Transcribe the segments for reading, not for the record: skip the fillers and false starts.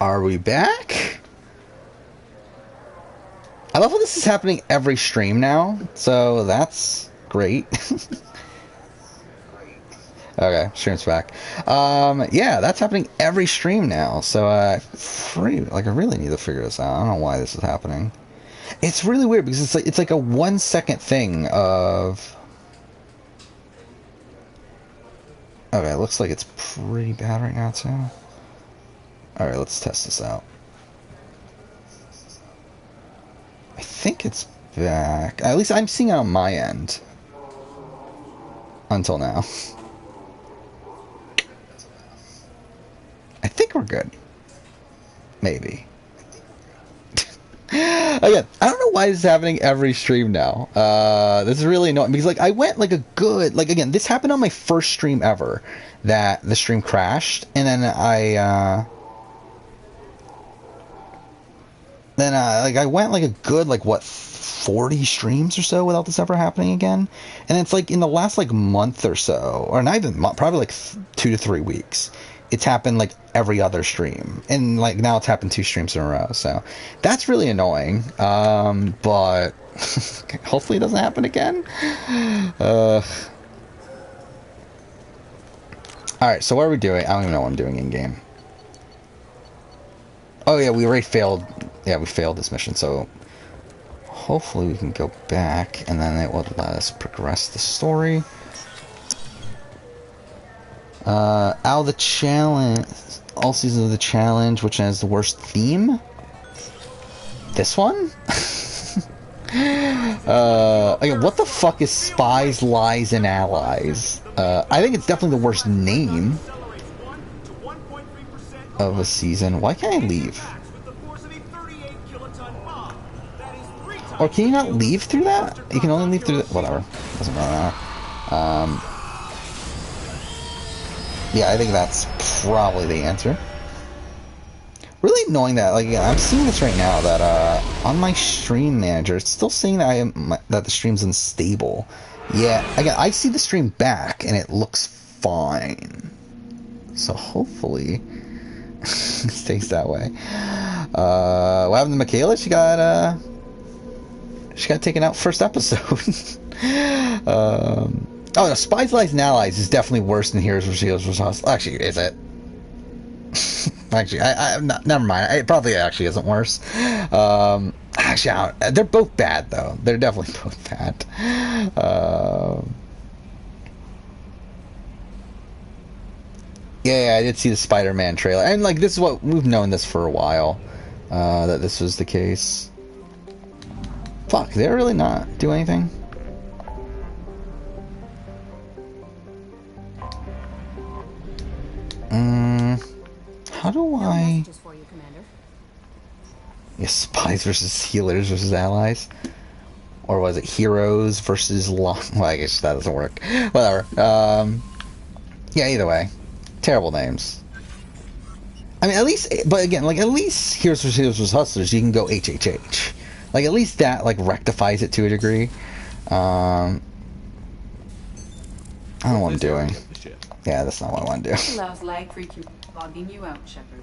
Are we back? I love how this is happening every stream now, so that's great. Okay, stream's back. Yeah, that's happening every stream now, so I really need to figure this out. I don't know why this is happening. It's really weird because it's like a 1 second thing of. Okay, it looks like it's pretty bad right now too. Alright, let's test this out. I think it's back. At least I'm seeing it on my end. Until now. I think we're good. Maybe. Again, I don't know why this is happening every stream now. This is really annoying because, like, I went like a good, like, again, this happened on my first stream ever that the stream crashed, and then I went like a good, like, what, 40 streams or so without this ever happening again, and it's like in the last like month or so, or not even probably like 2 to 3 weeks. It's happened like every other stream, and like now it's happened 2 streams in a row. So that's really annoying. But hopefully it doesn't happen again. All right. So what are we doing? I don't even know what I'm doing in game. Oh yeah, we already failed. Yeah, we failed this mission. So hopefully we can go back, and then it will let us progress the story. Out of the challenge, all seasons of the challenge, which has the worst theme? This one? Again, what the fuck is Spies, Lies, and Allies? I think it's definitely the worst name of a season. Why can't I leave? Or can you not leave through that? You can only leave through that. Whatever. Doesn't really matter. Yeah, I think that's probably the answer. Really annoying that, like, I'm seeing this right now, that, on my stream manager, it's still saying that that the stream's unstable. Yeah, again, I see the stream back, and it looks fine. So hopefully, it stays that way. What happened to Michaela? She got taken out first episode. Oh, no, Spies, Lies, and Allies is definitely worse than Heroes vs. Heroes vs. Hustlers. Actually, is it? Actually, never mind. It probably actually isn't worse. Actually, they're both bad, though. They're definitely both bad. Yeah, I did see the Spider-Man trailer. And, like, this is what... We've known this for a while. That this was the case. Fuck, did they really not do anything? How do I... Yeah, Spies versus Healers versus Allies? Or was it Heroes versus Well, I guess that doesn't work. Whatever. Yeah, either way. Terrible names. I mean, at least... But again, like, at least Heroes versus Hustlers, you can go HHH. Like, at least that, like, rectifies it to a degree. I don't know what I'm doing. Yeah, that's not what I want to do. Logging you out, Shepard.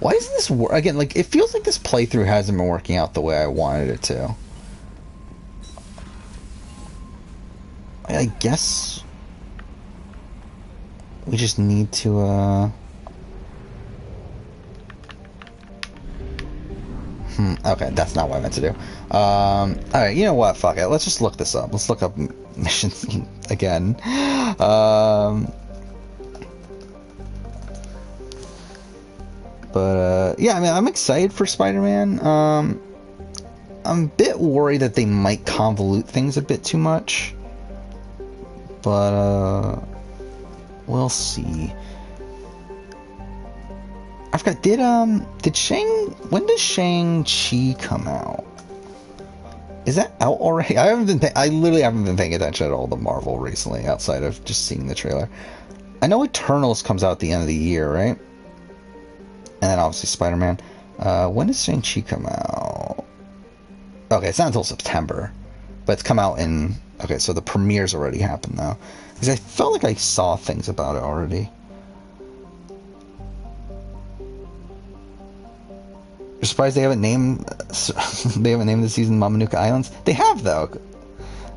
Why isn't this work? Again, like, it feels like this playthrough hasn't been working out the way I wanted it to. I guess we just need to, okay, that's not what I meant to do. Alright, you know what? Fuck it. Let's just look this up. Let's look up missions again. But, yeah, I mean, I'm excited for Spider-Man. I'm a bit worried that they might convolute things a bit too much. But, we'll see. I forgot, when does Shang-Chi come out? Is that out already? I literally haven't been paying attention at all to Marvel recently, outside of just seeing the trailer. I know Eternals comes out at the end of the year, right? And then obviously Spider-Man. When does Shang-Chi come out? Okay, it's not until September. But it's come out in... Okay, so the premiere's already happened, though. Because I felt like I saw things about it already. surprised they haven't named the season Mamanuca Islands. They have though.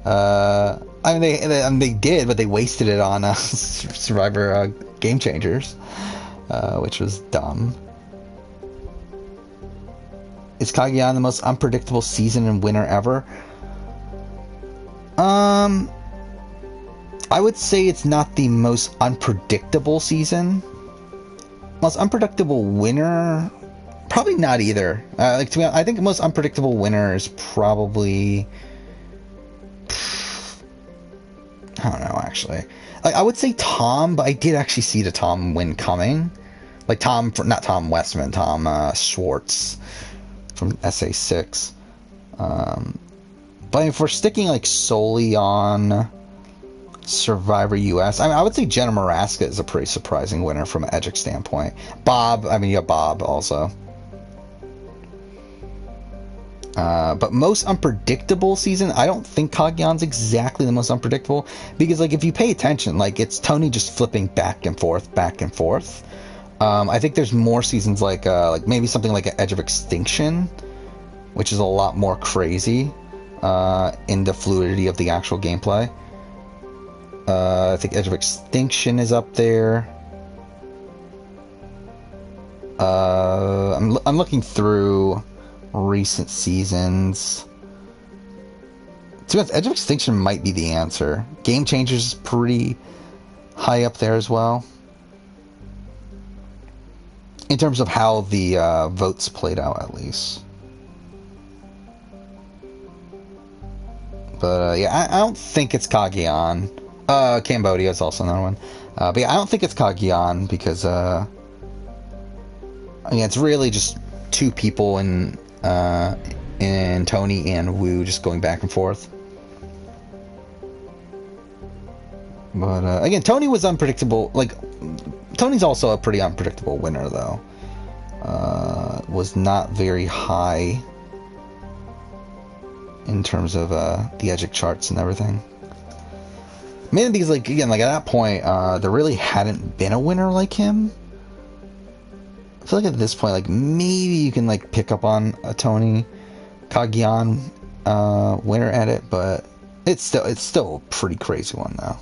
I mean they did, but they wasted it on Survivor Game Changers, which was dumb. Is Kageyan the most unpredictable season and winner ever? I would say it's not the most unpredictable season. Most unpredictable winner, probably not either. Like to be honest, I think the most unpredictable winner is probably, I don't know actually. Like I would say Tom, but I did actually see the Tom win coming. Like Tom, not Tom Westman, Tom Schwartz from SA6. But if we're sticking like solely on Survivor US, I mean, I would say Jenna Maraska is a pretty surprising winner from an Edgic standpoint. Bob, I mean, yeah, Bob also. But most unpredictable season, I don't think Kageyan's exactly the most unpredictable, because like if you pay attention, like it's Tony just flipping back and forth, back and forth. I think there's more seasons like maybe something like an Edge of Extinction, which is a lot more crazy in the fluidity of the actual gameplay. I think Edge of Extinction is up there. I'm looking through recent seasons. To be honest, Edge of Extinction might be the answer. Game Changers is pretty high up there as well, in terms of how the votes played out, at least. But yeah, I don't think it's Kageyan. Cambodia is also another one. But yeah, I don't think it's Kageyan because I mean, it's really just two people in Tony and Wu just going back and forth. But again, Tony was unpredictable. Like, Tony's also a pretty unpredictable winner, though. Was not very high in terms of the Edgic charts and everything. Mainly because, like, again, like at that point, there really hadn't been a winner like him. I feel like at this point, like maybe you can like pick up on a Tony Kageyan winner at it, but it's still a pretty crazy one though.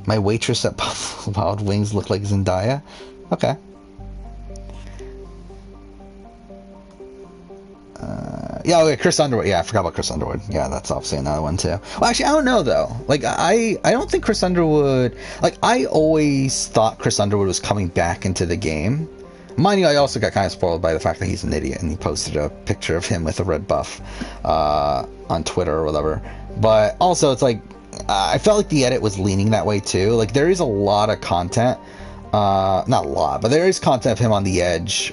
My waitress at Buffalo Wild Wings looked like Zendaya. Okay. Yeah, okay, Chris Underwood. Yeah, I forgot about Chris Underwood. Yeah, that's obviously another one too. Well, actually, I don't know though. Like, I don't think Chris Underwood. Like, I always thought Chris Underwood was coming back into the game. Mind you, I also got kind of spoiled by the fact that he's an idiot and he posted a picture of him with a red buff on Twitter or whatever. But also, it's like I felt like the edit was leaning that way too. Like, there is a lot of content. Not a lot, but there is content of him on the edge.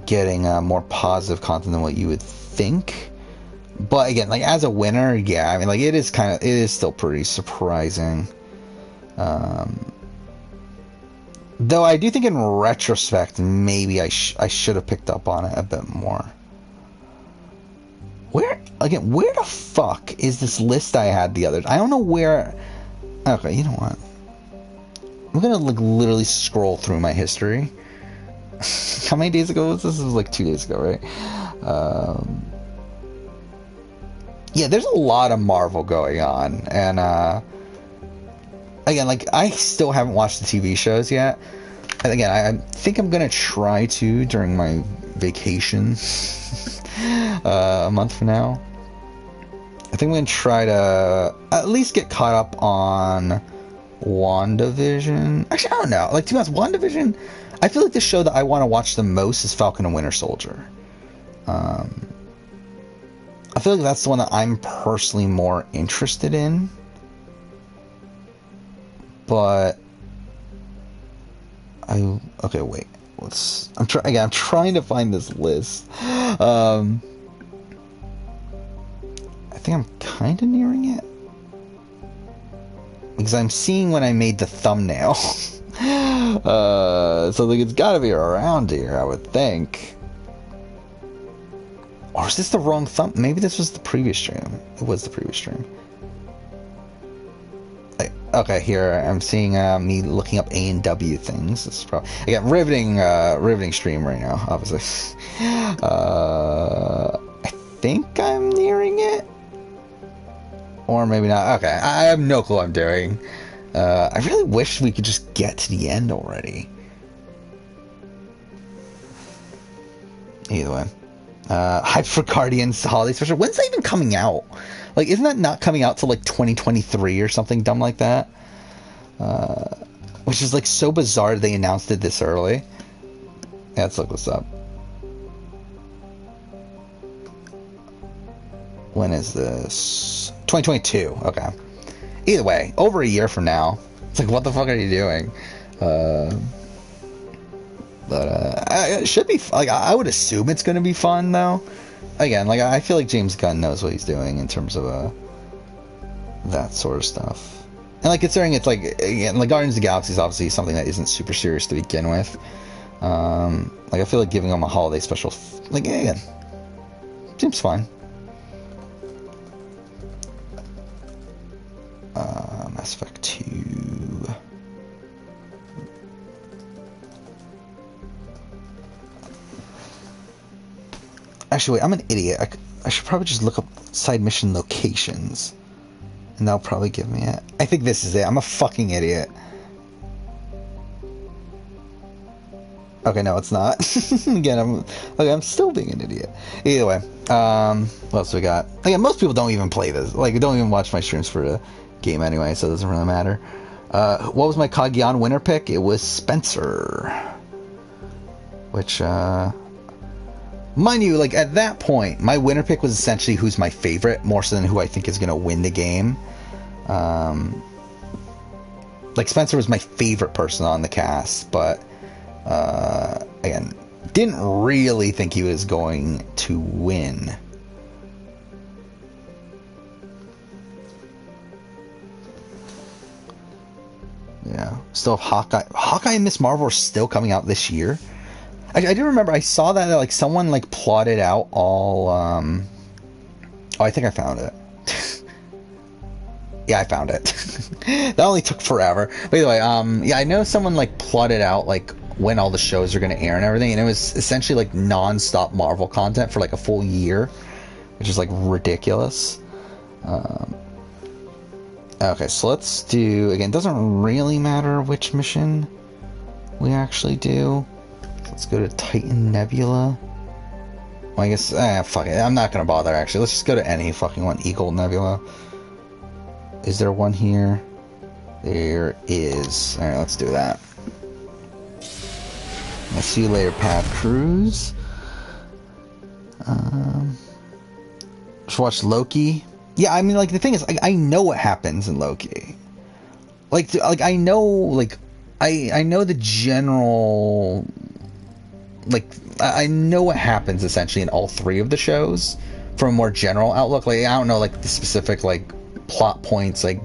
Getting more positive content than what you would think. But again, like as a winner, yeah, I mean, like it is still pretty surprising. Though I do think in retrospect, maybe I should have picked up on it a bit more. Where the fuck is this list I had the other? I don't know where. Okay, you know what? I'm gonna like literally scroll through my history. How many days ago was this? This was like 2 days ago, right? Yeah, there's a lot of Marvel going on, and again, like I still haven't watched the TV shows yet. And again, I think I'm gonna try to during my vacation a month from now. I think I'm gonna try to at least get caught up on WandaVision. Actually, I don't know. Like, to be honest, WandaVision, I feel like the show that I want to watch the most is Falcon and Winter Soldier. I feel like that's the one that I'm personally more interested in. But okay, wait. I'm trying to find this list. I think I'm kind of nearing it. Because I'm seeing when I made the thumbnail. So like it's got to be around here, I would think. Or is this the wrong thumb? Maybe this was the previous stream. It was the previous stream. Okay, here I'm seeing me looking up A&W things. This is probably again riveting stream right now. Obviously, I think I'm nearing it, or maybe not. Okay, I have no clue what I'm doing. I really wish we could just get to the end already. Either way, Hype for Guardians Holiday Special. When's that even coming out? Like, isn't that not coming out till like 2023 or something dumb like that? Which is like so bizarre they announced it this early. Yeah, let's look this up. When is this? 2022. Okay. Either way, over a year from now. It's like, what the fuck are you doing? It should be like I would assume it's going to be fun though. Again, like I feel like James Gunn knows what he's doing in terms of that sort of stuff. And like considering it's like again, like Guardians of the Galaxy is obviously something that isn't super serious to begin with. Like I feel like giving them a holiday special, like again, seems fine. Mass Effect 2. Actually, wait, I'm an idiot. I should probably just look up side mission locations. And that'll probably give me it. I think this is it. I'm a fucking idiot. Okay, no, it's not. Again, I'm still being an idiot. Either way, what else we got? Again, most people don't even play this. Like, don't even watch my streams for the game anyway, so it doesn't really matter. What was my Cagayan winner pick? It was Spencer. Which, mind you, like, at that point, my winner pick was essentially who's my favorite, more so than who I think is going to win the game. Like, Spencer was my favorite person on the cast, but, again, didn't really think he was going to win. Yeah. Still have Hawkeye. Hawkeye and Miss Marvel are still coming out this year. I do remember I saw that like someone like plotted out all oh, I think I found it. Yeah, I found it. That only took forever. But anyway, yeah, I know someone like plotted out like when all the shows are going to air and everything, and it was essentially like non-stop Marvel content for like a full year, which is like ridiculous. Okay, so let's do, again, doesn't really matter which mission we actually do. Let's go to Titan Nebula. Well, I guess, fuck it. I'm not going to bother, actually. Let's just go to any fucking one. Eagle Nebula. Is there one here? There is. Alright, let's do that. I'll see you later, Pav Cruz. Let's watch Loki. Yeah, I mean, like, the thing is, I know what happens in Loki. Like I know, like, I know the general, like, I know what happens, essentially, in all three of the shows, from a more general outlook. Like, I don't know, like, the specific, like, plot points, like,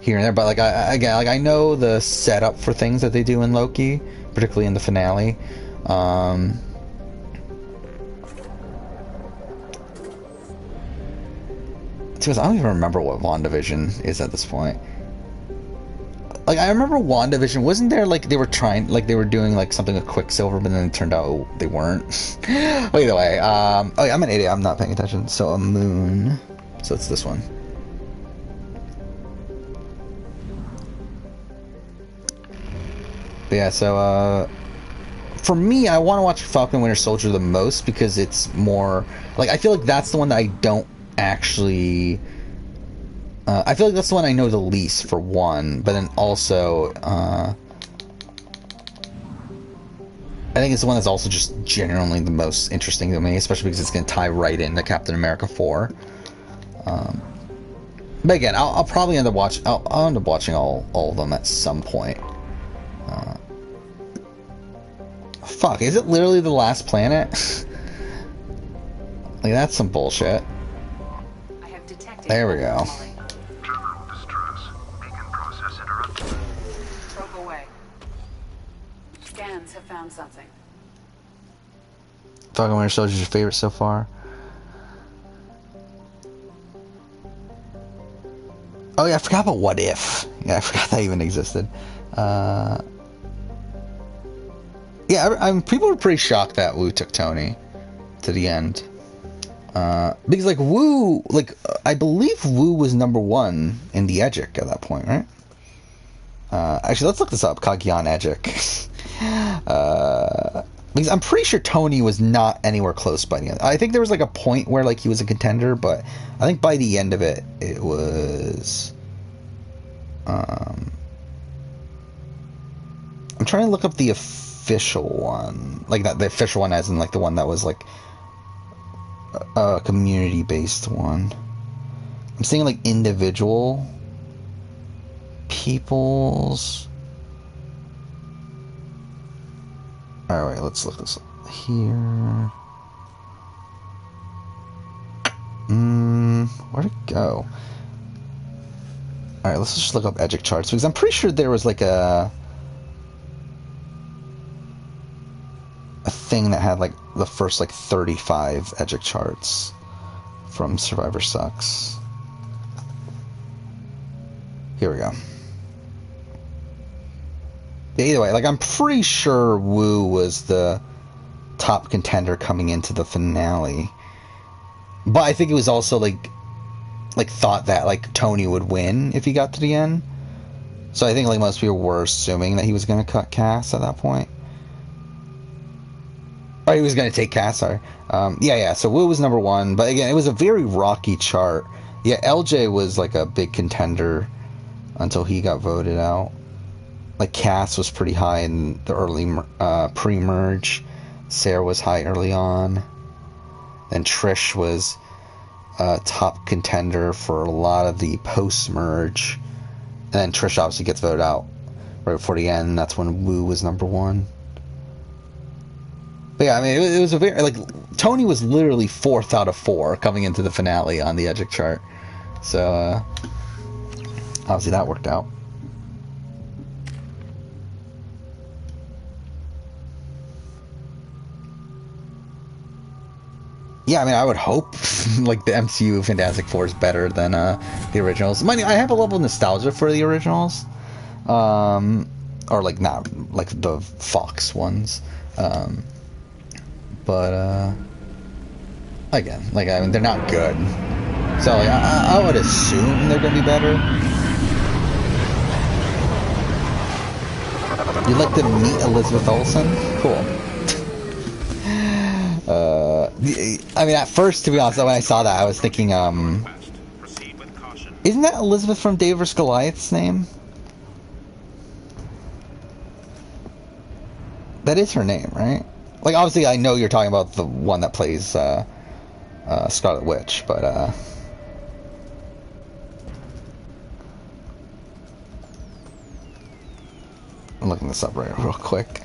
here and there, but, like, I know the setup for things that they do in Loki, particularly in the finale. I don't even remember what WandaVision is at this point. Like, I remember WandaVision, wasn't there, like, they were trying, like, they were doing, like, something with Quicksilver, but then it turned out they weren't. Well, either way, oh yeah, I'm an idiot, I'm not paying attention. So, a moon. So, it's this one. But yeah, so, for me, I want to watch Falcon Winter Soldier the most, because it's more, like, I feel like that's the one that I don't actually, I feel like that's the one I know the least, for one, but then also, I think it's the one that's also just genuinely the most interesting to me, especially because it's going to tie right into Captain America 4. But again, I'll probably end up watching, I'll end up watching all of them at some point. Fuck, is it literally the last planet? Like, that's some bullshit. There we go. Terminal distress. Beacon process interrupted. Probe away. Scans have found something. Falcon Winter Soldier is your favorite so far? Oh yeah, I forgot about What If. Yeah, I forgot that even existed. Yeah, people were pretty shocked that Wu took Tony to the end. Because, like, Wu, like, I believe Wu was number 1 in the Edgic at that point, right? Actually, let's look this up. Kagyan Edgic. Because I'm pretty sure Tony was not anywhere close by the end. I think there was, like, a point where, like, he was a contender, but I think by the end of it, it was... I'm trying to look up the official one. Like, not the official one as in, like, the one that was, like, a community-based one. I'm seeing, like, individual people's... Alright, let's look this up here. Where'd it go? Alright, let's just look up Edgic charts, because I'm pretty sure there was, like, a thing that had, like, the first, like, 35 Edgic charts from Survivor Sucks. Here we go. Yeah, either way, like, I'm pretty sure Wu was the top contender coming into the finale. But I think it was also, like thought that, like, Tony would win if he got to the end. So I think, like, most people were assuming that he was going to cut Cass at that point. Or he was going to take Cass, sorry. Yeah, so Wu was number 1. But again, it was a very rocky chart. Yeah, LJ was, like, a big contender until he got voted out. Like, Cass was pretty high in the early pre-merge. Sarah was high early on. Then Trish was a top contender for a lot of the post-merge. And then Trish obviously gets voted out right before the end. That's when Wu was number 1. But yeah, I mean, it was a very... Like, Tony was literally 4th out of 4 coming into the finale on the Edgic chart. So, obviously that worked out. Yeah, I mean, I would hope, like, the MCU Fantastic Four is better than the originals. I have a level of nostalgia for the originals. Or, like, not, like, the Fox ones. But, again, like, I mean, they're not good. So, like, I would assume they're going to be better. You'd like to meet Elizabeth Olsen? Cool. I mean, at first, to be honest, when I saw that, I was thinking, isn't that Elizabeth from David vs. Goliath's name? That is her name, right? Like, obviously, I know you're talking about the one that plays Scarlet Witch, but I'm looking this up real quick.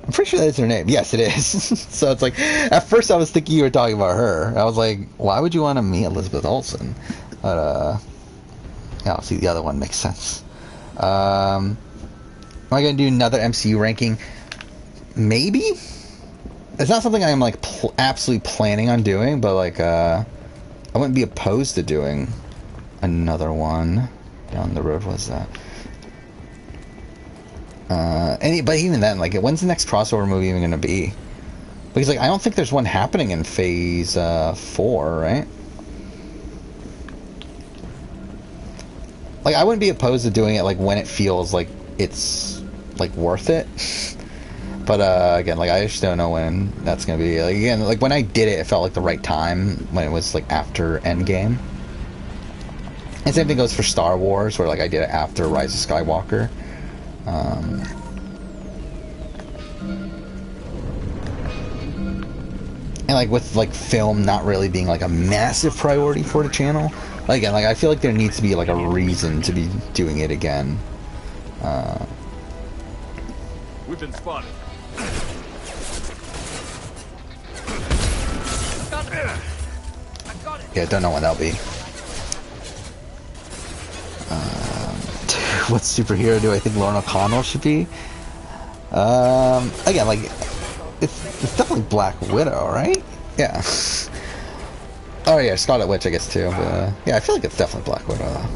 I'm pretty sure that's her name. Yes, it is. So it's like, at first I was thinking you were talking about her. I was like, why would you want to meet Elizabeth Olsen? But, yeah, I'll see the other one makes sense. Am I going to do another MCU ranking? Maybe? It's not something I'm, like, absolutely planning on doing, but, like, I wouldn't be opposed to doing another one down the road. What's that? But even then, like, when's the next crossover movie even gonna be? Because, like, I don't think there's one happening in Phase 4, right? Like, I wouldn't be opposed to doing it, like, when it feels like it's, like, worth it. But, again, like, I just don't know when that's gonna be. Like, again, like, when I did it, it felt like the right time, when it was, like, after Endgame. And same thing goes for Star Wars, where, like, I did it after Rise of Skywalker. And, like, with, like, film not really being, like, a massive priority for the channel, like, again, like, I feel like there needs to be, like, a reason to be doing it again. We've been spotted. Yeah, don't know when that'll be. What superhero do I think Lauren O'Connell should be? Again, like, it's definitely Black Widow, right? Yeah. Oh yeah, Scarlet Witch, I guess, too. But, yeah, I feel like it's definitely Black Widow, though.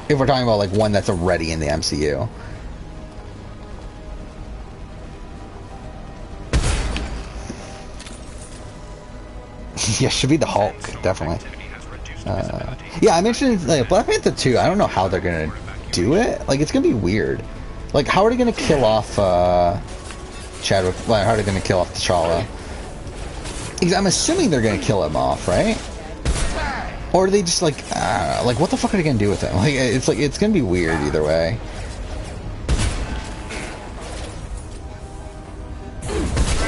If we're talking about like one that's already in the MCU. Yeah, should be the Hulk, definitely. Yeah, I mentioned like Black Panther 2. I don't know how they're gonna do it. Like, it's gonna be weird. Like, how are they gonna kill off Chadwick? Like, how are they gonna kill off T'Challa? Because I'm assuming they're gonna kill him off, right? Or are they just like what the fuck are they gonna do with him? Like, it's gonna be weird either way.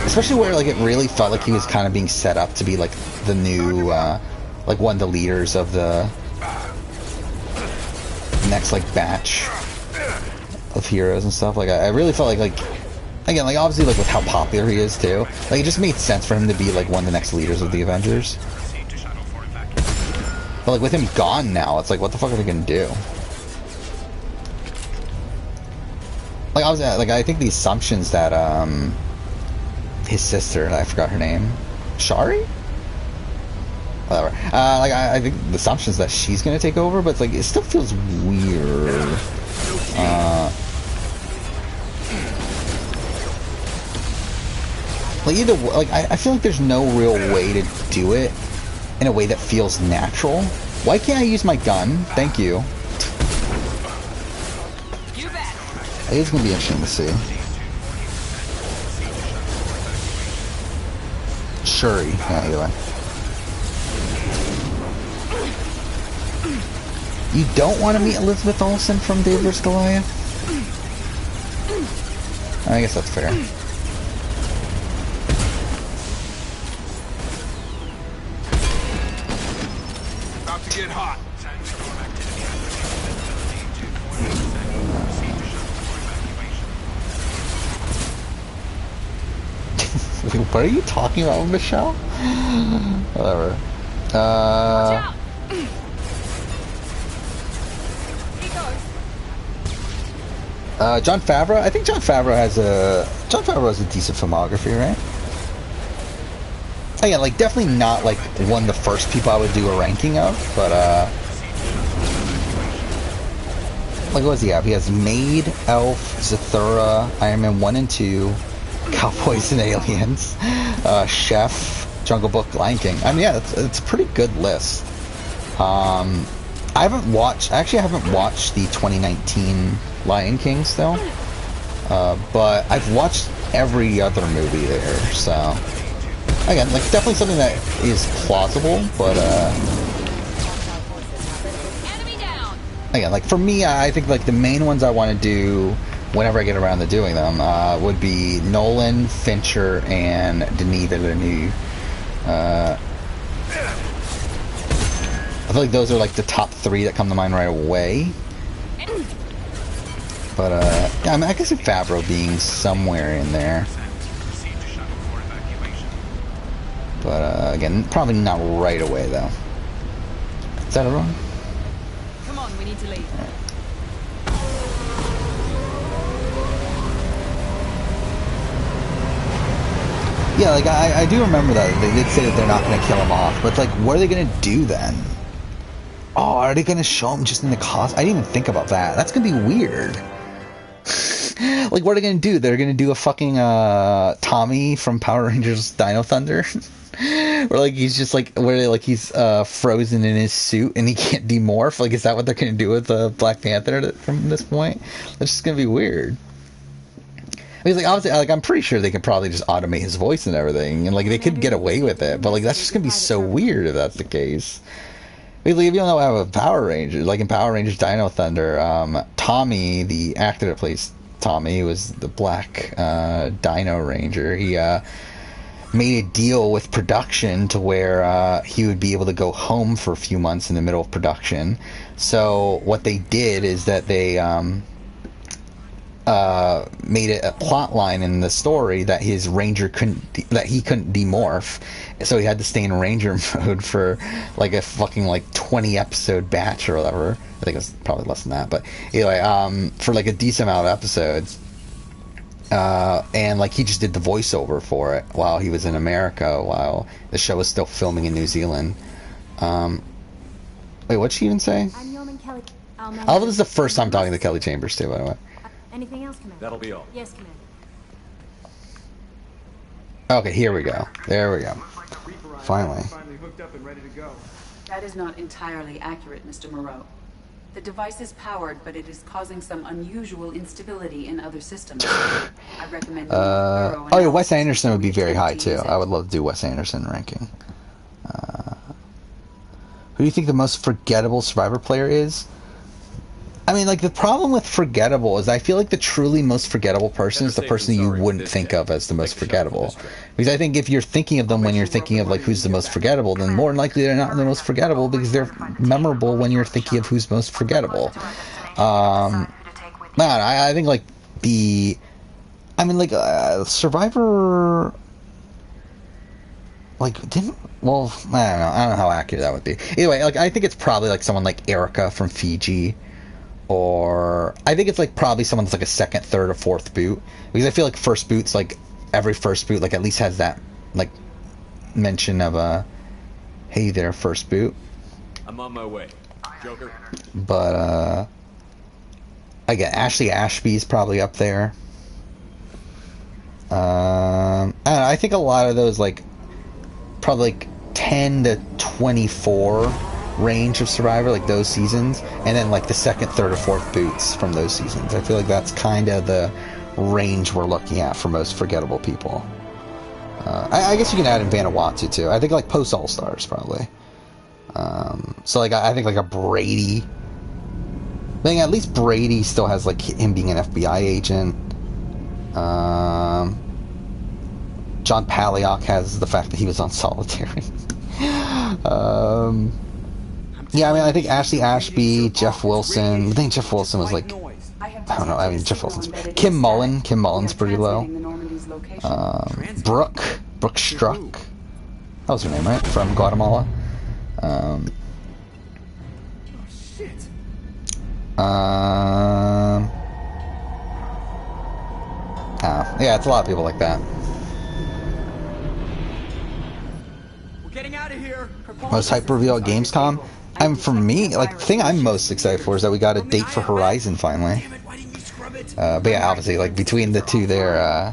Especially where like it really felt like he was kind of being set up to be like the new like one of the leaders of the next like batch of heroes and stuff. Like I really felt like again, like obviously like with how popular he is too, like it just made sense for him to be like one of the next leaders of the Avengers. But like with him gone now, it's like what the fuck are they gonna do? Like obviously, like I think the assumptions that his sister, I forgot her name, Shari? Whatever. Like I think the assumption is that she's gonna take over, but it's like it still feels weird. Like either like I feel like there's no real way to do it in a way that feels natural. Why can't I use my gun? Thank you. You bet. I think it's gonna be interesting to see. Shuri, yeah, either way. You don't want to meet Elizabeth Olsen from David vs. Goliath? I guess that's fair. About to get hot. What are you talking about, Michelle? Whatever. Watch out. He goes. Jon Favreau. I think Jon Favreau has a decent filmography, right? Oh, yeah, like definitely not like one of the first people I would do a ranking of, but like what does he have? He has Maid, Elf, Zathura, Iron Man 1 and 2, Cowboys and Aliens, Chef, Jungle Book, Lion King. I mean, yeah, it's a pretty good list. I haven't watched the 2019 Lion King still, but I've watched every other movie there. So again, like definitely something that is plausible, but Enemy down. again, like for me, I think like the main ones I want to do whenever I get around to doing them would be Nolan, Fincher, and Denis Villeneuve. I feel like those are like the top three that come to mind right away. But yeah, I mean, I guess if Favreau being somewhere in there. But again, probably not right away though. Is that everyone? Come on, we need to leave. Yeah, like I do remember that they did say that they're not going to kill him off, but like, what are they going to do then? Oh, are they going to show him just in the cost? I didn't even think about that. That's going to be weird. Like, what are they going to do? They're going to do a fucking Tommy from Power Rangers Dino Thunder, where like he's just like he's frozen in his suit and he can't demorph. Like, is that what they're going to do with Black Panther from this point? That's just going to be weird. Because like obviously, like I'm pretty sure they could probably just automate his voice and everything, and like they could get away with it. But like that's just gonna be so weird if that's the case. Because like, if you don't know how a Power Ranger, like in Power Rangers Dino Thunder, Tommy, the actor that plays Tommy, was the Black Dino Ranger. He made a deal with production to where he would be able to go home for a few months in the middle of production. So what they did is that they made it a plot line in the story that his ranger couldn't demorph, so he had to stay in ranger mode for like a fucking like 20 episode batch or whatever. I think it was probably less than that, but anyway, for like a decent amount of episodes, and like he just did the voiceover for it while he was in America, while the show was still filming in New Zealand. Wait, what'd she even say? I'm Yeoman Kelly. I love this is the first time talking to Kelly Chambers too, by the way. Anything else, Commander? That'll be all. Yes, Commander. Okay, here we go. There we go. Finally. hooked up and ready to go. That is not entirely accurate, Mr. Moreau. The device is powered, but it is causing some unusual instability in other systems. I recommend. Oh yeah, Wes Anderson would be very high too. I would love to do Wes Anderson ranking. Who do you think the most forgettable Survivor player is? I mean, like, the problem with forgettable is I feel like the truly most forgettable person is the person you wouldn't think of as the most forgettable. Because I think if you're thinking of them when you're thinking of, like, who's the most forgettable, then more than likely they're not the most forgettable because they're memorable when you're thinking of who's most forgettable. Man, I think, like, Survivor... Like, well, I don't know how accurate that would be. Anyway, like, I think it's probably, like, someone like Erica from Fiji. Or I think it's like probably someone that's like a second, third, or fourth boot, because I feel like first boot's like every first boot like at least has that like mention of a hey there first boot. I'm on my way, Joker. But again, Ashley Ashby's probably up there. I don't know, I think a lot of those like probably like 10 to 24 range of Survivor, like those seasons, and then like the second, third, or fourth boots from those seasons. I feel like that's kind of the range we're looking at for most forgettable people. I guess you can add in Vanuatu too. I think like post All Stars probably. So like I think like a Brady. I think at least Brady still has like him being an FBI agent. John Palahniuk has the fact that he was on solitary. Yeah, I mean, I think Ashley Ashby, Jeff Wilson. I think Jeff Wilson was like, I don't know. I mean, Jeff Wilson's Kim Mullen. Kim Mullen's pretty low. Brooke Struck. That was her name, right? From Guatemala. Yeah, it's a lot of people like that. We're getting out of here. Most hype reveal at Gamescom. For me, like, the thing I'm most excited for is that we got a date for Horizon finally. But yeah, obviously, like, between the two there,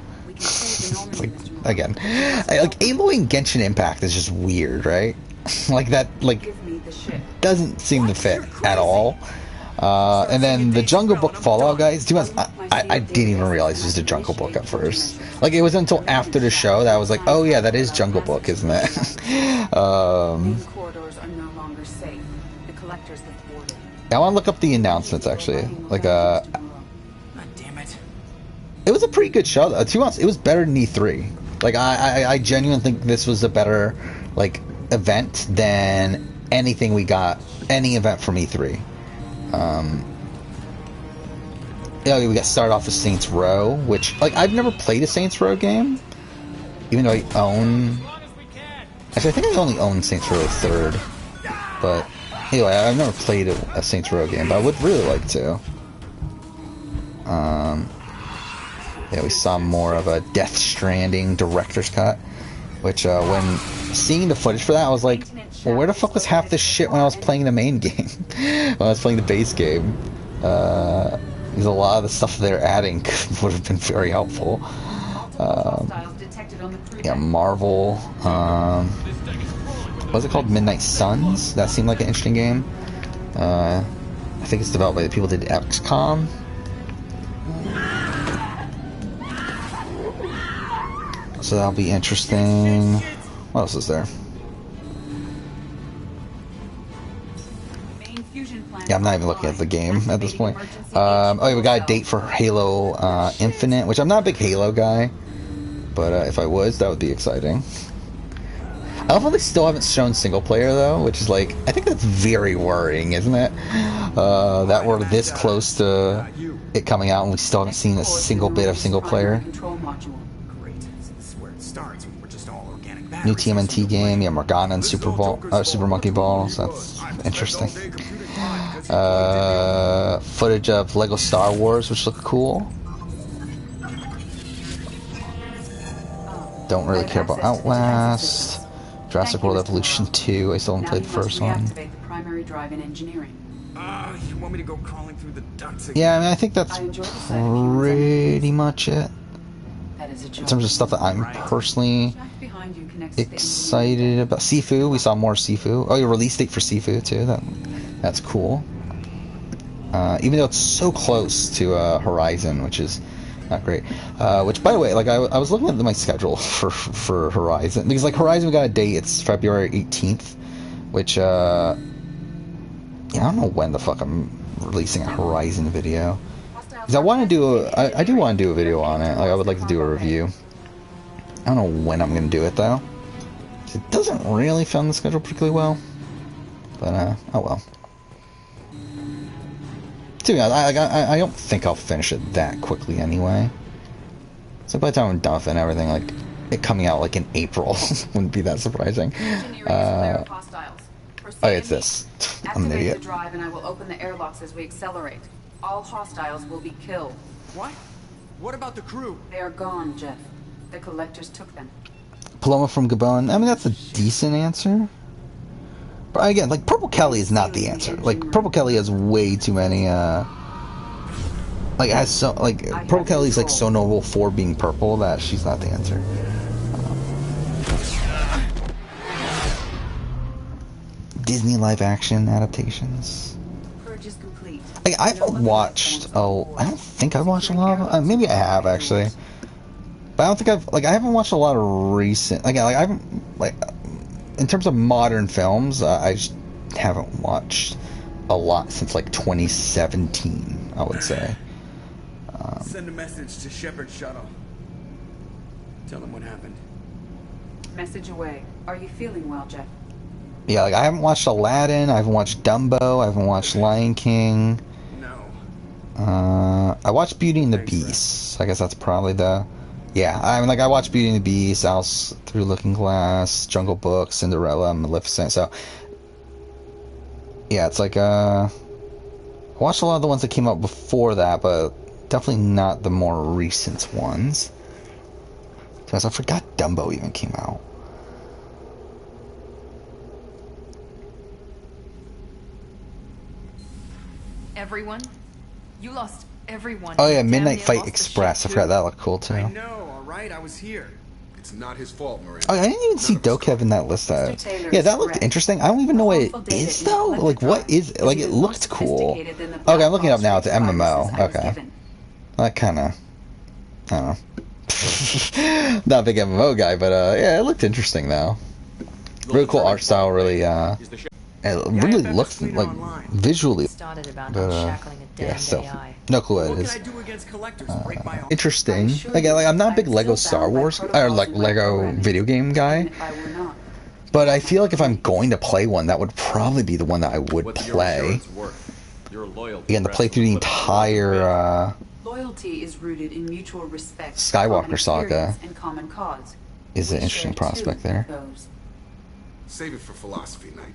like, again, like, Aloy and Genshin Impact is just weird, right? Like, that, like, doesn't seem to fit at all. And then the Jungle Book Fallout guys, to be honest, I didn't even realize it was a Jungle Book at first. Like, it was until after the show that I was like, oh yeah, that is Jungle Book, isn't it? I want to look up the announcements, actually. Like, God damn it. It was a pretty good show, though. To be honest, it was better than E3. Like, I genuinely think this was a better, like, event than anything we got, any event from E3. Yeah, we got started off with Saints Row, which, like, I've never played a Saints Row game, even though I own... Actually, I think I only own Saints Row 3rd, but... Anyway, I've never played a Saints Row game, but I would really like to. Yeah, we saw more of a Death Stranding director's cut, which when seeing the footage for that, I was like, well, where the fuck was half this shit when I was playing the main game? When I was playing the base game. Because a lot of the stuff they're adding would have been very helpful. Yeah, Marvel. What's it called? Midnight Suns? That seemed like an interesting game. I think it's developed by the people who did XCOM. So that'll be interesting. What else is there? Yeah, I'm not even looking at the game at this point. Oh yeah, we got a date for Halo Infinite, which I'm not a big Halo guy. But if I was, that would be exciting. I love how they still haven't shown single player though, which is like, I think that's very worrying, isn't it? That we're this close to it coming out and we still haven't seen a single bit of single player. New TMNT game, yeah, Morgana and Super Monkey Ball, so that's interesting. Footage of Lego Star Wars, which looked cool. Don't really care about Outlast. Jurassic World Evolution 2. I still haven't played the first one. Primary drive in engineering. You want me to go crawling through the ducts again? Yeah, I mean, I think that's I enjoy the sight of humans pretty much it. That is a joke. In terms of stuff that I'm personally Shack behind you connects to the excited about. Sifu, we saw more Sifu. Oh, your release date for Sifu too. That's cool. Even though it's so close to Horizon, which is not great. Which, by the way, like I was looking at my schedule for Horizon, because like Horizon, we got a date. It's February 18th, which yeah, I don't know when the fuck I'm releasing a Horizon video. Because I want to do I do want to do a video on it. Like I would like to do a review. I don't know when I'm gonna do it though. It doesn't really fit on the schedule particularly well. But oh well. To be honest, I don't think I'll finish it that quickly anyway. So by the time I'm done with it and everything, like it coming out like in April wouldn't be that surprising. Oh, it's this. I'm an Activate idiot. the drive and I will open the airlocks as we accelerate. All hostiles will be killed. What? What about the crew? They are gone, Jeff. The collectors took them. Paloma from Gabon. I mean, that's a decent answer. But again, like Purple Kelly is not the answer. Like Purple Kelly has way too many. Like has so like Purple Kelly's like so notable for being purple that she's not the answer. Disney live action adaptations. Purge is complete. Like, I haven't watched. Oh, I don't think I've watched a lot of. Maybe I have actually, but I don't think I haven't watched a lot of recent. Like I haven't like in terms of modern films. I just haven't watched a lot since like 2017. I would say. Send a message to Shepard Shuttle. Tell them what happened. Message away. Are you feeling well, Jeff? Yeah, like I haven't watched Aladdin. I haven't watched Dumbo. I haven't watched Lion King. No. I watched Beauty and the Thanks, Beast. I guess that's probably the. Yeah, I mean, like I watched Beauty and the Beast, Alice Through the Looking Glass, Jungle Book, Cinderella, Maleficent. So yeah, it's like I watched a lot of the ones that came out before that, but definitely not the more recent ones. Because I forgot Dumbo even came out. Everyone? You lost everyone. Oh yeah, You damn Midnight near Fight lost the Express. I ship, forgot too. that looked cool too. I know, alright? I was here. It's not his fault, Miranda. Oh, I didn't even see None of us Dokev in that list. Mr. Taylor Yeah, is that looked correct. interesting. I don't even know what Harmful it data is in the though. collector Like, what drive is? Like, it even more looked cool. sophisticated than the Okay, I'm looking it up black now. It's box MMO. devices I was Okay, given. that kind of. I don't know. Not a big MMO guy, but yeah, it looked interesting though. Really cool art style. Really, Is the it really IFF looks fleet like online. visually. Started about But unshackling a damn yeah, so AI. no clue what What it can is. I do against collectors? Break my own. Interesting. I assure Like, you, I'm not a big I'm Lego still Star bound by Wars or protocols like and my Lego programming, video game guy. even if I were not. But I feel like if I'm going to play one, that would probably be the one that I would What's your play. insurance worth? Your loyalty. Again, to play through the entire Loyalty is rooted in mutual respect, Skywalker common saga experience, and common cause. is an We interesting share prospect two there. of those. Save it for philosophy night.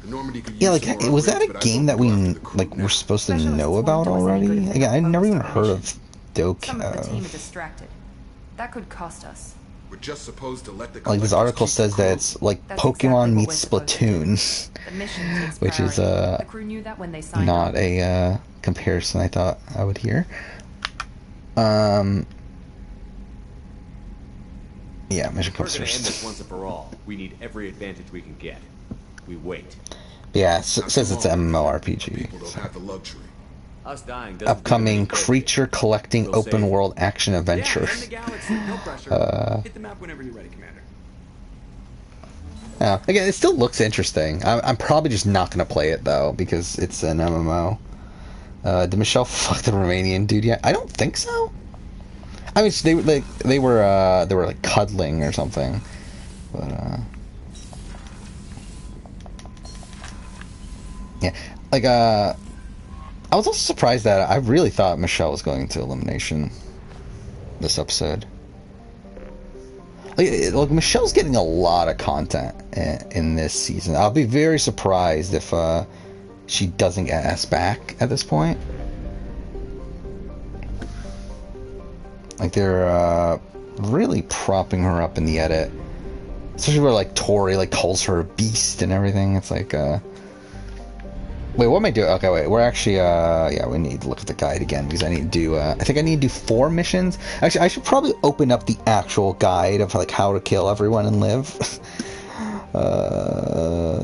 The Normandy could Yeah, use like, some more was that upgrades, a but I game vote that we go after the crew like now. were supposed to Specialists know won't about do us any already? good if Again, I they're never even focused heard on of Doke. Some of the team are distracted. That could cost us. We're just supposed to let the Like this collectors article keep says the that crew. it's like That's Pokemon exactly what meets we're supposed to do. Splatoon, The mission takes which is priority. The crew knew that when they signed not up. a comparison I thought I would hear. Yeah, mission We're comes gonna end this first. once and for all. We need every advantage we can get. We wait. Yeah, it says it's an People MMORPG. don't have the luxury. Us dying doesn't Upcoming do any good. creature collecting We'll open save. world action adventure. Yeah, end the galaxy. No pressure. Hit the map whenever you're ready, Commander. Again, it still looks interesting. I'm probably just not gonna play it though because it's an MMO. Did Michelle fuck the Romanian dude yet? I don't think so. I mean, they were like cuddling or something, but yeah, like I was also surprised that I really thought Michelle was going to elimination this episode. Like Michelle's getting a lot of content in this season. I'll be very surprised if she doesn't get asked back at this point. Like they're really propping her up in the edit, especially where like Tori like calls her a beast and everything. It's like Wait, what am I doing? Okay, wait. We're actually, yeah, we need to look at the guide again because I need to do, I think I need to do 4 missions. Actually, I should probably open up the actual guide of, like, how to kill everyone and live.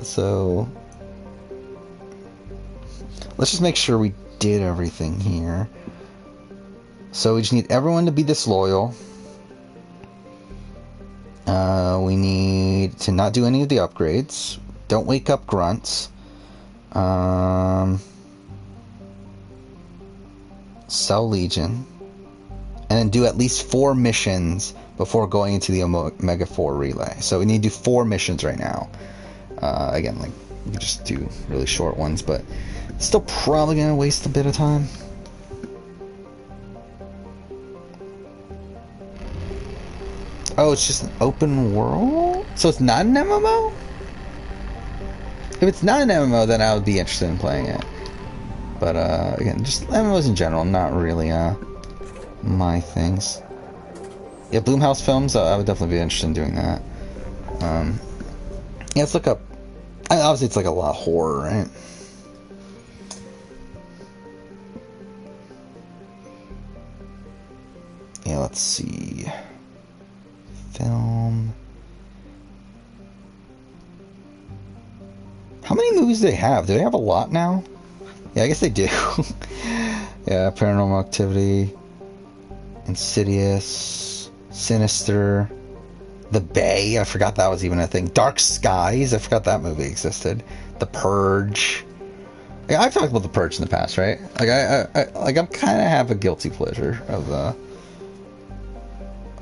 So... Let's just make sure we did everything here. So we just need everyone to be disloyal. We need to not do any of the upgrades. Don't wake up grunts. Sell Legion. And then do at least 4 missions before going into the Omega 4 relay. So we need to do 4 missions right now. Again, like, you can just do really short ones, but still probably gonna waste a bit of time. Oh, it's just an open world? So it's not an MMO? If it's not an MMO, then I would be interested in playing it. But, again, just MMOs in general, not really, my things. Yeah, Blumhouse Films, I would definitely be interested in doing that. Yeah, let's look up... Obviously, it's like a lot of horror, right? Yeah, let's see... Film... How many movies do they have? Do they have a lot now? Yeah, I guess they do. Yeah, Paranormal Activity, Insidious, Sinister, The Bay, I forgot that was even a thing. Dark Skies, I forgot that movie existed. The Purge. Yeah, I've talked about The Purge in the past, right? Like I'm kind of have a guilty pleasure of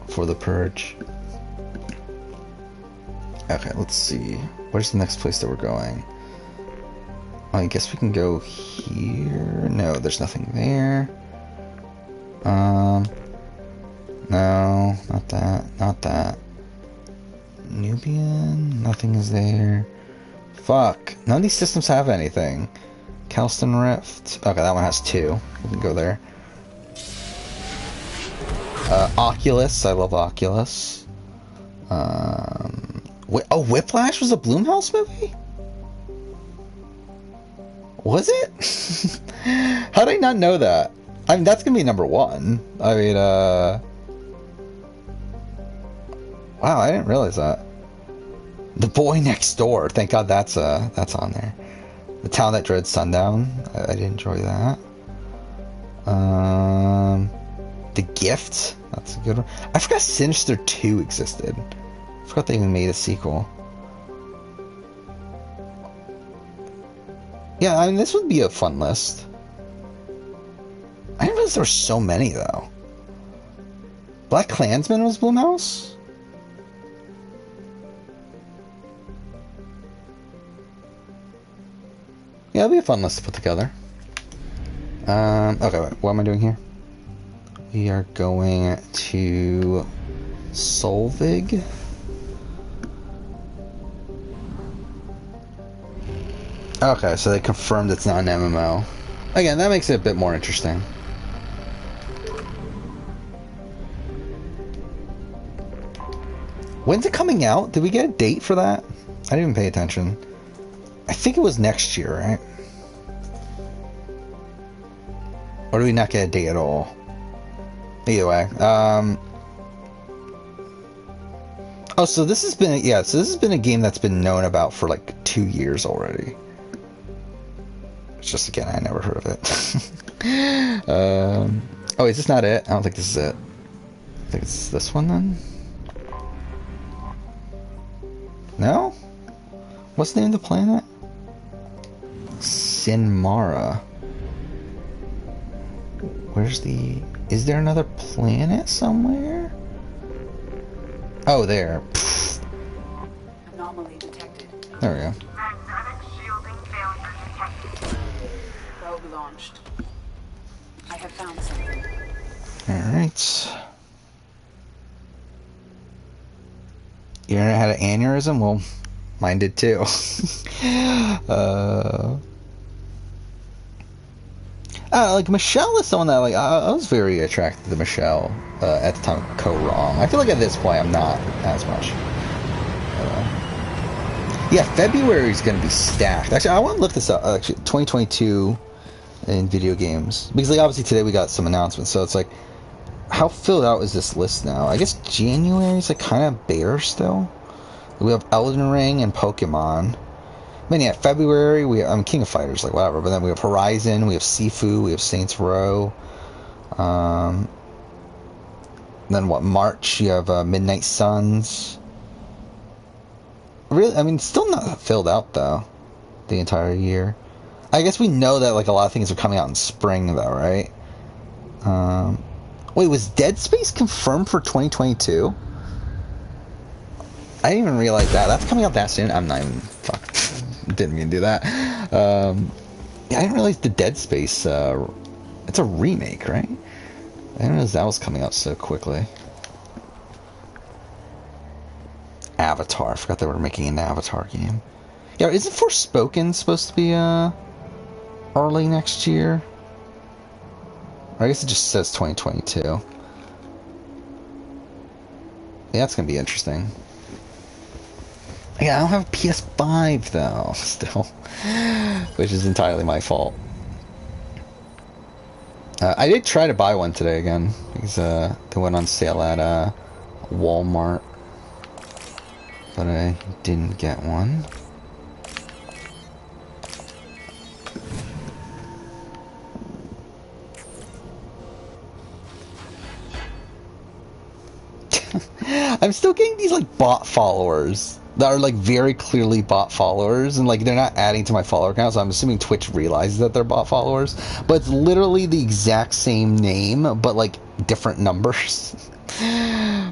for The Purge. Okay, let's see. Where's the next place that we're going? I guess we can go here. No, there's nothing there. No, not that. Not that. Nubian? Nothing is there. Fuck. None of these systems have anything. Kelston Rift. Okay, that one has 2. We can go there. Oculus. I love Oculus. Oh, Whiplash was a Blumhouse movie? Was it? How did I not know that? I mean, that's gonna be number 1. I mean, wow, I didn't realize that. The Boy Next Door. Thank God that's on there. The Town That Dreads Sundown. I did enjoy that. The Gift. That's a good one. I forgot Sinister 2 existed. I forgot they even made a sequel. Yeah, I mean, this would be a fun list. I didn't realize there were so many, though. Black Klansman was Blumhouse? Yeah, it'd be a fun list to put together. Okay, wait, what am I doing here? We are going to Solvig. Okay, so they confirmed it's not an MMO. Again, that makes it a bit more interesting. When's it coming out? Did we get a date for that? I didn't even pay attention. I think it was next year, right? Or do we not get a date at all? Either way. Oh, so this has been... Yeah, so this has been a game that's been known about for like 2 years already. It's just, again, I never heard of it. Oh, is this not it? I don't think this is it. I think it's this one, then? No? What's the name of the planet? Sinmara. Where's the... Is there another planet somewhere? Oh, there. Pfft. Anomaly detected. There we go. Magnetic shielding failure detected. Probe launched. I have found something. Alright. Your internet had an aneurysm? Well, mine did too. Like, Michelle is someone that, like, I was very attracted to Michelle at the time of Co Wrong. I feel like at this point I'm not as much. Yeah, February is going to be stacked. Actually, I want to look this up. Actually, 2022 in video games, because like obviously today we got some announcements, so it's like, how filled out is this list now? I guess January is like kind of bare still. We have Elden Ring and Pokemon. I mean, yeah, February I'm King of Fighters, like whatever. But then we have Horizon, we have Sifu, we have Saints Row. Then what? March you have Midnight Suns. Really, I mean, still not filled out though. The entire year. I guess we know that like a lot of things are coming out in spring though, right? Wait, was Dead Space confirmed for 2022? I didn't even realize that. That's coming out that soon. I'm not even... Fuck. Didn't mean to do that. Yeah, I didn't realize the Dead Space... it's a remake, right? I didn't realize that was coming out so quickly. Avatar. I forgot they were making an Avatar game. Yeah, isn't Forspoken supposed to be early next year? Or I guess it just says 2022. Yeah, that's going to be interesting. Yeah, I don't have a PS5 though, still. Which is entirely my fault. I did try to buy one today again, because they went on sale at Walmart. But I didn't get one. I'm still getting these like bot followers that are like very clearly bot followers, and like they're not adding to my follower account, so I'm assuming Twitch realizes that they're bot followers, but it's literally the exact same name but like different numbers.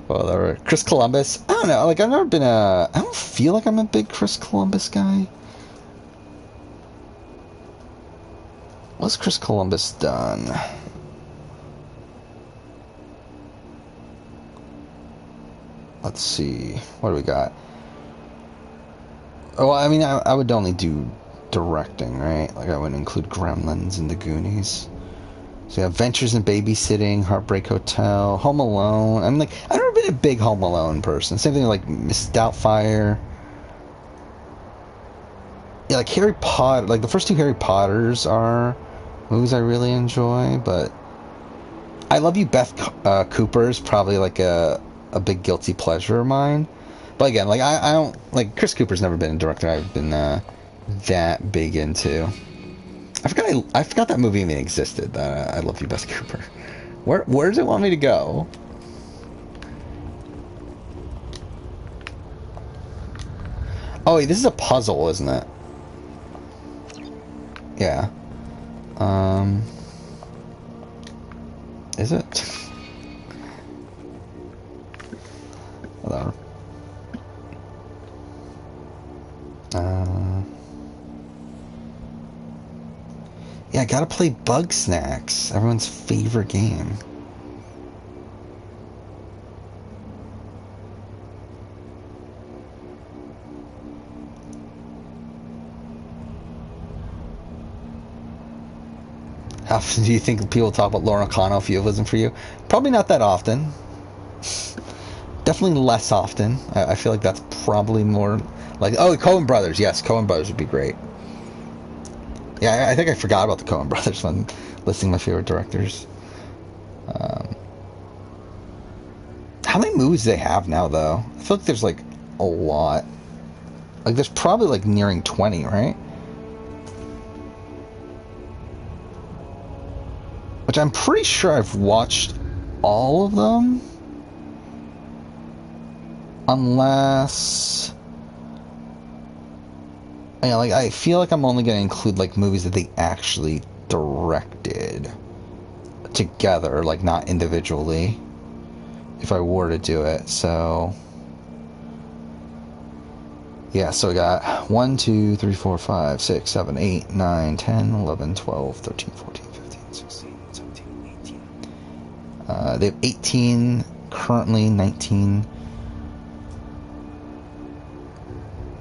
Whatever. Chris Columbus, I don't know, like I've never been I don't feel like I'm a big Chris Columbus guy. What's Chris Columbus done? Let's see, what do we got? Oh, I mean, I would only do directing, right? Like, I wouldn't include Gremlins and The Goonies. So, yeah, Ventures in Babysitting, Heartbreak Hotel, Home Alone. I'm like, I've never been a big Home Alone person. Same thing like Miss Doubtfire. Yeah, like Harry Potter. Like, the first two Harry Potters are movies I really enjoy, but I Love You, Beth Cooper is probably like a big guilty pleasure of mine. But again, like I don't like Chris Cooper's never been a director I've been that big into. I forgot that movie even existed. That I Love You, Beth Cooper. Where does it want me to go? Oh wait, this is a puzzle, isn't it? Yeah. Is it? Whatever. Yeah, I gotta play Bug Snacks, everyone's favorite game. How often do you think people talk about Lauren O'Connell if it wasn't for you? Probably not that often. Definitely less often. I feel like that's probably more like... Oh, Coen Brothers. Yes, Coen Brothers would be great. Yeah, I think I forgot about the Coen Brothers when listing my favorite directors. How many movies do they have now, though? I feel like there's, like, a lot. Like, there's probably, like, nearing 20, right? Which I'm pretty sure I've watched all of them. Unless... Yeah, like, I feel like I'm only going to include, like, movies that they actually directed together, like, not individually, if I were to do it, so... Yeah, so we got 1, 2, 3, 4, 5, 6, 7, 8, 9, 10, 11, 12, 13, 14, 15, 16, 17, 18. They have 18, currently 19,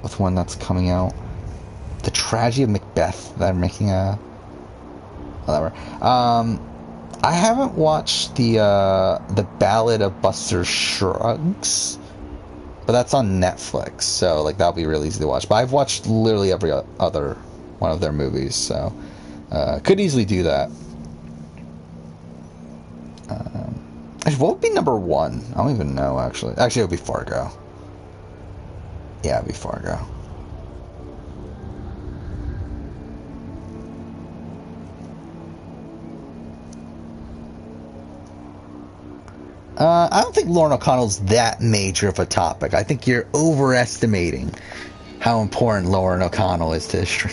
with one that's coming out. The Tragedy of Macbeth, that I'm making a... Whatever. I haven't watched the Ballad of Buster Scruggs. But that's on Netflix, so like that'll be really easy to watch. But I've watched literally every other one of their movies, so could easily do that. Actually, what would be number one? I don't even know, actually. Actually, it would be Fargo. Yeah, it'd be Fargo. I don't think Lauren O'Connell's that major of a topic. I think you're overestimating how important Lauren O'Connell is to history.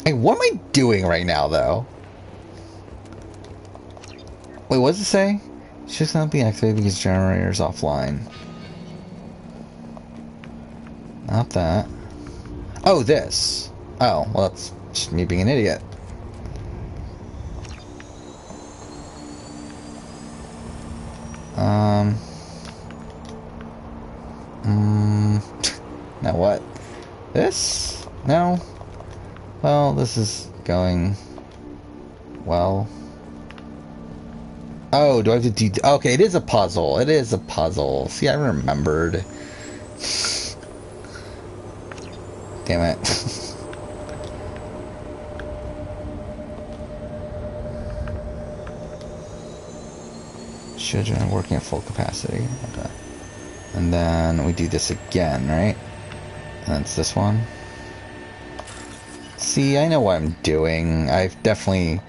Hey, what am I doing right now, though? Wait, what does it say? She's not being activated because generator's offline. Not that. Oh, this. Oh, well, that's just me being an idiot. Now what? This? No. Well, this is going well. Oh, do I have to do... Okay, it is a puzzle. It is a puzzle. See, I remembered. Damn it. Children working at full capacity. Okay. And then we do this again, right? And it's this one. See, I know what I'm doing. I've definitely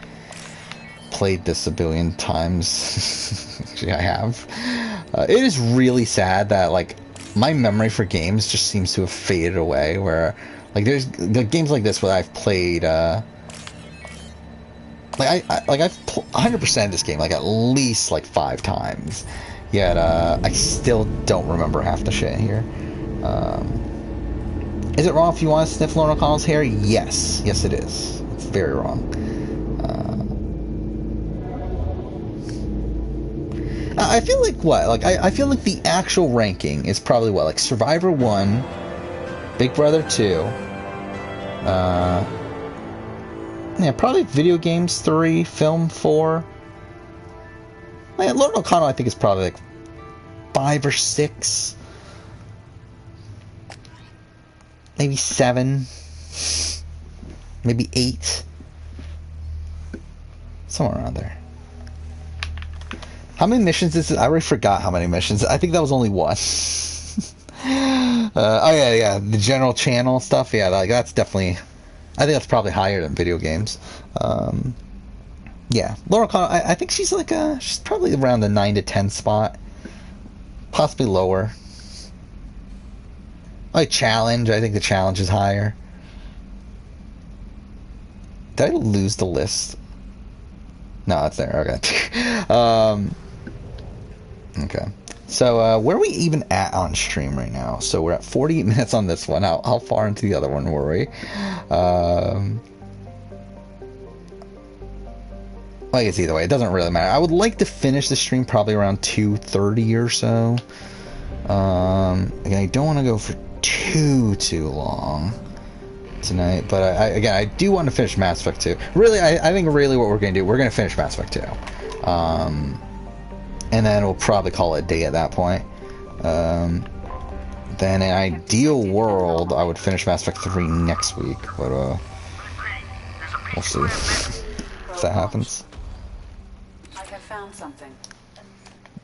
played this a billion times. Actually, I have. It is really sad that, like, my memory for games just seems to have faded away, where, like, there's games like this where I've played, I've 100% this game, like, at least, like, 5 times. Yet, I still don't remember half the shit here. Is it wrong if you want to sniff Lauren O'Connell's hair? Yes. Yes, it is. It's very wrong. I feel like what? Like, I feel like the actual ranking is probably what? Like, Survivor 1, Big Brother 2, yeah, probably Video Games 3, Film 4. Like, Lauren O'Connell, I think, is probably like 5 or 6. Maybe 7. Maybe 8. Somewhere around there. How many missions is it? I already forgot how many missions. I think that was only one. Oh yeah, the general channel stuff. Yeah, like that's definitely. I think that's probably higher than video games. Yeah, Laura O'Connell. I think she's like she's probably around the 9 to 10 spot, possibly lower. Like challenge. I think the challenge is higher. Did I lose the list? No, it's there. Okay. Okay. So, where are we even at on stream right now? So, we're at 48 minutes on this one. How far into the other one were we? I guess either way, it doesn't really matter. I would like to finish the stream probably around 2:30 or so. Again, I don't want to go for too long tonight, but I do want to finish Mass Effect 2. Really, I think really what we're going to do, we're going to finish Mass Effect 2. And then we'll probably call it a day at that point. Then in an ideal world, I would finish Mass Effect 3 next week, but we'll see if that happens. I have found something.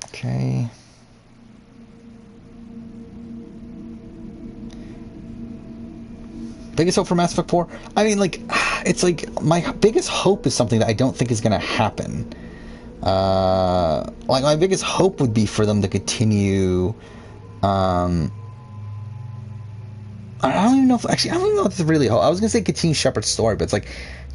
Okay. Biggest hope for Mass Effect 4? I mean, like, it's like, my biggest hope is something that I don't think is going to happen. Like, my biggest hope would be for them to continue, I don't even know if, actually, I don't even know if it's really hope. I was going to say continue Shepard's story, but it's like,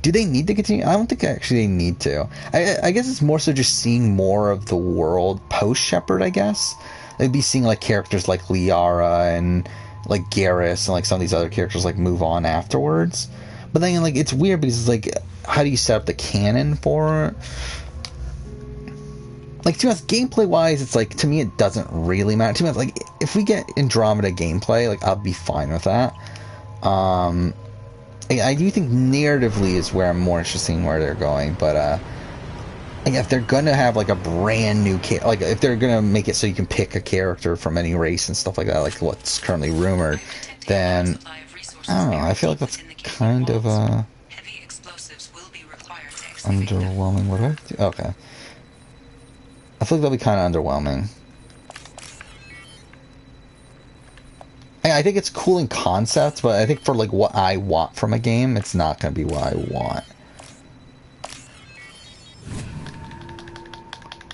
do they need to continue? I don't think actually they need to. I guess it's more so just seeing more of the world post-Shepard, I guess. They'd be seeing, like, characters like Liara and, like, Garrus and, like, some of these other characters, like, move on afterwards. But then, like, it's weird because it's like, how do you set up the canon for it? Like, to be honest, gameplay-wise, it's like, to me, it doesn't really matter. To me, it's like, if we get Andromeda gameplay, like, I'll be fine with that. I do think narratively is where I'm more interested in where they're going, but, Like, if they're gonna have like a brand new like if they're gonna make it so you can pick a character from any race and stuff like that, like what's currently rumored, then I don't know. I feel like that's kind of underwhelming. What do I do? Okay. I feel like that'll be kind of underwhelming. I think it's cool in concept, but I think for like what I want from a game, it's not gonna be what I want.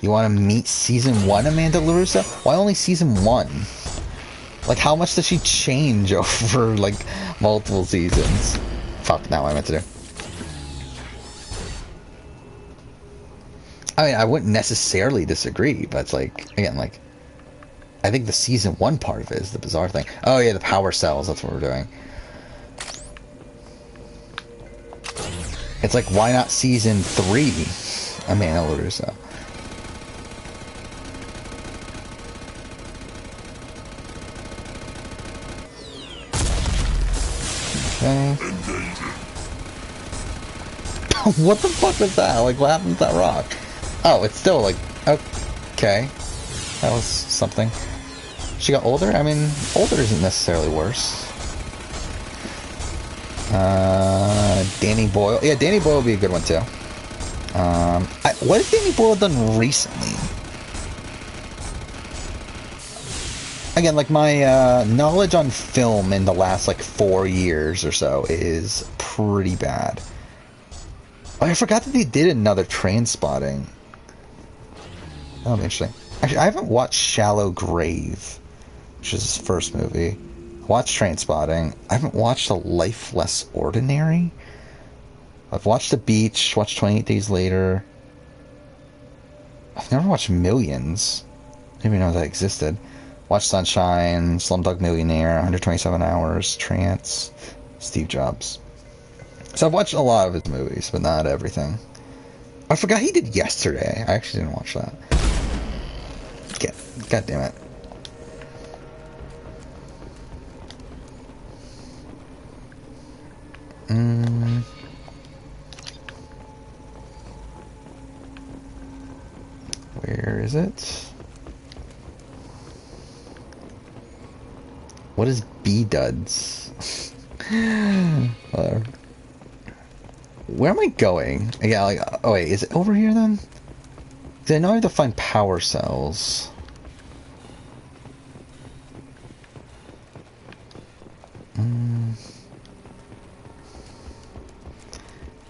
You want to meet Season 1 Amanda LaRusso? Why only Season 1? Like, how much does she change over, like, multiple seasons? Fuck, not what I meant to do. I mean, I wouldn't necessarily disagree, but it's like, again, like, I think the Season 1 part of it is the bizarre thing. Oh, yeah, the power cells, that's what we're doing. It's like, why not Season 3 Amanda LaRusso? What the fuck was that? Like, what happened to that rock? Oh, it's still like, okay. That was something. She got older? I mean, older isn't necessarily worse. Danny Boyle. Yeah, Danny Boyle would be a good one too. What has Danny Boyle done recently? Again, like, my knowledge on film in the last, like, 4 years or so is pretty bad. Oh, I forgot that they did another Trainspotting. That'll be interesting. Actually, I haven't watched Shallow Grave, which is his first movie. I watched Trainspotting. I haven't watched A Life Less Ordinary. I've watched The Beach, watched 28 Days Later. I've never watched Millions. I didn't even know that existed. Watched Sunshine, Slumdog Millionaire, 127 Hours, Trance, Steve Jobs. So I've watched a lot of his movies, but not everything. I forgot he did Yesterday. I actually didn't watch that. God damn it. Where is it? What is B-Duds? Where am I going? Yeah, like, oh wait, is it over here then? Because I know I have to find power cells.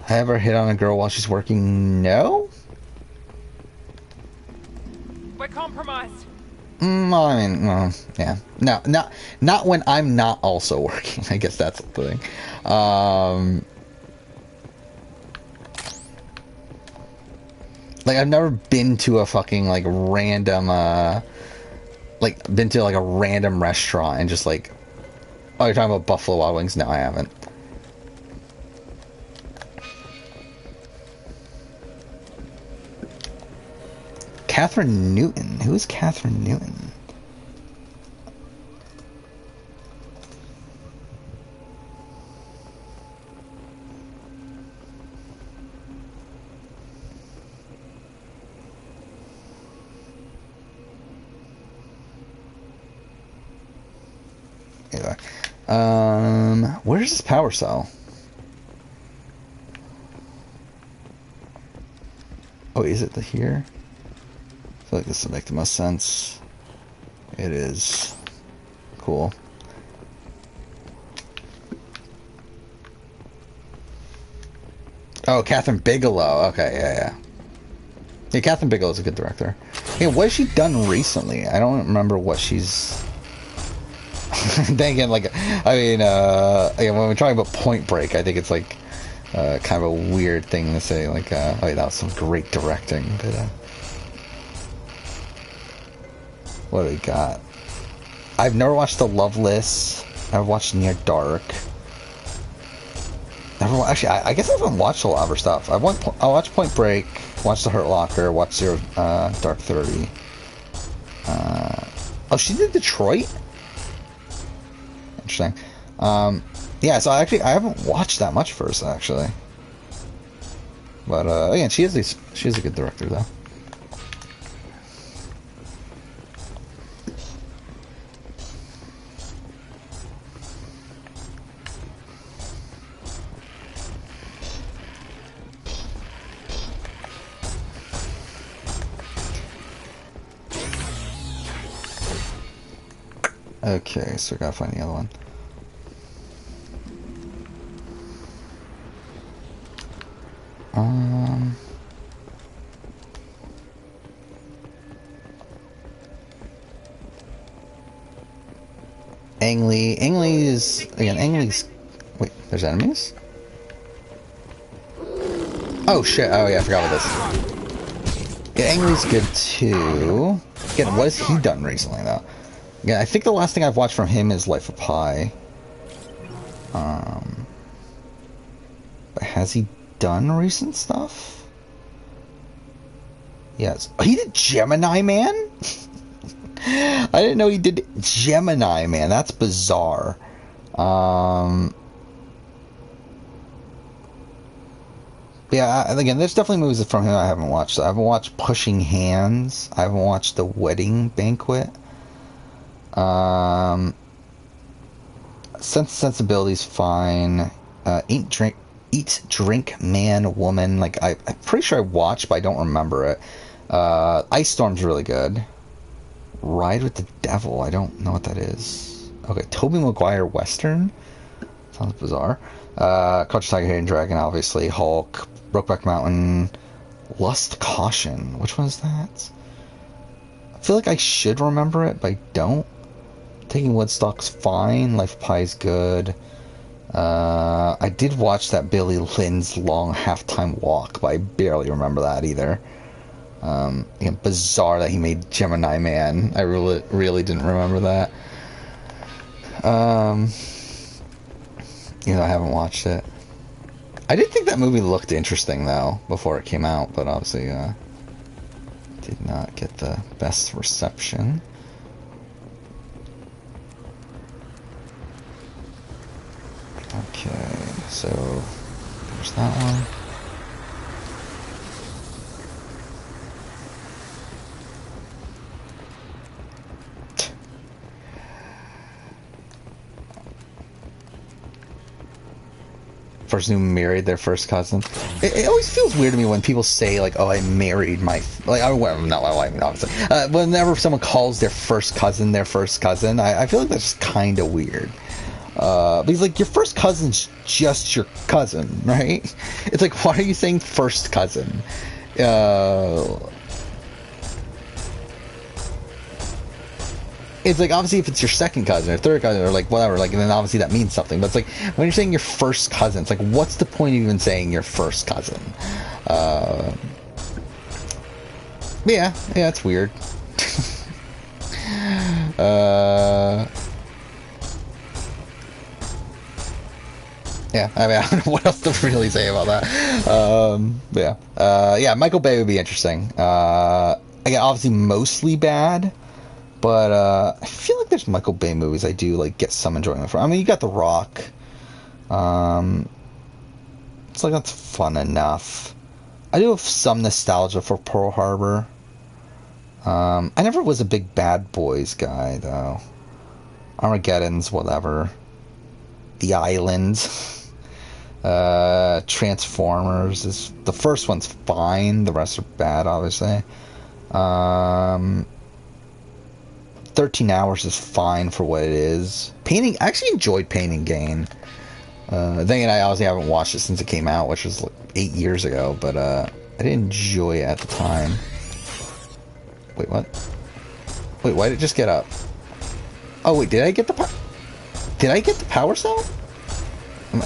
I ever hit on a girl while she's working? No? We're compromised. I mean, well, yeah. No, not when I'm not also working. I guess that's the thing. Like, I've never been to a fucking, like, random, like, been to, like, a random restaurant and just, like, oh, you're talking about Buffalo Wild Wings? No, I haven't. Catherine Newton. Who is Catherine Newton? Anyway, where's this power cell? Oh, is it here? I feel like this would make the most sense. It is. Cool. Oh, Catherine Bigelow. Okay, yeah. Yeah, Catherine Bigelow's a good director. Hey, what has she done recently? I don't remember what she's... Then again, like, I mean, again, when we're talking about Point Break, I think it's, like, kind of a weird thing to say, like, oh, yeah, that was some great directing, but, what do we got? I've never watched The Loveless. I've watched Near Dark. Actually, I guess I haven't watched a lot of her stuff. I watched Point Break, watched The Hurt Locker, watched Zero Dark 30. Oh, she did Detroit? Interesting. Yeah, so I haven't watched that much of hers, actually. But again, she is a good director though. Okay, so we gotta find the other one. Ang Lee. Ang Lee is again. Ang Lee's. Wait, there's enemies. Oh shit! Oh yeah, I forgot about this. Yeah, Ang Lee's good too. Again, what has he done recently though? Yeah, I think the last thing I've watched from him is Life of Pi. But has he done recent stuff? Yes. Oh, he did Gemini Man? I didn't know he did Gemini Man. That's bizarre. Yeah, again, there's definitely movies from him I haven't watched. I haven't watched Pushing Hands. I haven't watched The Wedding Banquet. Sensibility's fine. Eat, Drink, Man, Woman. Like I'm pretty sure I watched, but I don't remember it. Ice Storm's really good. Ride with the Devil. I don't know what that is. Okay, Tobey Maguire Western. Sounds bizarre. Crouching Tiger, Hidden Dragon, obviously. Hulk, Brokeback Mountain, Lust, Caution. Which one is that? I feel like I should remember it, but I don't. Taking Woodstock's fine. Life of Pi is good. I did watch that Billy Lynn's Long Halftime Walk, but I barely remember that either. Again, bizarre that he made Gemini Man. I really didn't remember that. I haven't watched it. I did think that movie looked interesting though before it came out, but obviously did not get the best reception. Okay, so there's that one. Person who married their first cousin. It always feels weird to me when people say like, "Oh, I married my not my wife," obviously. Whenever someone calls their first cousin, I feel like that's kind of weird. Because like your first cousin's just your cousin, right? It's like, why are you saying first cousin? It's like, obviously if it's your second cousin or third cousin or like whatever, like, and then obviously that means something. But it's like when you're saying your first cousin, it's like, what's the point of even saying your first cousin? Yeah, it's weird. Yeah, I mean, I don't know what else to really say about that. Yeah, Michael Bay would be interesting. Again, obviously mostly bad, but I feel like there's Michael Bay movies I do like get some enjoyment from. I mean, you got The Rock. It's like that's fun enough. I do have some nostalgia for Pearl Harbor. I never was a big Bad Boys guy though. Armageddon's whatever. The Island. Transformers is the first one's fine, the rest are bad obviously. 13 Hours is fine for what it is. I actually enjoyed Pain and Gain. Then again, I obviously haven't watched it since it came out, which was like 8 years ago, but I did enjoy it at the time. Wait, what? Wait, why did it just get up? Oh wait, did I get the power cell? I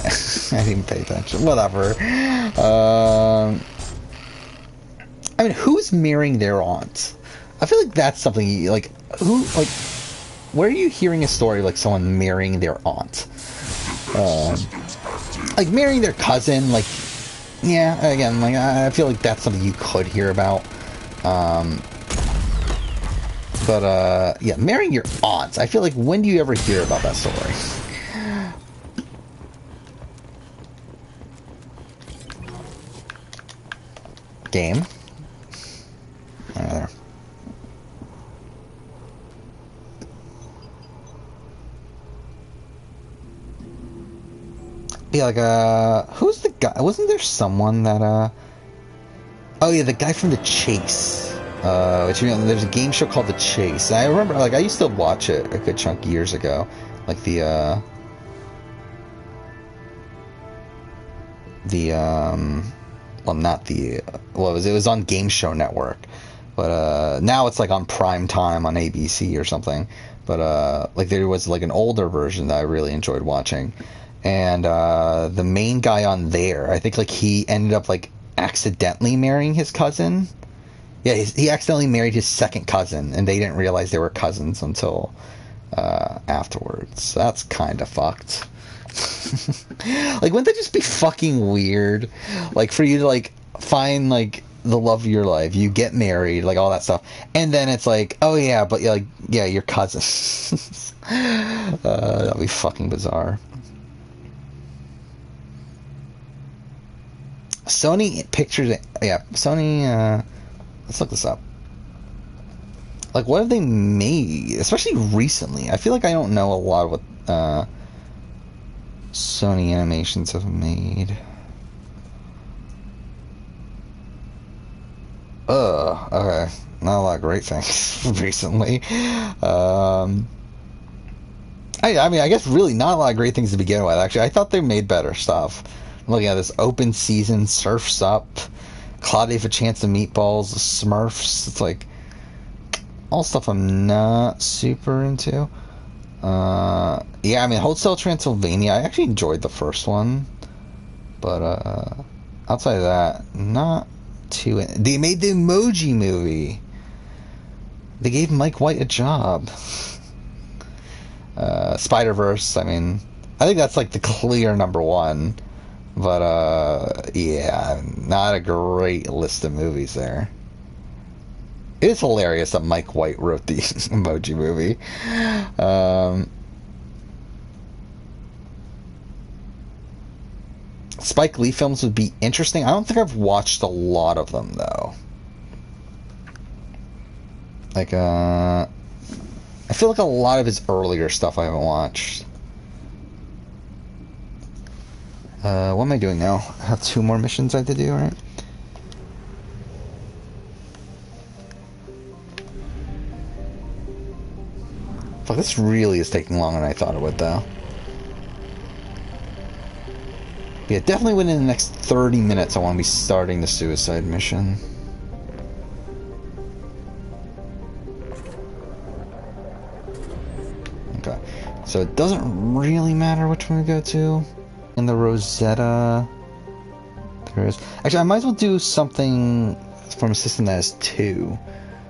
didn't pay attention. Whatever. I mean, who's marrying their aunt? I feel like that's something where are you hearing a story like someone marrying their aunt? Like marrying their cousin, like, yeah, again, like, I feel like that's something you could hear about. But yeah, marrying your aunt, I feel like, when do you ever hear about that story? game. There. Yeah, like, who's the guy? Wasn't there someone that, oh yeah, the guy from The Chase. Which, you know, there's a game show called The Chase. And I remember, like, I used to watch it a good chunk years ago. Like, well, not the, well, it was on Game Show Network. But, now it's, like, on prime time on ABC or something. But, like, there was, like, an older version that I really enjoyed watching. And, the main guy on there, I think, like, he ended up, like, accidentally marrying his cousin. Yeah, he accidentally married his second cousin, and they didn't realize they were cousins until afterwards. That's kind of fucked. Like, wouldn't that just be fucking weird? Like, for you to, like, find, like, the love of your life, you get married, like, all that stuff, and then it's like, oh yeah, but, like, yeah, your cousin. That'd be fucking bizarre. Sony Pictures, yeah, Sony, let's look this up. Like, what have they made? Especially recently. I feel like I don't know a lot of what Sony Animations have made. Okay. Not a lot of great things recently. I mean, I guess really not a lot of great things to begin with, actually. I thought they made better stuff. I'm looking at this Open Season, Surf's Up, Claudia for Chance of Meatballs, the Smurfs. It's like all stuff I'm not super into. Yeah, I mean, Hotel Transylvania, I actually enjoyed the first one, but outside of that, not too. They made the Emoji Movie. They gave Mike White a job. Spider-Verse, I mean, I think that's like the clear number one. But, yeah, not a great list of movies there. It is hilarious that Mike White wrote the Emoji Movie. Spike Lee films would be interesting. I don't think I've watched a lot of them, though. Like, I feel like a lot of his earlier stuff I haven't watched. What am I doing now? I have 2 more missions I have to do, right? Fuck, this really is taking longer than I thought it would, though. Yeah, definitely within the next 30 minutes I want to be starting the suicide mission. Okay. So it doesn't really matter which one we go to. In the Rosetta, there is. Actually, I might as well do something from a system that has 2.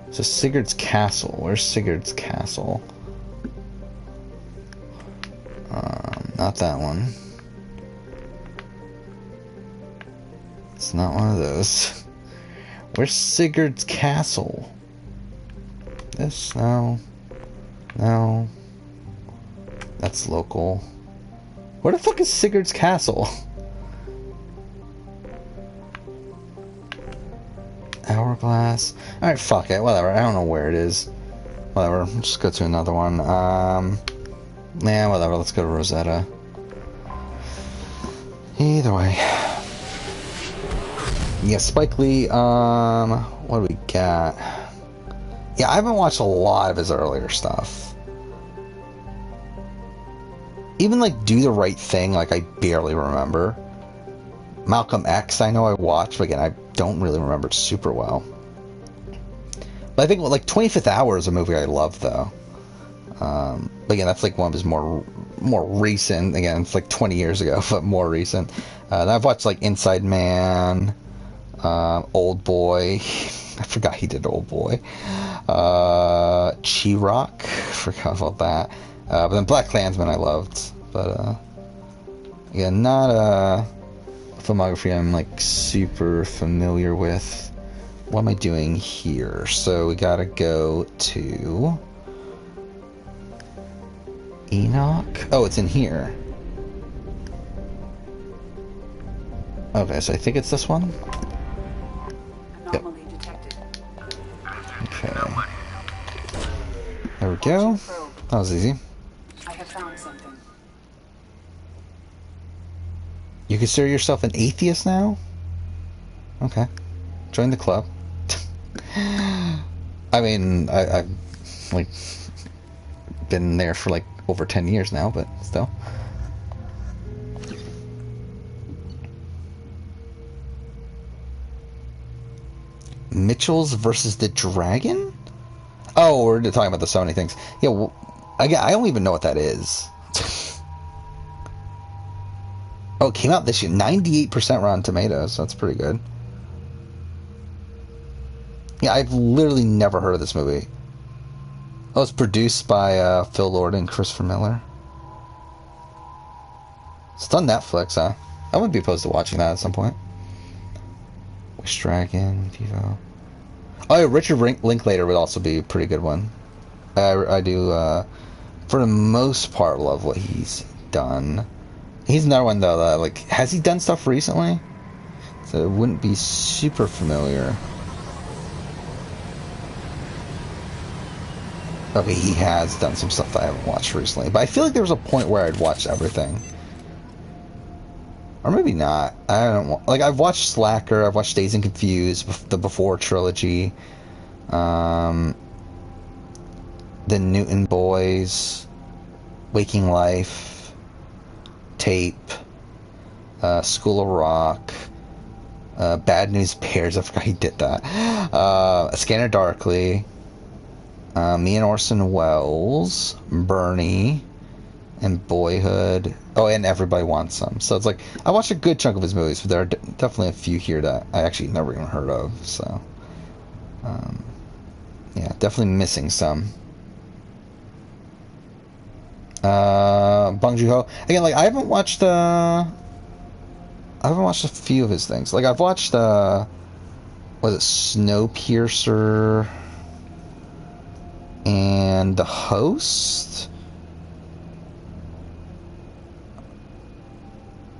So Sigurd's Castle. Where's Sigurd's Castle? Not that one. It's not one of those. Where's Sigurd's Castle? This? No. No. That's local. Where the fuck is Sigurd's Castle? Hourglass. Alright, fuck it. Whatever. I don't know where it is. Whatever. Let's just go to another one. Nah, whatever. Let's go to Rosetta. Either way. Yeah, Spike Lee. What do we got? Yeah, I haven't watched a lot of his earlier stuff. Even, like, Do the Right Thing, like, I barely remember. Malcolm X, I know I watched, but again, I don't really remember it super well. But I think, like, 25th Hour is a movie I love, though. But again, that's, like, one of his more recent, again, it's, like, 20 years ago, but more recent. Then I've watched, like, Inside Man, Old Boy. I forgot he did Old Boy. Chi-Rock, forgot about that. But then Black Klansman I loved, but yeah, not a filmography I'm like super familiar with. What am I doing here? So we gotta go to Enoch. Oh, it's in here. Okay, so I think it's this one. go. That was easy. I have found something. You consider yourself an atheist now? Okay. Join the club. I mean, I've like been there for like over 10 years now, but still. Mitchell's versus the Dragon? Oh, we're talking about the Sony things. Yeah, well, I don't even know what that is. Oh, it came out this year. 98% Rotten Tomatoes. That's pretty good. Yeah, I've literally never heard of this movie. Oh, it's produced by Phil Lord and Christopher Miller. It's on Netflix, huh? I wouldn't be opposed to watching that at some point. Wish Dragon, Vivo. Oh, yeah, Richard Linklater would also be a pretty good one. I do, for the most part, love what he's done. He's another one, though, that, like, has he done stuff recently? So it wouldn't be super familiar. Okay, he has done some stuff that I haven't watched recently. But I feel like there was a point where I'd watched everything. Or maybe not. I don't know. Like, I've watched Slacker, I've watched Dazed and Confused, the Before trilogy, The Newton Boys, Waking Life, Tape, School of Rock, Bad News Bears, I forgot he did that, Scanner Darkly, me and Orson Welles, Bernie, and Boyhood. Oh, and Everybody Wants Some. So it's like, I watched a good chunk of his movies, but there are definitely a few here that I actually never even heard of. So, yeah, definitely missing some. Bong Joon-ho. Again, like, I haven't watched a few of his things. Like, I've watched, was it Snowpiercer and The Host?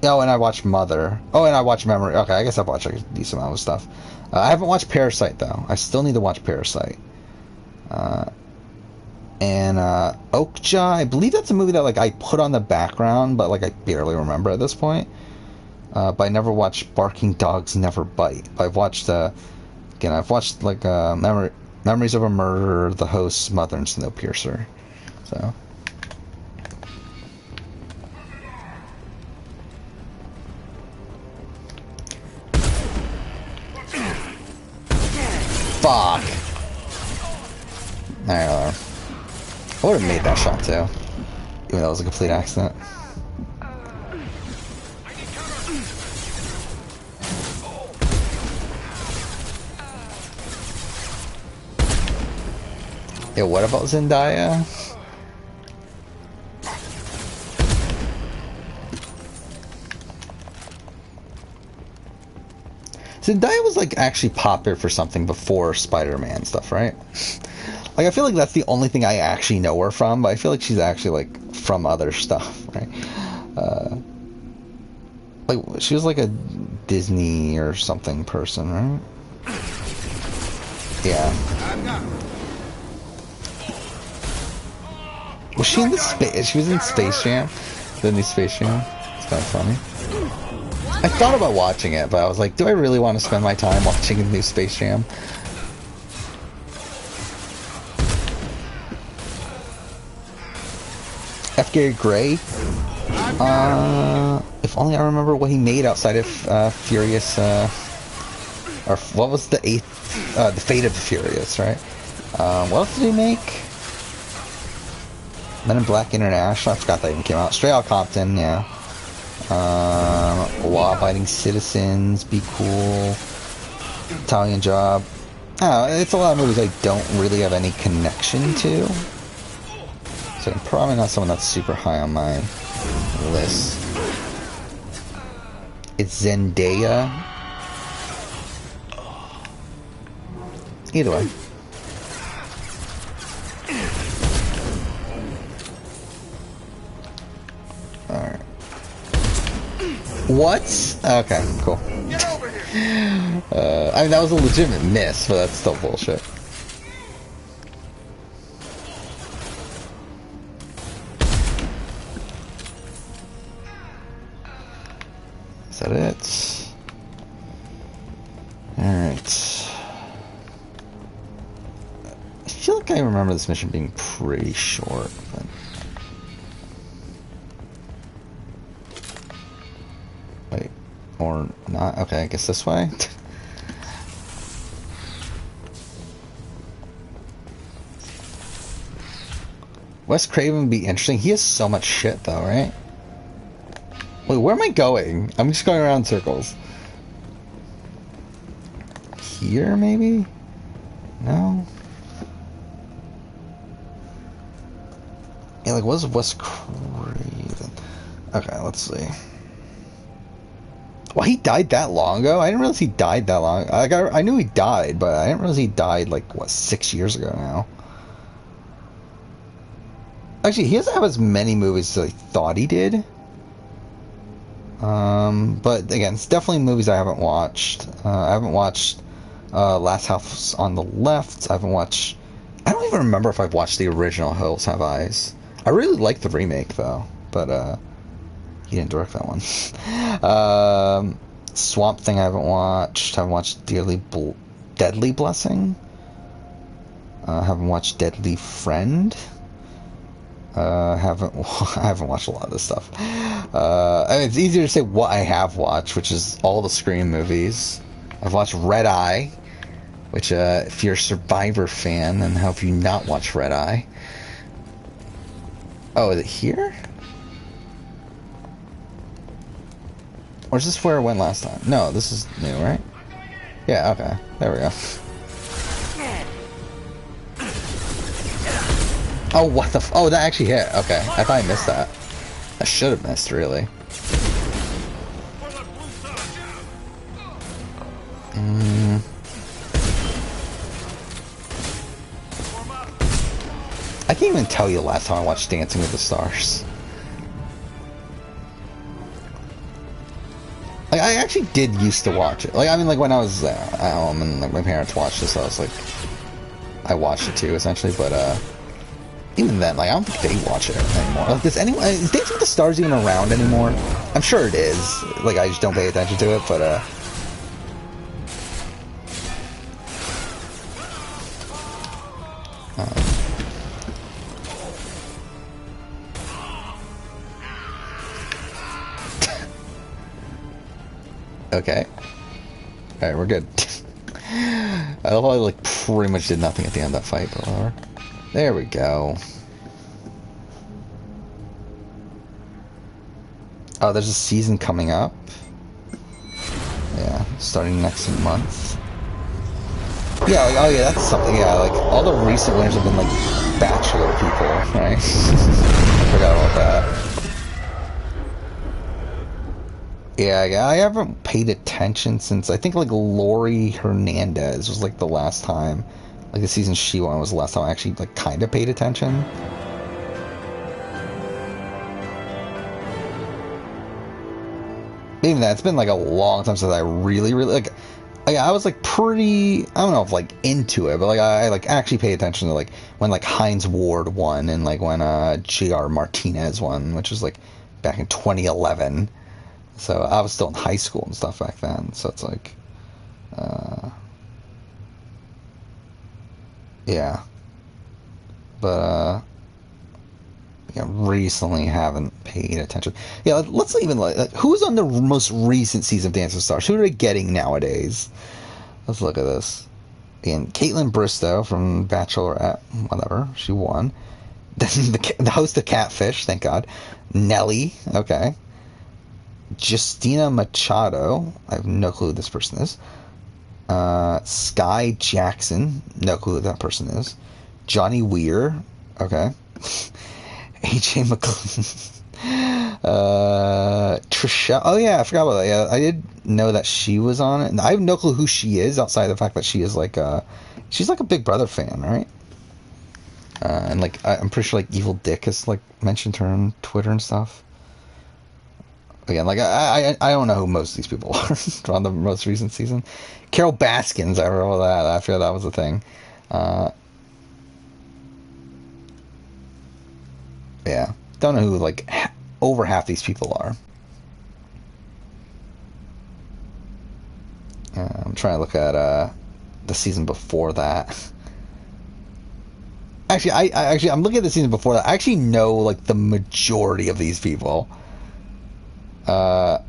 Oh, and I watched Mother. Oh, and I watched Memory. Okay, I guess I've watched a decent amount of stuff. I haven't watched Parasite, though. I still need to watch Parasite. And Okja, I believe that's a movie that, like, I put on the background, but, like, I barely remember at this point. But I never watched Barking Dogs Never Bite. But I've watched, again, I've watched, like, Memories of a Murder, The Host, Mother, and Snowpiercer. So... Fuck. Alright, I would have made that shot too. Even though it was a complete accident. Yeah, what about Zendaya? Zendaya was, like, actually popular for something before Spider-Man stuff, right? Like, I feel like that's the only thing I actually know her from, but I feel like she's actually, like, from other stuff, right? Like, she was, like, a Disney or something person, right? Yeah. Was she in the space? She was in Space Jam? The new Space Jam? It's kind of funny. I thought about watching it, but I was like, do I really want to spend my time watching the new Space Jam? F. Gary Gray? If only I remember what he made outside of Furious, or what was the eighth, the Fate of the Furious, right? What else did he make? Men in Black International, I forgot that even came out. Straight Outta Compton, yeah. Law-abiding citizens, Be Cool, Italian Job. I don't know, it's a lot of movies I don't really have any connection to. So I'm probably not someone that's super high on my list. It's Zendaya. Either way. Alright. What? Okay, cool. I mean, that was a legitimate miss, but that's still bullshit. Is that it? Alright. I feel like I remember this mission being pretty short, but... Wait. Or not? Okay, I guess this way? Wes Craven would be interesting. He has so much shit, though, right? Wait, where am I going? I'm just going around in circles. Here, maybe? No? Yeah, like, what is Wes Craven? Okay, let's see. Well, he died that long ago? I didn't realize he died that long. Like, I knew he died, but I didn't realize he died, like, what, 6 years ago now? Actually, he doesn't have as many movies as I thought he did. But again, it's definitely movies I haven't watched. I haven't watched Last House on the Left. I haven't watched... I don't even remember if I've watched the original Hills Have Eyes. I really like the remake, though. But, he didn't direct that one. Swamp Thing I haven't watched. Haven't watched Deadly Blessing. I haven't watched Deadly Friend. I haven't watched a lot of this stuff. I mean, it's easier to say what I have watched, which is all the Scream movies. I've watched Red Eye, which, if you're a Survivor fan, then how have you not watched Red Eye? Oh, is it here? Or is this where it went last time? No, this is new, right? Yeah, okay. There we go. Oh, what the oh, that actually hit. Okay, I thought I missed that. I should have missed, really. I can't even tell you the last time I watched Dancing with the Stars. Like, I actually did used to watch it. Like, I mean, like, when I was at home and like, my parents watched this, I was like... I watched it too, essentially, but, even then, like, I don't think they watch it anymore. Like, does anyone... Is Dancing with the Stars even around anymore? I'm sure it is. Like, I just don't pay attention to it, but, okay. Alright, we're good. I love how I, like, pretty much did nothing at the end of that fight, but whatever. There we go. Oh, there's a season coming up. Yeah, starting next month. Yeah, like, oh yeah, that's something, yeah, like, all the recent winners have been, like, Bachelor people, right? I forgot about that. Yeah, I haven't paid attention since, I think, like, Lori Hernandez was, like, the last time. Like, the season she won was the last time I actually, like, kind of paid attention. Even that, it's been, like, a long time since I really, like, I was, like, pretty, I don't know if, like, into it, but, like, I like, actually paid attention to, like, when, like, Hines Ward won and, like, when, J.R. Martinez won, which was, like, back in 2011. So I was still in high school and stuff back then. So it's like, yeah. But yeah, recently haven't paid attention. Yeah, let's even like who's on the most recent season of Dance with Stars? Who are they getting nowadays? Let's look at this. Again, Caitlin Bristow from Bachelorette, whatever, she won. Then the host of Catfish, thank God. Nelly, okay. Justina Machado, I have no clue who this person is. Sky Jackson, no clue who that person is. Johnny Weir, okay. AJ McLean. Trisha, oh yeah, I forgot about that. Yeah, I did know that she was on it. And I have no clue who she is outside of the fact that she is like she's like a Big Brother fan, right? And like I'm pretty sure like Evil Dick has like mentioned her on Twitter and stuff. Again, like I don't know who most of these people are on the most recent season. Carol Baskins, I remember that. I feel that was a thing. Yeah, don't know who like over half these people are. I'm trying to look at the season before that. Actually, I'm looking at the season before that. I actually know like the majority of these people. Yeah,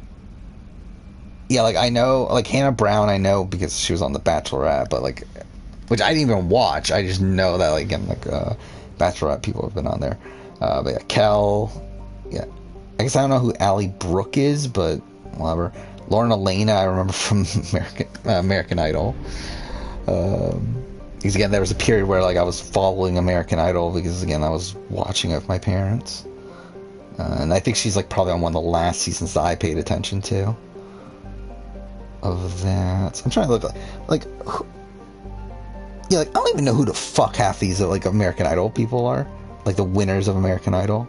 like I know like Hannah Brown. I know because she was on The Bachelorette, but like, which I didn't even watch. I just know that like again like Bachelorette people have been on there. But yeah, Kel. Yeah, I guess I don't know who Allie Brooke is, but whatever. Lauren Elena, I remember from American Idol. Because again, there was a period where like I was following American Idol because again I was watching it with my parents, and I think she's like probably on one of the last seasons that I paid attention to. Of that, I'm trying to look like yeah, like I don't even know who the fuck half these like American Idol people are, like the winners of American Idol.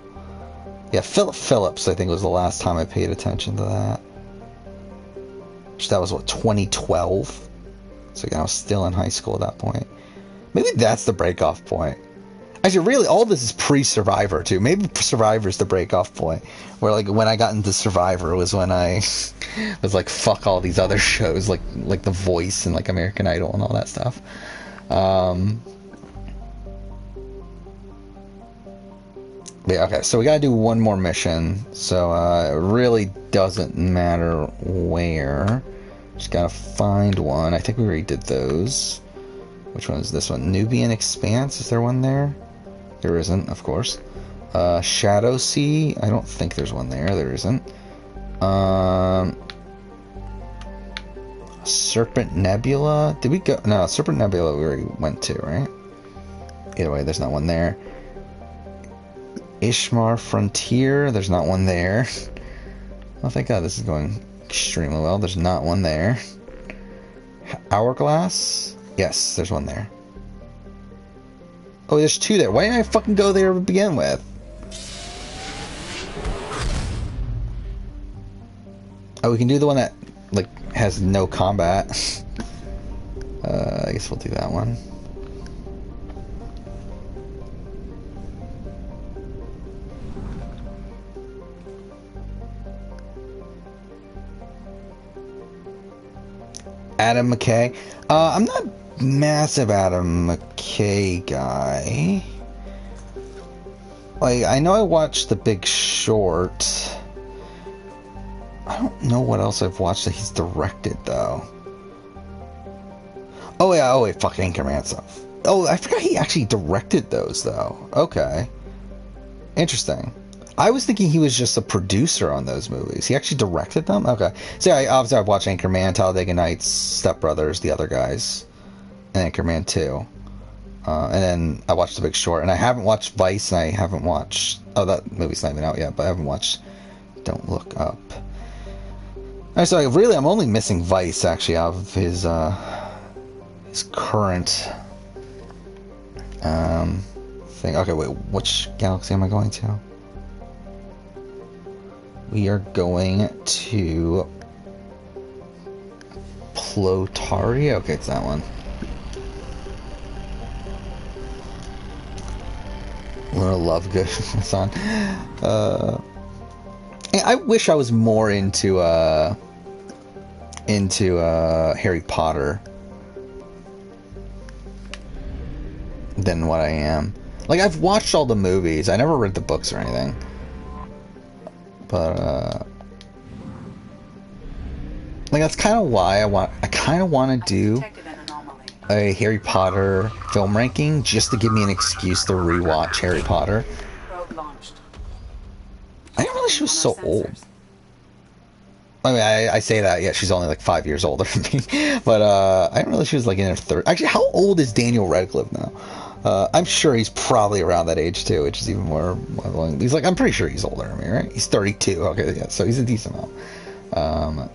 Yeah, Philip Phillips, I think was the last time I paid attention to that. Which that was what 2012. So again, I was still in high school at that point. Maybe that's the break-off point. Actually, really, all this is pre-Survivor, too. Maybe Survivor's the break-off point. Where, like, when I got into Survivor was when I was like, fuck all these other shows, like The Voice and, like, American Idol and all that stuff. Yeah, okay, so we gotta do one more mission. So, it really doesn't matter where. Just gotta find one. I think we already did those. Which one is this one? Nubian Expanse? Is there one there? There isn't, of course. Shadow Sea? I don't think there's one there. There isn't. Serpent Nebula? Did we go? No, Serpent Nebula we already went to, right? Either way, there's not one there. Ishmar Frontier? There's not one there. Oh, thank God this is going extremely well. There's not one there. Hourglass? Yes, there's one there. Oh, there's two there. Why didn't I fucking go there to begin with? Oh, we can do the one that, like, has no combat. I guess we'll do that one. Adam McKay. I'm not massive Adam McKay guy. Like, I know I watched The Big Short. I don't know what else I've watched that he's directed, though. Oh, yeah, oh, wait, fuck Anchorman stuff. Oh, I forgot he actually directed those, though. Okay. Interesting. I was thinking he was just a producer on those movies. He actually directed them? Okay. So, yeah, obviously I've watched Anchorman, Talladega Nights, Step Brothers, The Other Guys, and Anchorman 2. And then I watched The Big Short, and I haven't watched Vice, and I haven't watched... Oh, that movie's not even out yet, but I haven't watched Don't Look Up. So, really, I'm only missing Vice, actually, out of his current thing. Okay, wait, which galaxy am I going to? We are going to Plotaria. Okay, it's that one. Luna Lovegood song. I wish I was more into Harry Potter than what I am. Like, I've watched all the movies. I never read the books or anything. But like that's kind of why I kind of want to do a Harry Potter film ranking, just to give me an excuse to rewatch Harry Potter. I didn't realize she was so old. I mean, I say that, yeah, she's only like 5 years older than me. But I didn't realize she was like in her 30s. Actually, how old is Daniel Radcliffe now? I'm sure he's probably around that age too, which is even more annoying. He's like, I'm pretty sure he's older than me, right? He's 32. Okay, yeah, so he's a decent amount.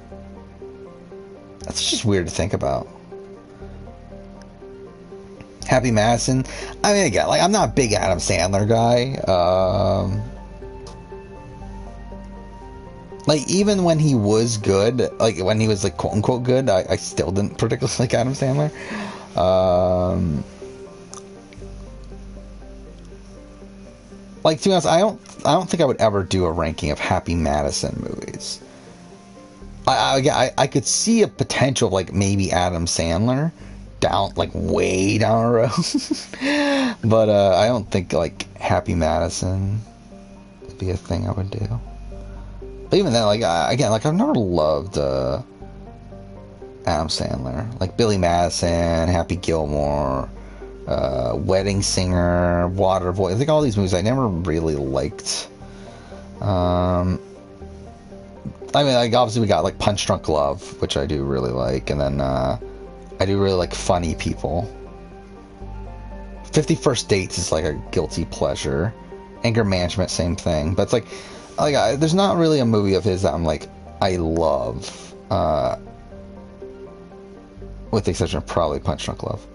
That's just weird to think about. Happy Madison. I mean, again, like I'm not a big Adam Sandler guy. Like even when he was good, like when he was like quote unquote good, I still didn't particularly like Adam Sandler. Like, to be honest, I don't think I would ever do a ranking of Happy Madison movies. I could see a potential of like maybe Adam Sandler down like way down the road, but I don't think like Happy Madison would be a thing I would do. But even then, like again, like I've never loved Adam Sandler, like Billy Madison, Happy Gilmore, Wedding Singer, Waterboy. I think all these movies I never really liked. I mean, like, obviously we got, like, Punch Drunk Love, which I do really like, and then, I do really like Funny People. 50 First Dates is, like, a guilty pleasure. Anger Management, same thing. But it's, like there's not really a movie of his that I'm, like, I love, with the exception of probably Punch Drunk Love.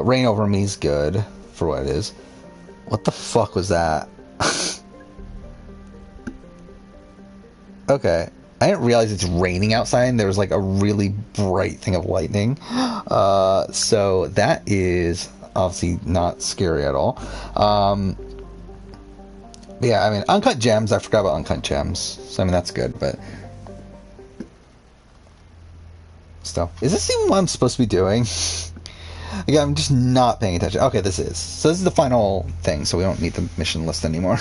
Reign Over Me is good, for what it is. What the fuck was that? Okay, I didn't realize it's raining outside and there was like a really bright thing of lightning. So that is obviously not scary at all. But yeah, I mean, Uncut Gems, I forgot about Uncut Gems. So I mean, that's good, but still. Is this even what I'm supposed to be doing? Again, I'm just not paying attention. Okay, this is. So this is the final thing, so we don't need the mission list anymore.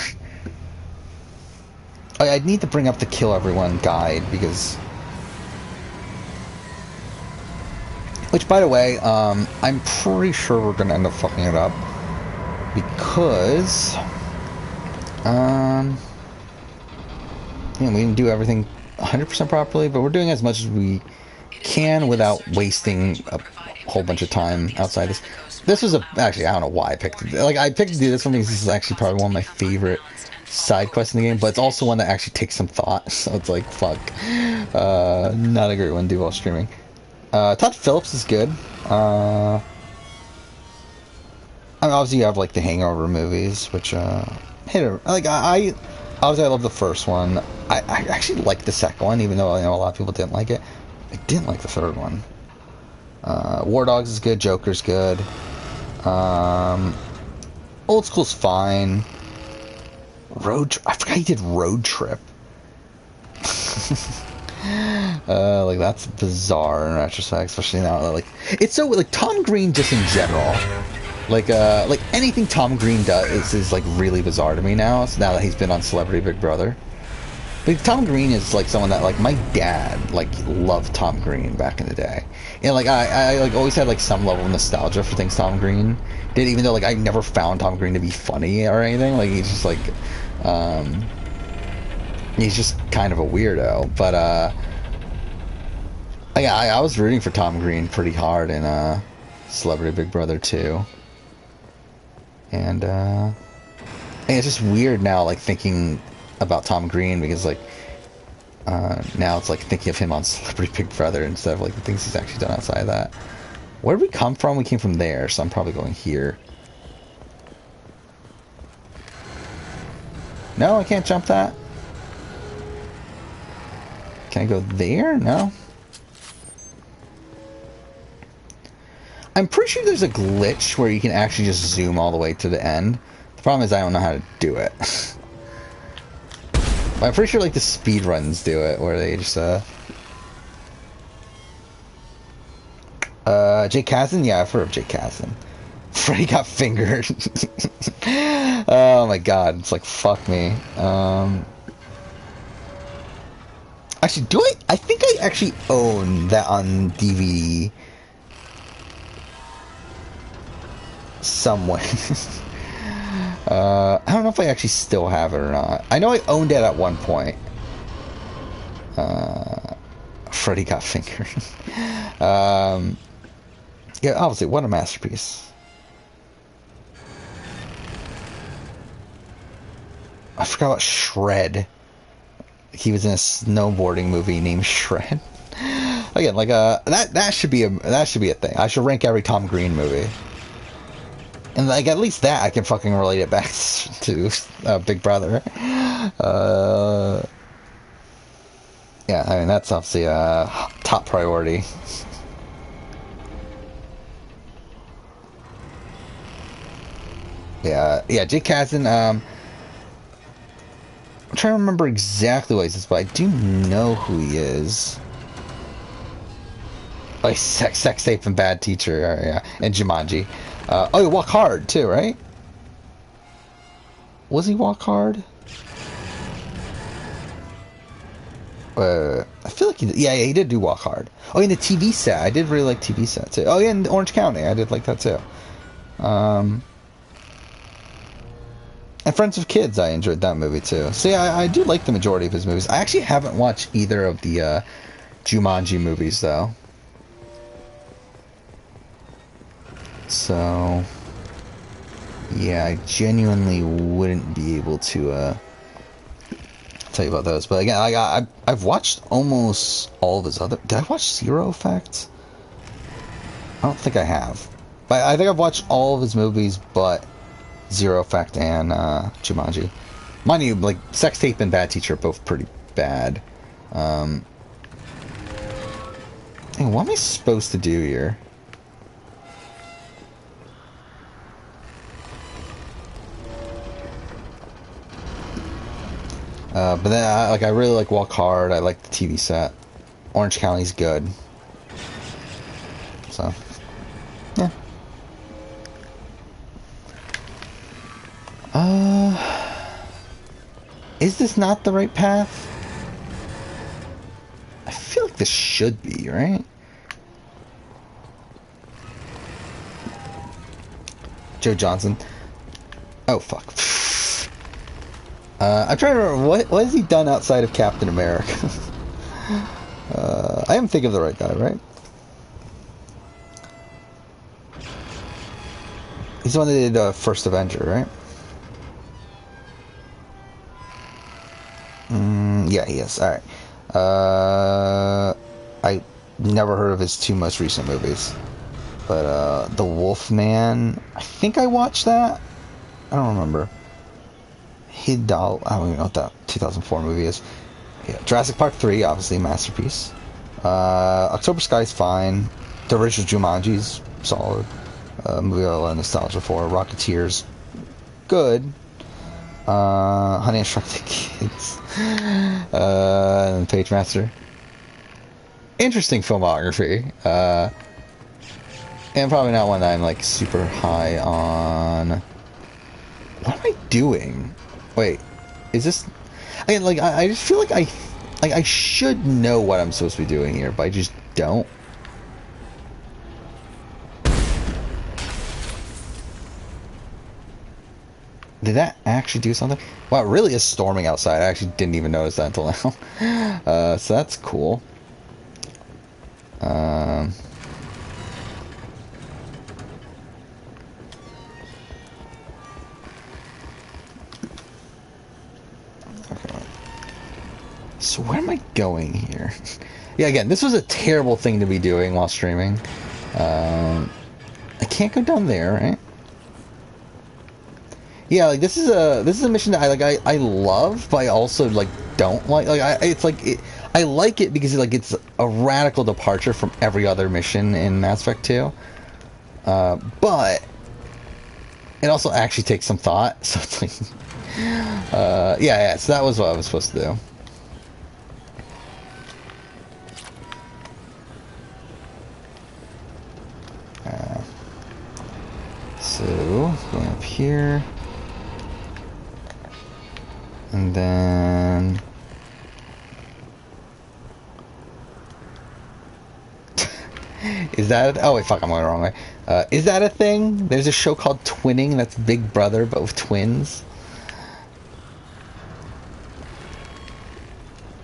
I'd need to bring up the Kill Everyone guide, because... Which, by the way, I'm pretty sure we're going to end up fucking it up. Because... yeah, we didn't do everything 100% properly, but we're doing as much as we can without wasting a whole bunch of time outside this. This was actually, I don't know why I picked it. Like, I picked to do this one because this is actually probably one of my favorite side quests in the game, but it's also one that actually takes some thought, so it's like, fuck. Not a great one to do while streaming. Todd Phillips is good. I mean, obviously you have like the Hangover movies, which hit her. Like I obviously I love the first one. I actually like the second one, even though I know a lot of people didn't like it. I didn't like the third one. War Dogs is good. Joker's good. Old School's fine. I forgot he did Road Trip. Like, that's bizarre in retrospect, especially now that, like, it's so, like, Tom Green just in general, like anything Tom Green does is like really bizarre to me now, so now that he's been on Celebrity Big Brother. But Tom Green is like someone that, like, my dad like loved Tom Green back in the day, and like I like always had like some level of nostalgia for things Tom Green did, even though like I never found Tom Green to be funny or anything. Like, he's just like he's just kind of a weirdo. But I was rooting for Tom Green pretty hard in Celebrity Big Brother 2, and it's just weird now, like, thinking about Tom Green, because like now it's like thinking of him on Celebrity Big Brother instead of like the things he's actually done outside of that. Where did we come from? We came from there, so I'm probably going here. No, I can't jump that. Can I go there? No. I'm pretty sure there's a glitch where you can actually just zoom all the way to the end. The problem is I don't know how to do it. I'm pretty sure like the speedruns do it, where they just Jake Kasdan? Yeah, I've heard of Jake Kasdan. Freddy got fingered. Oh my god, it's like, fuck me. Actually, do I think I actually own that on DVD somewhere. I don't know if I actually still have it or not. I know I owned it at one point. Freddy got fingered. Yeah, obviously, what a masterpiece. I forgot about Shred. He was in a snowboarding movie named Shred. Again, like that should be a thing. I should rank every Tom Green movie. And like at least that I can fucking relate it back to Big Brother. Yeah, I mean that's obviously a top priority. Yeah, Jake Kasdan. I'm trying to remember exactly what he says, but I do know who he is. Like sex tape and bad teacher, yeah, and Jumanji. Oh, you Walk Hard too, right? Was he Walk Hard? I feel like he did. Yeah, he did do Walk Hard. Oh, in the TV set, I did really like TV set too. Oh yeah, in Orange County, I did like that too. And Friends of Kids, I enjoyed that movie too. So yeah, I do like the majority of his movies. I actually haven't watched either of the Jumanji movies though. So, yeah, I genuinely wouldn't be able to tell you about those. But again, I've watched almost all of his other... Did I watch Zero Effect? I don't think I have. But I think I've watched all of his movies but Zero Effect and Jumanji. Mind you, like, Sex Tape and Bad Teacher are both pretty bad. Hey, what am I supposed to do here? But then, I really like Walk Hard. I like the TV set. Orange County's good. So, yeah. Is this not the right path? I feel like this should be, right? Joe Johnson. Oh, fuck. I'm trying to remember, what has he done outside of Captain America? I am thinking of the right guy, right? He's the one that did First Avenger, right? Yeah, he is. Alright. I never heard of his two most recent movies. But, The Wolfman, I think I watched that? I don't remember. Hidal, I don't even know what that 2004 movie is. Yeah, Jurassic Park 3, obviously, masterpiece. October Sky's fine. The original Jumanji's solid. Movie I have a lot of nostalgia for. Rocketeer's good. Honey, I Shrunk the Kids. And Page Master. Interesting filmography. And probably not one that I'm like super high on. What am I doing? Wait, is this? I just feel like I should know what I'm supposed to be doing here, but I just don't. Did that actually do something? Wow, it really is storming outside. I actually didn't even notice that until now. So that's cool. So where am I going here? Yeah, again, this was a terrible thing to be doing while streaming. I can't go down there, right? Yeah, like this is a mission that I love, but I also like don't like. I like it because it's a radical departure from every other mission in Mass Effect 2. But it also actually takes some thought. So it's like, yeah. So that was what I was supposed to do. So going up here, and then. Is that... Oh, wait, fuck, I'm going the wrong way. Is that a thing? There's a show called Twinning that's Big Brother, but with twins.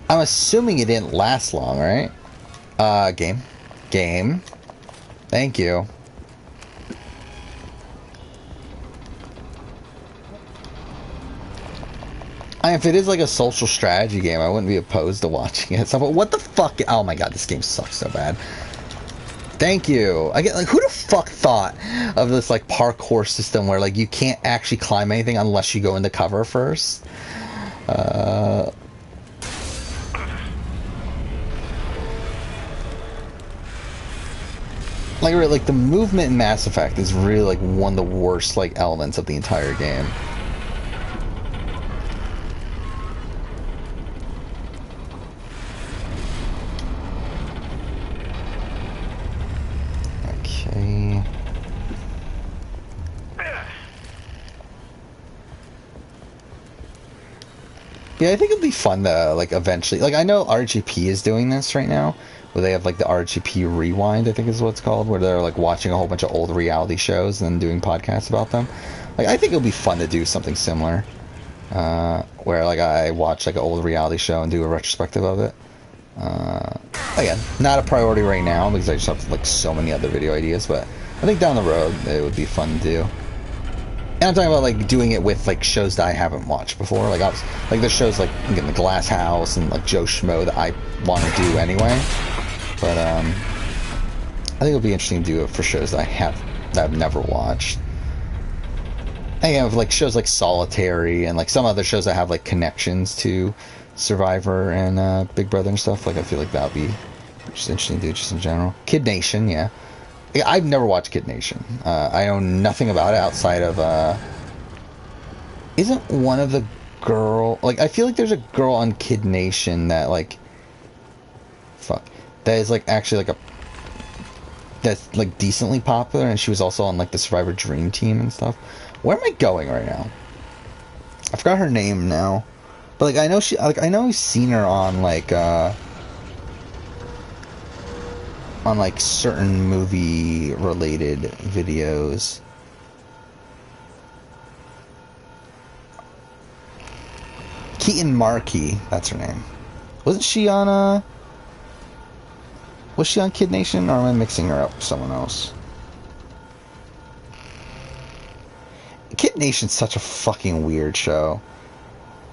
I'm assuming it didn't last long, right? Game. Thank you. If it is like a social strategy game, I wouldn't be opposed to watching it. So, but what the fuck? Oh my god, this game sucks so bad. Thank you. I get like, who the fuck thought of this like parkour system where like you can't actually climb anything unless you go into cover first? Like the movement in Mass Effect is really like one of the worst like elements of the entire game. Yeah, I think it'd be fun to, like, eventually... Like, I know RGP is doing this right now, where they have, like, the RGP Rewind, I think is what it's called, where they're, like, watching a whole bunch of old reality shows and then doing podcasts about them. Like, I think it would be fun to do something similar, where, like, I watch, like, an old reality show and do a retrospective of it. Again, not a priority right now, because I just have, like, so many other video ideas, but I think down the road, it would be fun to do. And I'm talking about, like, doing it with, like, shows that I haven't watched before. Like, there's shows like, again, The Glass House and, like, Joe Schmo that I want to do anyway. But, I think it'll be interesting to do it for shows that I've never watched. And, you know, like, shows like Solitary and, like, some other shows that have, like, connections to Survivor and, Big Brother and stuff. Like, I feel like that would be just interesting to do just in general. Kid Nation, yeah. I've never watched Kid Nation. I know nothing about it outside of, isn't one of the girl... Like, I feel like there's a girl on Kid Nation that, like... Fuck. That is, like, actually, like, that's, like, decently popular, and she was also on, like, the Survivor Dream Team and stuff. Where am I going right now? I forgot her name now. But, like, I know I know I've seen her on, like, on, like, certain movie-related videos. Keaton Markey, that's her name. Wasn't she on, was she on Kid Nation, or am I mixing her up with someone else? Kid Nation's such a fucking weird show.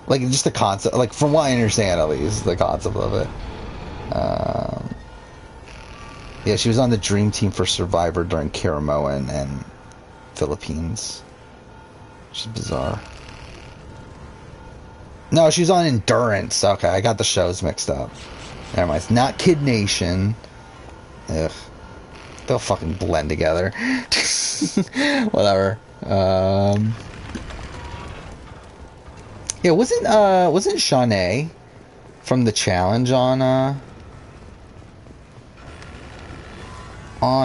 Like, just the concept, like, from what I understand, at least, the concept of it. Yeah, she was on the Dream Team for Survivor during Karamoa and Philippines. Which is bizarre. No, she was on Endurance. Okay, I got the shows mixed up. Never mind. It's not Kid Nation. Ugh. They'll fucking blend together. Whatever. Yeah, wasn't Shawnee from the challenge on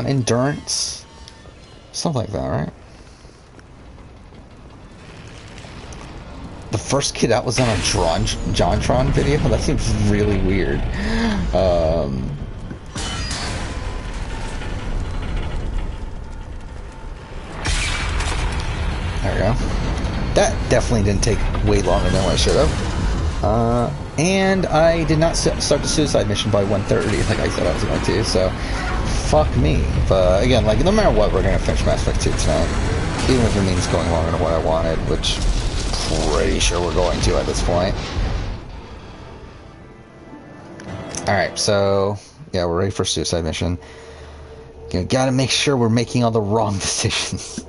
Endurance? Something like that, right? The first kid out was on a JonTron video? That seems really weird. There we go. That definitely didn't take way longer than what I should have. And I did not start the suicide mission by 1:30 like I said I was going to, so fuck me. But again, like, no matter what, we're going to finish Mass Effect 2 tonight. Even if it means going longer than what I wanted, which I'm pretty sure we're going to at this point. Alright, so, yeah, we're ready for suicide mission. You gotta make sure we're making all the wrong decisions.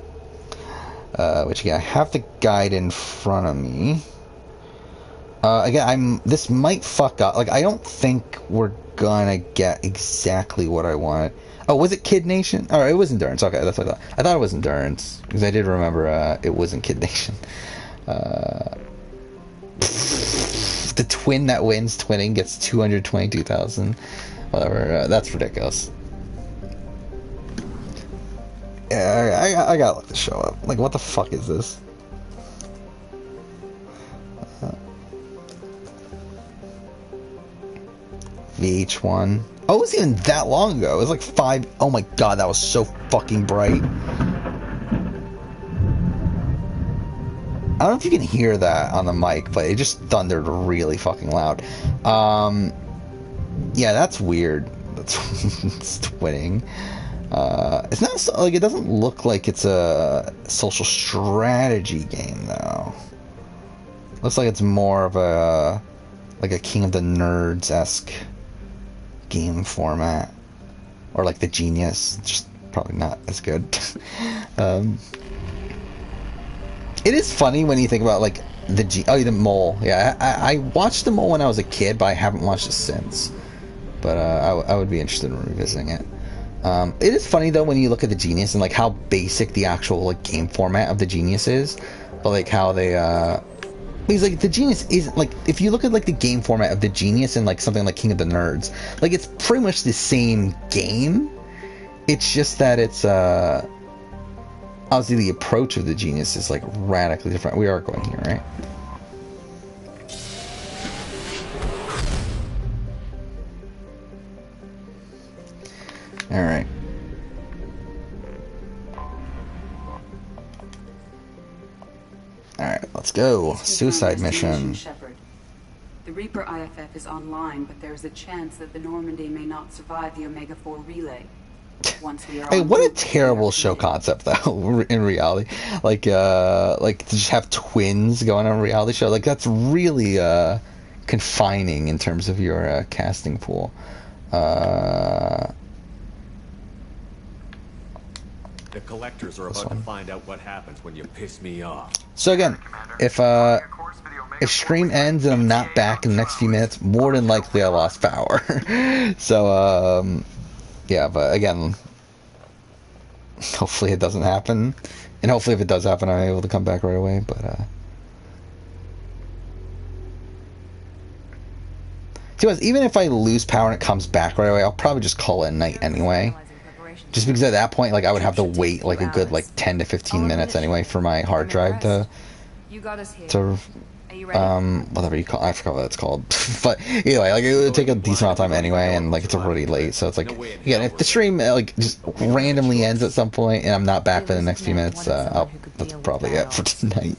Which, again, I have the guide in front of me. Again, this might fuck up. Like, I don't think we're gonna get exactly what I wanted. Oh, was it Kid Nation? Oh, it was Endurance. Okay, that's what I thought. I thought it was Endurance, because I did remember it wasn't Kid Nation. The twin that wins twinning gets 222,000. Whatever, that's ridiculous. Yeah, I gotta look this show up. Like, what the fuck is this? VH1. Oh, it wasn't even that long ago. It was like 5... Oh my god, that was so fucking bright. I don't know if you can hear that on the mic, but it just thundered really fucking loud. Yeah, that's weird. That's it's twinning. It's not so, like, it doesn't look like it's a social strategy game though. Looks like it's more of a like a King of the Nerds-esque game format, or like the Genius, just probably not as good. It is funny when you think about like the Mole. Yeah, I watched the Mole when I was a kid, but I haven't watched it since. But I would be interested in revisiting it. It is funny though when you look at the Genius and like how basic the actual like game format of the Genius is, but like how they because like the Genius isn't like, if you look at like the game format of the Genius and like something like King of the Nerds, like it's pretty much the same game. It's just that it's obviously the approach of the Genius is like radically different. We are going here, right? Alright. Alright, let's go. Suicide mission. Shepard. The Reaper IFF is online, but there's a chance that the Normandy may not survive the Omega-4 relay. Once we are Hey, on what a board, terrible we are show committed. concept, though, in reality. Like to just have twins going on a reality show. Like, that's really, confining in terms of your, casting pool. The collectors are about to one. find out what happens when you piss me off. So again, if stream ends and I'm not back in the next few minutes, more than likely I lost power. So, yeah, but again, hopefully it doesn't happen. And hopefully if it does happen, I'm able to come back right away, but, see, even if I lose power and it comes back right away, I'll probably just call it a night anyway. Just because at that point, like, I would have to wait, like, a good, like, 10 to 15 minutes anyway for my hard drive to, You got us here. to Are you ready? whatever you call, I forgot what it's called. But anyway, like, it would take a decent amount of time anyway, and, like, it's already late, so it's like, again, if the stream, like, just randomly ends at some point and I'm not back for the next few minutes, that's probably it for tonight.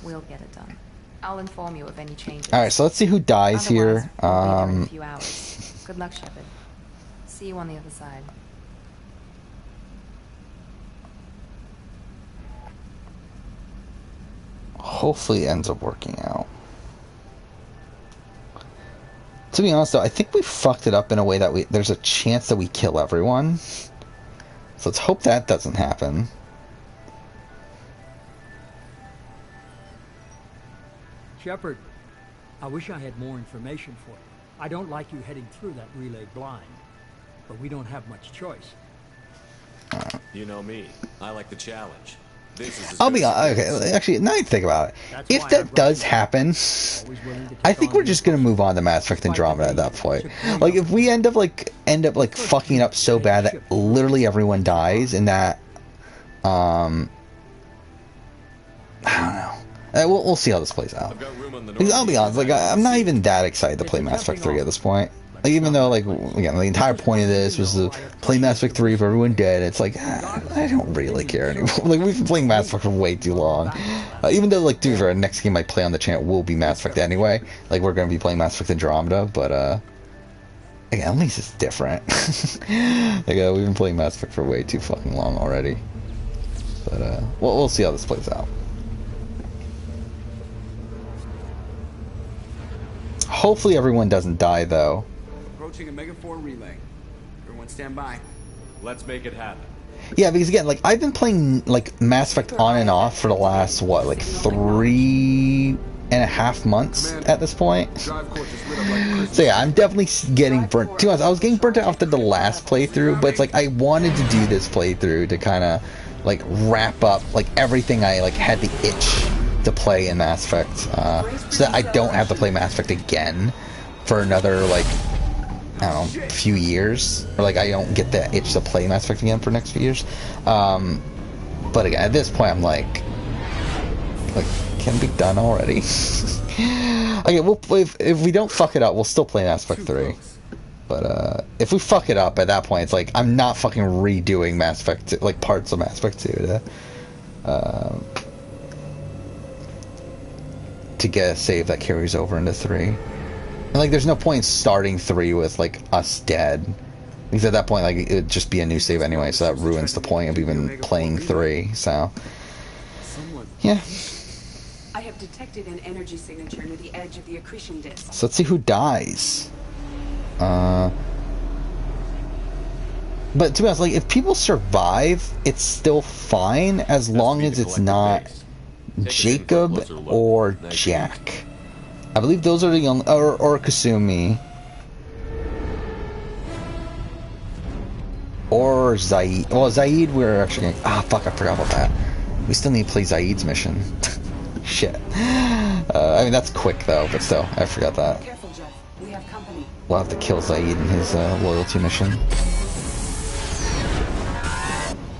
We'll get it done. I'll inform you of any changes. Alright, so let's see who dies here. Otherwise, we'll be there in a few hours. Good luck, Shepard. See you on the other side. Hopefully it ends up working out. To be honest though, I think we fucked it up in a way that there's a chance that we kill everyone. So let's hope that doesn't happen. Shepard, I wish I had more information for you. I don't like you heading through that relay blind, but we don't have much choice. You know me. I like the challenge. This is as I'll good be as it honest. gets. Okay, actually, now you think about it. That's If why that I'd does rather- happen, Always willing to I take think on we're the just gonna impossible. move on to Mass Effect Andromeda at that point. Like, if we end up like fucking up so bad that literally everyone dies, and that I don't know. We'll see how this plays out. I've got room on the Because I'll be honest, like, I'm not even that excited to play Mass Effect 3 at this point. Like, even though, like, again, the entire point of this was to play Mass Effect 3 for everyone dead, it's like, I don't really care anymore. Like, we've been playing Mass Effect for way too long. Even though, like, dude, our next game I play on the channel will be Mass Effect anyway. Like, we're going to be playing Mass Effect Andromeda, but, again, at least it's different. Like, we've been playing Mass Effect for way too fucking long already. But, we'll see how this plays out. Hopefully everyone doesn't die, though. Approaching Omega-4 relay. Everyone stand by. Let's make it happen. Yeah, because again, like, I've been playing, like, Mass Effect on and off for the last, what, like, 3.5 months at this point. Drive core just lit up like a Christmas So yeah, I'm definitely getting burnt. To be honest, I was getting burnt out after the last playthrough, but it's like, I wanted to do this playthrough to kind of, like, wrap up, like, everything I, like, had the itch to play in Mass Effect, so that I don't have to play Mass Effect again for another, like, I don't know, few years, or like I don't get that itch to play Mass Effect again for the next few years. But again, at this point, I'm like, can it be done already? Okay, if we don't fuck it up, we'll still play Mass Effect 3. But if we fuck it up at that point, it's like I'm not fucking redoing Mass Effect 2, like parts of Mass Effect 2 to get a save that carries over into 3. And, like, there's no point in starting 3 with, like, us dead. Because at that point, like, it would just be a new save anyway, so that ruins the point of even playing 3, so... Yeah. I have detected an energy signature near the edge of the accretion disk. So let's see who dies. But to be honest, like, if people survive, it's still fine, as long as it's not Jacob or Jack. I believe those are the only... Or Kasumi. Or Zaid. Well, Zaid, we're actually going... Ah, fuck, I forgot about that. We still need to play Zaid's mission. Shit. I mean, that's quick, though, but still, I forgot that. Careful, Jeff. We have company. We'll have to kill Zaid in his loyalty mission.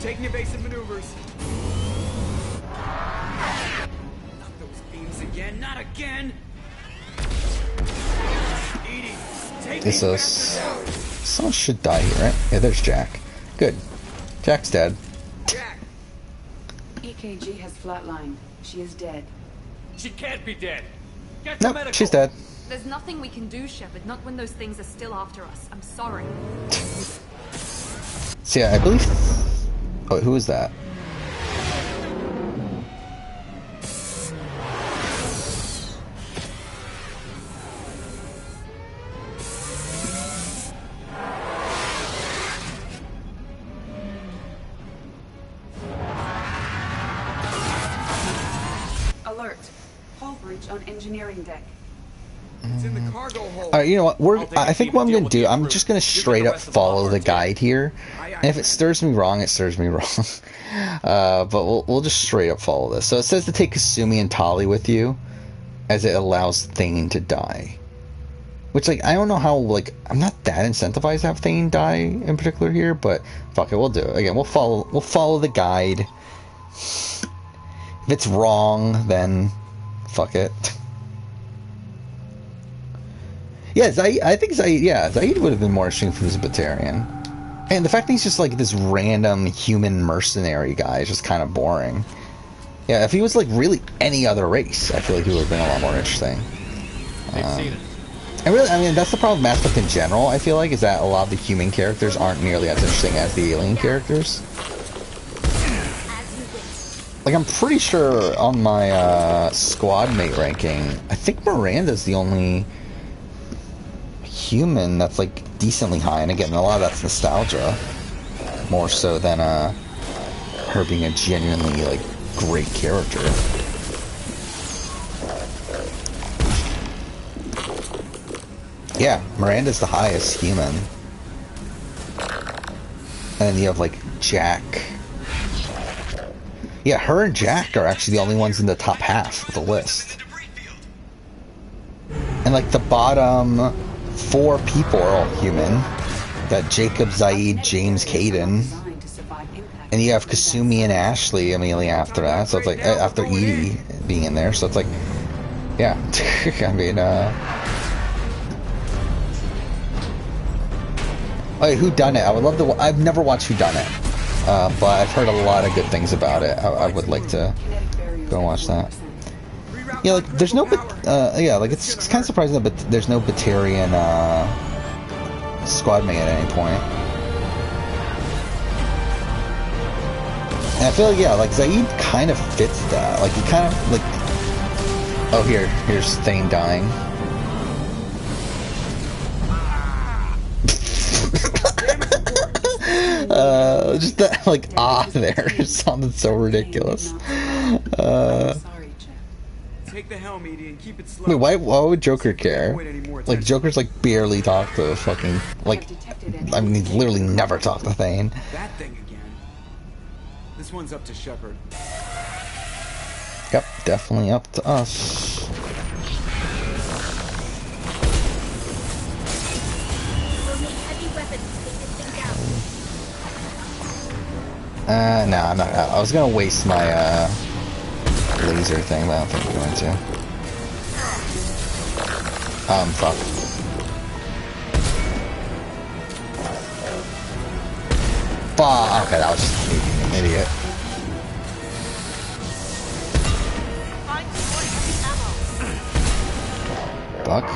Taking evasive maneuvers. Not those beams again. Not again. EDI, take This me is... back to Someone should die here, right? Yeah, there's Jack. Good. Jack's dead. Jack! EKG has flatlined. She is dead. She can't be dead. Get to Nope, medical. she's dead. There's nothing we can do, Shepard. Not when those things are still after us. I'm sorry. So yeah, I believe... Oh, who is that? Alert. Hull breach on engineering deck. It's in the cargo hold. Alright, you know what? I'll take I a think team what and I'm deal gonna with do, the I'm crew. just gonna You get straight the up rest of the follow lot the on tape. guide here. And if it stirs me wrong, it stirs me wrong. But we'll just straight up follow this. So it says to take Kasumi and Tali with you, as it allows Thane to die. Which, like, I don't know how, like, I'm not that incentivized to have Thane die in particular here, but fuck it, we'll do it. Again, we'll follow the guide. If it's wrong, then fuck it. Yeah, I think Zaid would have been more interesting if he was a Batarian. And the fact that he's just like this random human mercenary guy is just kind of boring. Yeah, if he was like really any other race, I feel like he would have been a lot more interesting. They've seen it. And really, I mean, that's the problem with Mass Effect in general, I feel like, is that a lot of the human characters aren't nearly as interesting as the alien characters. Like, I'm pretty sure on my squad mate ranking, I think Miranda's the only human that's like decently high, and again, a lot of that's nostalgia more so than her being a genuinely like great character. Yeah, Miranda's the highest human, and then you have like Jack. Yeah, her and Jack are actually the only ones in the top half of the list, and like the bottom 4 people are all human. Got Jacob, Zaid, James, Caden, and you have Kasumi and Ashley immediately after that. So it's like after Edie being in there. So it's like, yeah. I mean, oh, Whodunit? I would love to. I've never watched Whodunit, but I've heard a lot of good things about it. I would like to go watch that. Yeah, like there's no, yeah, like it's kind of surprising that there's no Batarian squad mate at any point. And I feel like, yeah, like Zaid kind of fits that. Like he kind of like, oh here's Thane dying. Just that like there sounded so ridiculous. Take the helm, Edie, and keep it slow. Wait, why would Joker care? Like, Joker's like barely talked to fucking, like, I mean, he's literally never talked to Thane. That thing again. This one's up to Shepard. Yep, definitely up to us. No, I'm not. I was gonna waste my, laser thing, but I don't think we're going to. Fuck. Fuck, okay, that was just an idiot. Fuck.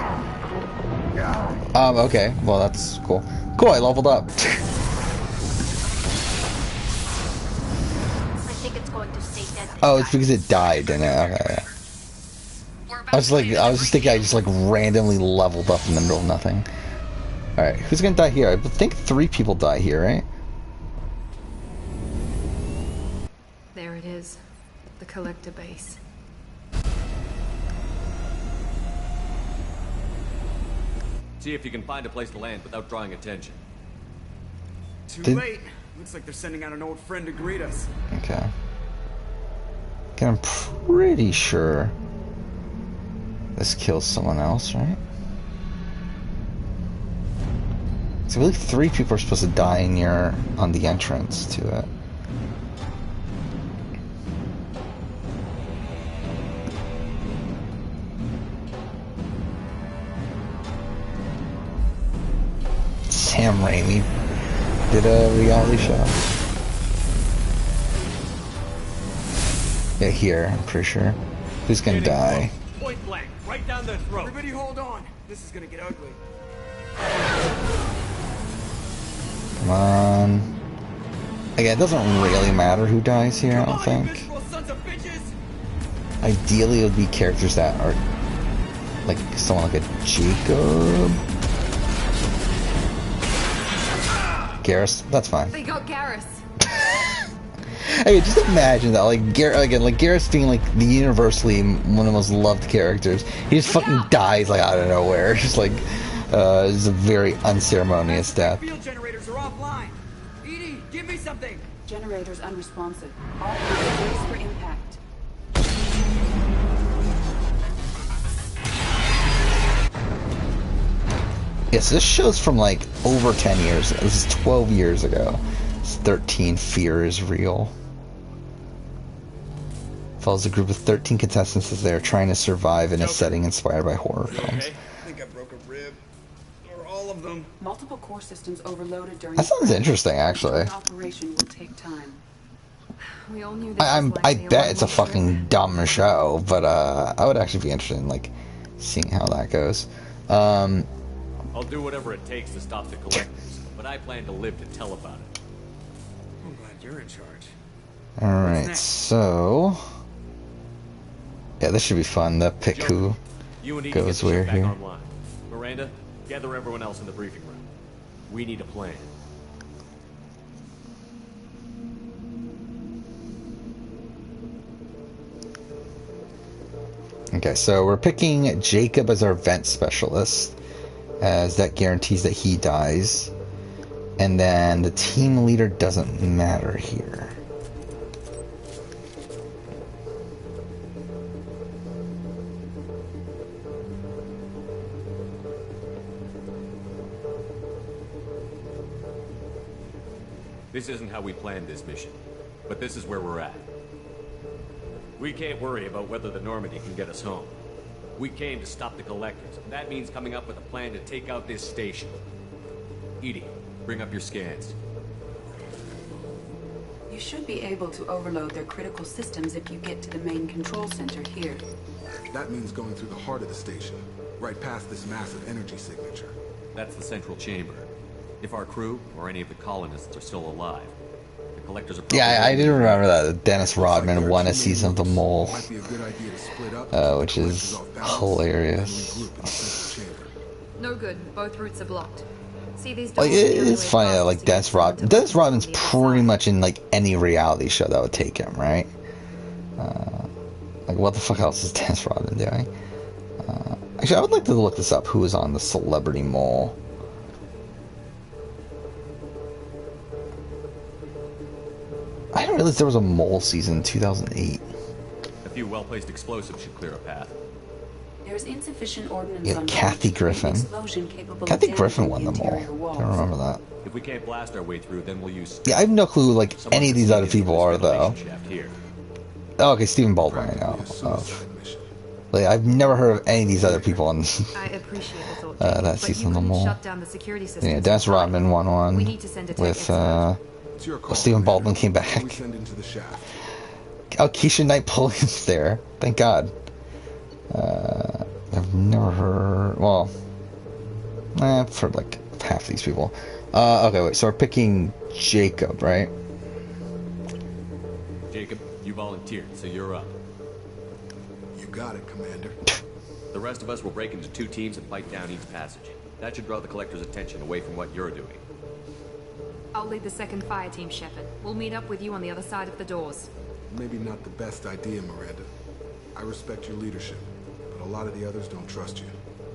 Okay, well that's cool. Cool, I leveled up. Oh, it's because it died, didn't it? Okay. I was just thinking I just like randomly leveled up in the middle of nothing. Alright, who's gonna die here? I think 3 people die here, right? There it is. The collector base. See if you can find a place to land without drawing attention. Too late. Looks like they're sending out an old friend to greet us. Okay. I'm pretty sure this kills someone else, right? So I believe 3 people are supposed to die near on the entrance to it. Sam Raimi did a reality show. Yeah, here, I'm pretty sure. Who's gonna die? Point blank, right down their throat. Everybody hold on. This is gonna get ugly. Come on. Again, it doesn't really matter who dies here, I don't think. Miserable sons of bitches! Ideally, it would be characters that are like someone like a Jacob. Garrus, that's fine. They got Garrus. Hey, just imagine that, like Garrus being like the universally one of the most loved characters. He just fucking dies like out of nowhere. Just like, it's a very unceremonious death. Field generators are offline. Edie, give me something. Generators unresponsive. Operators brace for impact. Yes, this show's from like over 10 years. This is 12 years ago. It's 13. Fear is real. Follows a group of 13 contestants as they are trying to survive in a setting inspired by horror films. I think I broke a rib. Or all of them. Multiple core systems overloaded during. That sounds interesting, actually. Operation will take time. We all knew this was I likely bet one it's a more fucking trip. dumb show, but I would actually be interested in like seeing how that goes. I'll do whatever it takes to stop the collectors, but I plan to live to tell about it. I'm glad you're in charge. All right, next? so yeah, this should be fun. The pick who You and Edie goes get the ship where back here. online. Miranda, gather everyone else in the briefing room. We need a plan. Okay, so we're picking Jacob as our vent specialist, as that guarantees that he dies. And then the team leader doesn't matter here. This isn't how we planned this mission, but this is where we're at. We can't worry about whether the Normandy can get us home. We came to stop the collectors, and that means coming up with a plan to take out this station. Edie, bring up your scans. You should be able to overload their critical systems if you get to the main control center here. That means going through the heart of the station, right past this massive energy signature. That's the central chamber. If our crew, or any of the colonists, are still alive, the collectors are probably... Yeah, I did remember that Dennis Rodman won a season of The Mole, Might be a good idea to split up, which is hilarious. and regroup in the central chamber. No good. Both routes are blocked. See these Like, doors? it's funny that, like, Dennis Rodman's pretty much in, like, any reality show that would take him, right? Like, what the fuck else is Dennis Rodman doing? Actually, I would like to look this up. Who was on the Celebrity Mole? I didn't realize there was a Mole season in 2008. A few well-placed explosives should clear a path. There's insufficient ordnance Yeah, on Kathy board to create an Griffin. explosion capable of Kathy Griffin damaging won the Mole. interior walls. I don't remember that. If we can't blast our way through, then we'll use... Yeah, I have no clue who, like, Someone any of could these sneak other into people this are, though. ventilation shaft here. Oh, okay, Stephen Baldwin, I know. Practically a Of. suicide mission. Like, I've never heard of any of these other people in I appreciate the thought, that Jake, but season you of The couldn't Mole. shut down the security systems. Yeah, Dennis Rodman won We one need to send a tech with, expert. It's your call, well, Stephen Baldwin Commander. came Who we back. send into the shaft. Oh, Keisha Knight Pulliam's there. Thank God. I've never heard... Well, I've heard, like, half these people. Okay, wait, so we're picking Jacob, right? Jacob, you volunteered, so you're up. You got it, Commander. The rest of us will break into two teams and fight down each passage. That should draw the collector's attention away from what you're doing. I'll lead the second fire team, Shepard. We'll meet up with you on the other side of the doors. Maybe not the best idea, Miranda. I respect your leadership, but a lot of the others don't trust you.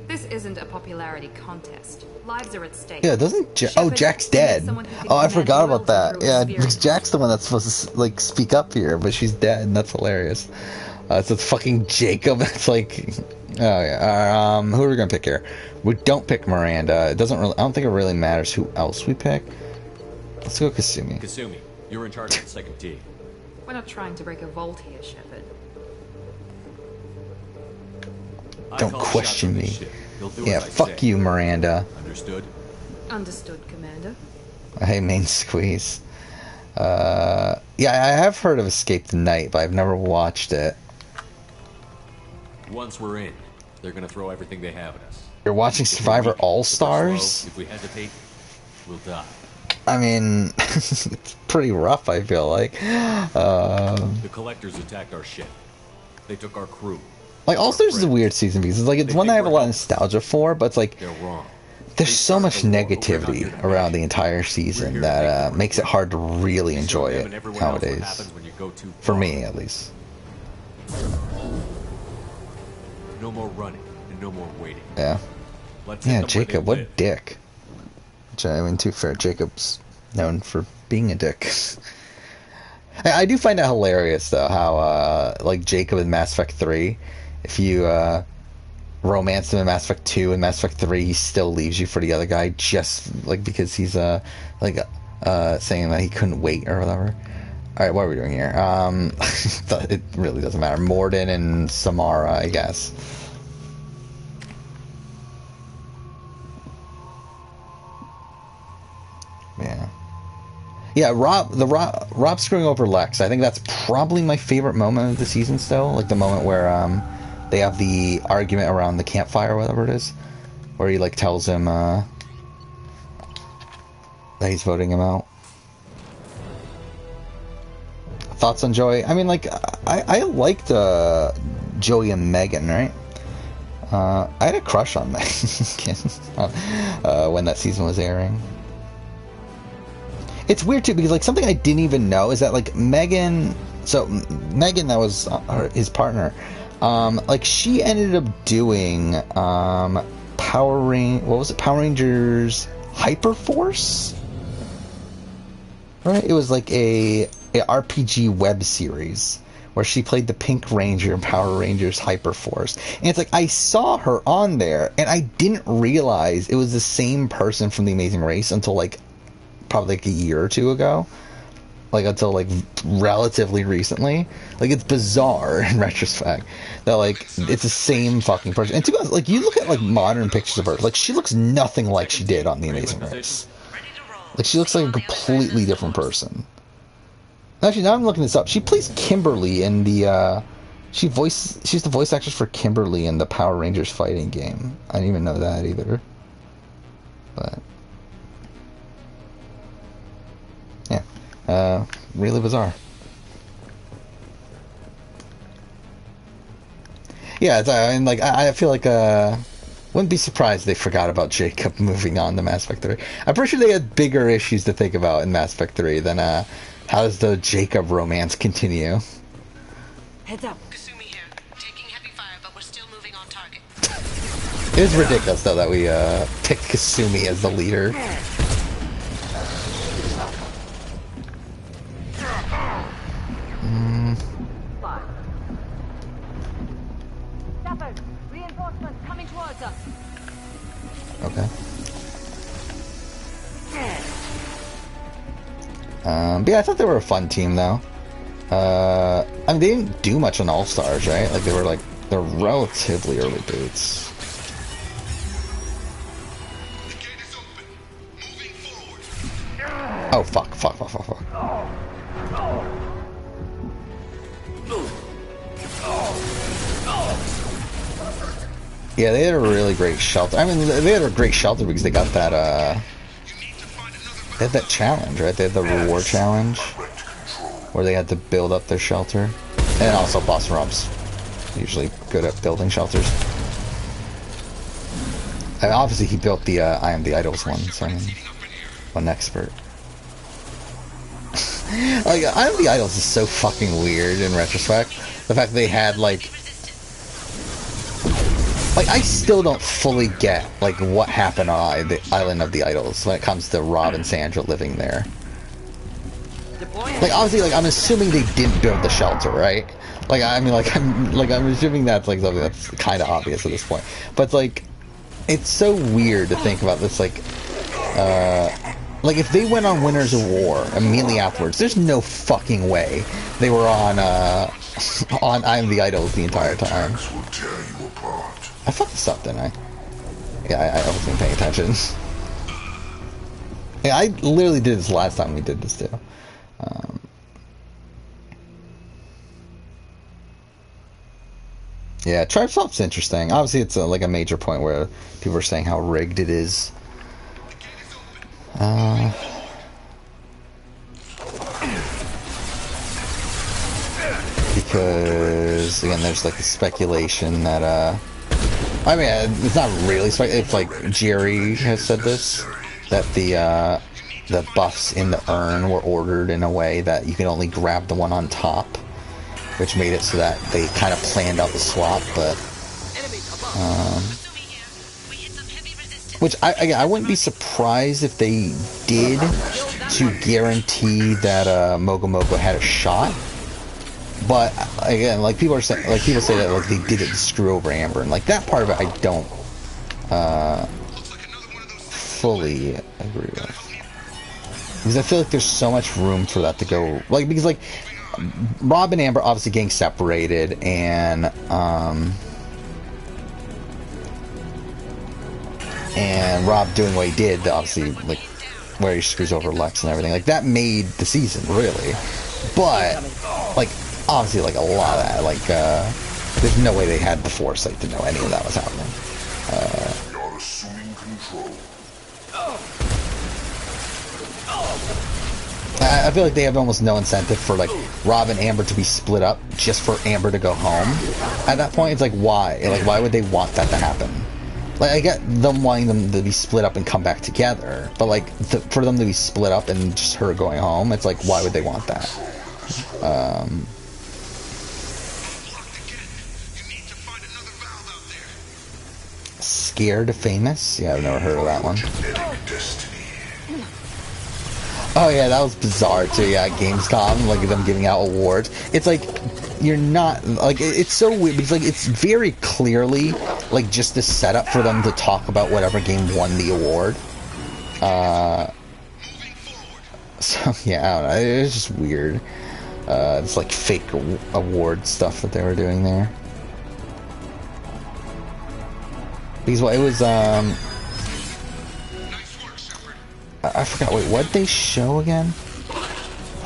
This isn't a popularity contest. Lives are at stake. Yeah, doesn't... Oh, Shepard, Jack's we need dead. someone who can Oh, I command forgot will about that. through Yeah, experience. because Jack's the one that's supposed to, like, speak up here, but she's dead, and that's hilarious. So it's fucking Jacob. It's like... Oh, yeah. Who are we gonna pick here? We don't pick Miranda. It doesn't really... I don't think it really matters who else we pick. Let's go Kasumi. Kasumi, you're in charge of the second team. We're not trying to break a vault here, Shepard. I Don't call the question shots on this me. ship. You'll do Yeah, as I fuck say. you, Miranda. Understood? Understood, Commander. Hey, main squeeze. Yeah, I have heard of Escape the Night, but I've never watched it. Once we're in, they're gonna throw everything they have at us. You're watching Survivor All-Stars? Slow, if we hesitate, we'll die. I mean, it's pretty rough, I feel like. The Collectors attacked our ship. They took our crew. Like, All-Stars is a weird season because it's like, it's one that I have a lot of nostalgia for, but it's like, they're wrong. There's so much negativity around the entire season that makes it hard to really enjoy it nowadays. For me, at least. No more running and no more waiting. Yeah. Yeah, Jacob, what a dick. Which, I mean, to be fair, Jacob's known for being a dick. I do find it hilarious, though, how, like, Jacob in Mass Effect 3, if you, romance him in Mass Effect 2 and Mass Effect 3, he still leaves you for the other guy just, like, because he's, saying that he couldn't wait or whatever. Alright, what are we doing here? It really doesn't matter. Mordin and Samara, I guess. Yeah. Yeah, Rob screwing over Lex. I think that's probably my favorite moment of the season still. Like the moment where they have the argument around the campfire or whatever it is. Where he like tells him that he's voting him out. Thoughts on Joey? I mean, like, I liked Joey and Megan, right? I had a crush on Megan when that season was airing. It's weird too because like something I didn't even know is that like Megan, so Megan, that was his partner, like she ended up doing Power Rangers Hyperforce, right? It was like a RPG web series where she played the Pink Ranger in Power Rangers Hyperforce, and it's like I saw her on there and I didn't realize it was the same person from The Amazing Race until like probably like a year or two ago, like until like relatively recently. Like it's bizarre in retrospect that like it's the same fucking person. And to be honest, like you look at like modern pictures of her, like she looks nothing like she did on The Amazing Race. Like she looks like a completely different person. Actually, now I'm looking this up. She plays Kimberly in the she's the voice actress for Kimberly in the Power Rangers fighting game. I didn't even know that either. But yeah, really bizarre. Yeah, I mean, like I feel like wouldn't be surprised they forgot about Jacob moving on to Mass Effect 3. I'm pretty sure they had bigger issues to think about in Mass Effect 3 than how does the Jacob romance continue. Heads up. Kasumi here. Taking heavy fire, but we're still moving on target. It is ridiculous though that we picked Kasumi as the leader. Reinforcements coming towards us. Okay. But yeah, I thought they were a fun team though. I mean, they didn't do much on All Stars, right? Like they're relatively early boots. Oh fuck. Yeah, they had a really great shelter. I mean, they had a great shelter because they got that, they had that challenge, right? They had the reward challenge where they had to build up their shelter. And also Boston Rob's usually good at building shelters. And obviously he built the I Am the Idols one, so I mean, what an expert. Like, I Am the Idols is so fucking weird in retrospect. The fact that they had, like, I still don't fully get, like, what happened on the Island of the Idols when it comes to Rob and Sandra living there. Like, obviously, like, I'm assuming they didn't build the shelter, right? Like, I mean, I'm assuming that's, like, something that's kind of obvious at this point. But, like, it's so weird to think about this, like, if they went on Winners of War immediately afterwards, there's no fucking way they were on I Am the Idols the entire time. I fucked this up, didn't I? Yeah, I wasn't paying attention. Yeah, I literally did this last time we did this too. Yeah, tribe swap's interesting. Obviously, it's like a major point where people are saying how rigged it is. Because again, there's like the speculation that I mean, it's not really it's like Jerry has said this, that the buffs in the urn were ordered in a way that you can only grab the one on top, which made it so that they kind of planned out the swap, but which I wouldn't be surprised if they did to guarantee that Mogo Mogo had a shot. But again, like people say that like they did it to screw over Amber, and like that part of it I don't fully agree with, because I feel like there's so much room for that to go, like, because like Rob and Amber obviously getting separated, and Rob doing what he did, obviously, like where he screws over Lex and everything, like that made the season really, but like obviously like a lot of that, like there's no way they had the foresight to know any of that was happening. You're assuming control. I feel like they have almost no incentive for like Rob and Amber to be split up just for Amber to go home. At that point, it's like why? Like why would they want that to happen? Like I get them wanting them to be split up and come back together, but like for them to be split up and just her going home, it's like why would they want that? Scared Famous? Yeah, I've never heard of that one. Oh yeah, that was bizarre too. Yeah, Gamescom, like them giving out awards. It's like you're not like it's so weird because like it's very clearly like just a setup for them to talk about whatever game won the award. So yeah, I don't know. It was just weird. It's like fake award stuff that they were doing there. Because well, it was I forgot. Wait, what did they show again?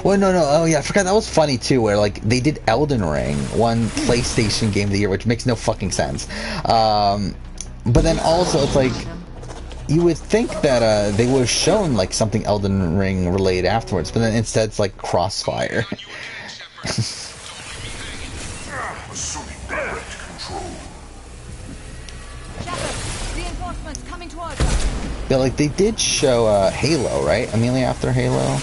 Well, no. Oh yeah, I forgot. That was funny too. Where like they did Elden Ring, one PlayStation Game of the Year, which makes no fucking sense. But then also it's like you would think that they would have shown like something Elden Ring related afterwards, but then instead it's like Crossfire. Yeah, like they did show Halo, right? Immediately after Halo.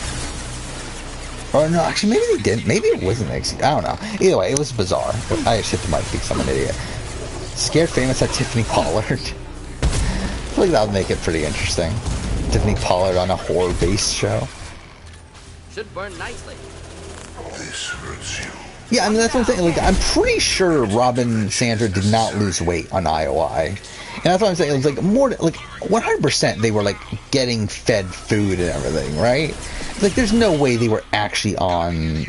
Or no, actually maybe they didn't. Maybe it wasn't. I don't know. Either way, it was bizarre. I shit the mic because I'm an idiot. Scared Famous had Tiffany Pollard. I feel like that would make it pretty interesting. Tiffany Pollard on a horror-based show. Should burn nicely. This hurts you. Yeah, I mean that's what I'm saying. Like I'm pretty sure Robin Sandra did not lose weight on IOI. And that's what I'm saying. It was like more like 100% they were like getting fed food and everything, right? Like there's no way they were actually on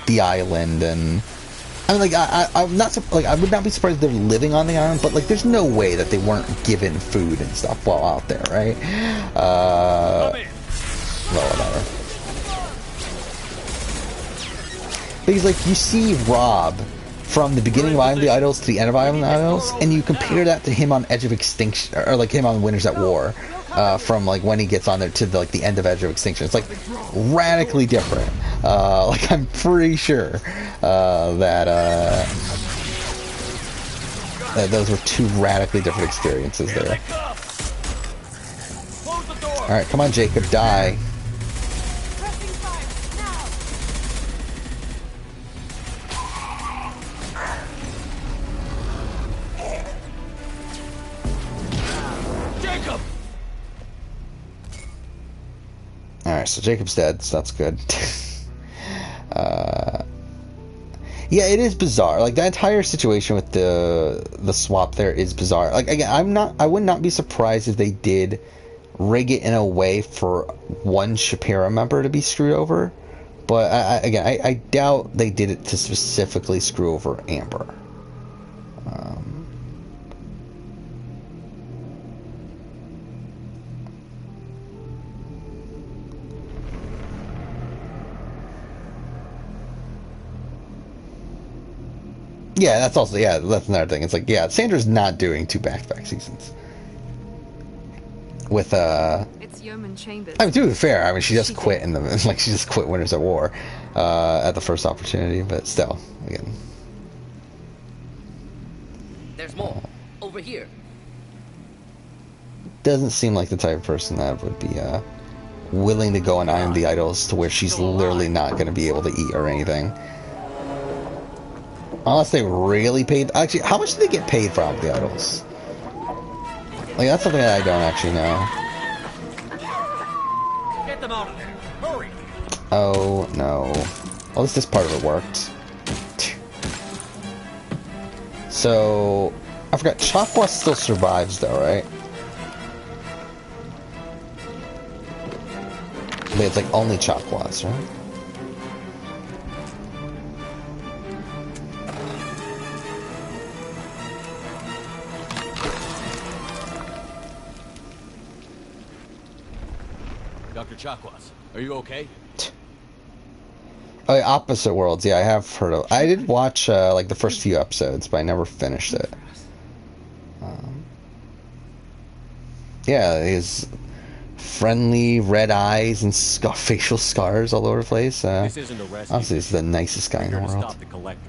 the island, and I mean like I'm not like I would not be surprised if they're living on the island, but like there's no way that they weren't given food and stuff while out there, right? Well, whatever. Because like you see Rob from the beginning of Eye of the Idols to the end of Eye of the Idols, and you compare that to him on Edge of Extinction, or like him on Winners at War, from like when he gets on there to the, like the end of Edge of Extinction. It's like radically different. Like I'm pretty sure that those were two radically different experiences there. All right, come on, Jacob, die. Alright, so Jacob's dead, so that's good. Yeah, it is bizarre. Like, the entire situation with the swap there is bizarre. Like, again, I would not be surprised if they did rig it in a way for one Shapira member to be screwed over. But, I doubt they did it to specifically screw over Amber. Yeah, that's also, yeah, that's another thing. It's like, yeah, Sandra's not doing 2 back-to-back seasons. With, It's Yeoman Chambers. I mean, to be fair, I mean, she just quit in the, like, she just quit Winners at War, at the first opportunity, but still, again. There's more. Over here. Doesn't seem like the type of person that would be, willing to go on I Am the Idols to where she's literally not going to be able to eat or anything. Unless they really paid... Actually, how much do they get paid for I Am the Idols? Like, that's something that I don't actually know. Get them out of there. Hurry. Oh, no. At least this part of it worked. So... I forgot, Chakwas still survives though, right? But it's like only Chakwas, right? Dr. Chakwas, are you okay? Oh, yeah, Opposite Worlds, yeah, I have heard of... I did watch, like, the first few episodes, but I never finished it. Yeah, his friendly red eyes and facial scars all over the place. This isn't a rescue. Obviously, he's the nicest guy in the We're here to world. stop the collectors.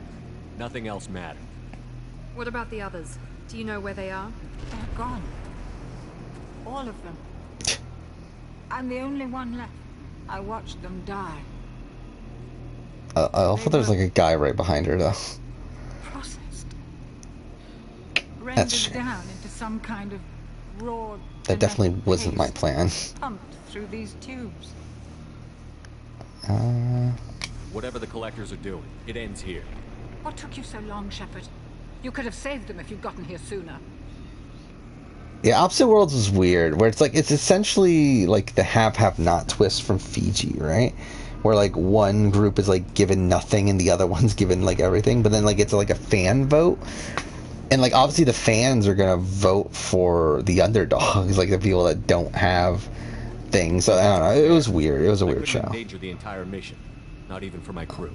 Nothing else matters. What about the others? Do you know where they are? They're gone. All of them. I'm the only one left. I watched them die. I thought there was like a guy right behind her, though. Processed. That's Rendered down into some kind of raw... That definitely wasn't my plan. Pumped through these tubes. Whatever the collectors are doing, it ends here. What took you so long, Shepard? You could have saved them if you'd gotten here sooner. Yeah, Opposite Worlds is weird, where it's like, it's essentially like the have-have-not twist from Fiji, right? Where like one group is like given nothing and the other one's given like everything, but then like it's like a fan vote. And like obviously the fans are gonna vote for the underdogs, like the people that don't have things. So I don't know. It was weird. It was a weird show. Endanger the entire mission, not even for my crew.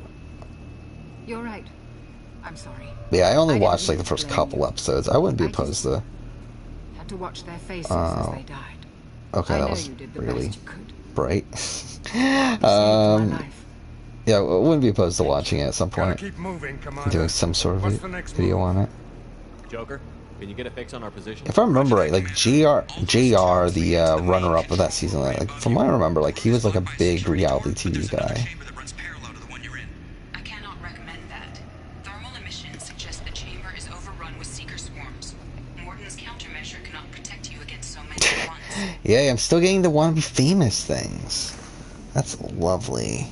You're right. I'm sorry. Yeah, I only watched like the first couple episodes. I wouldn't be opposed to. Had to watch their faces as they died. Okay, I that know was you did the really best you could. bright. My life. Yeah, I wouldn't be opposed to watching it at some point. Keep moving, Commander. Doing some sort What's of the next video move? on it. Joker, can you get a fix on our position? If I remember right, like JR, the runner-up of that season, like from what I remember, like he was like a big reality TV guy. I cannot recommend that. Thermal emissions suggest the chamber is overrun with seeker swarms. Morden's countermeasure cannot protect you against so many at once. Yeah, I'm still getting the wanna be famous things. That's lovely.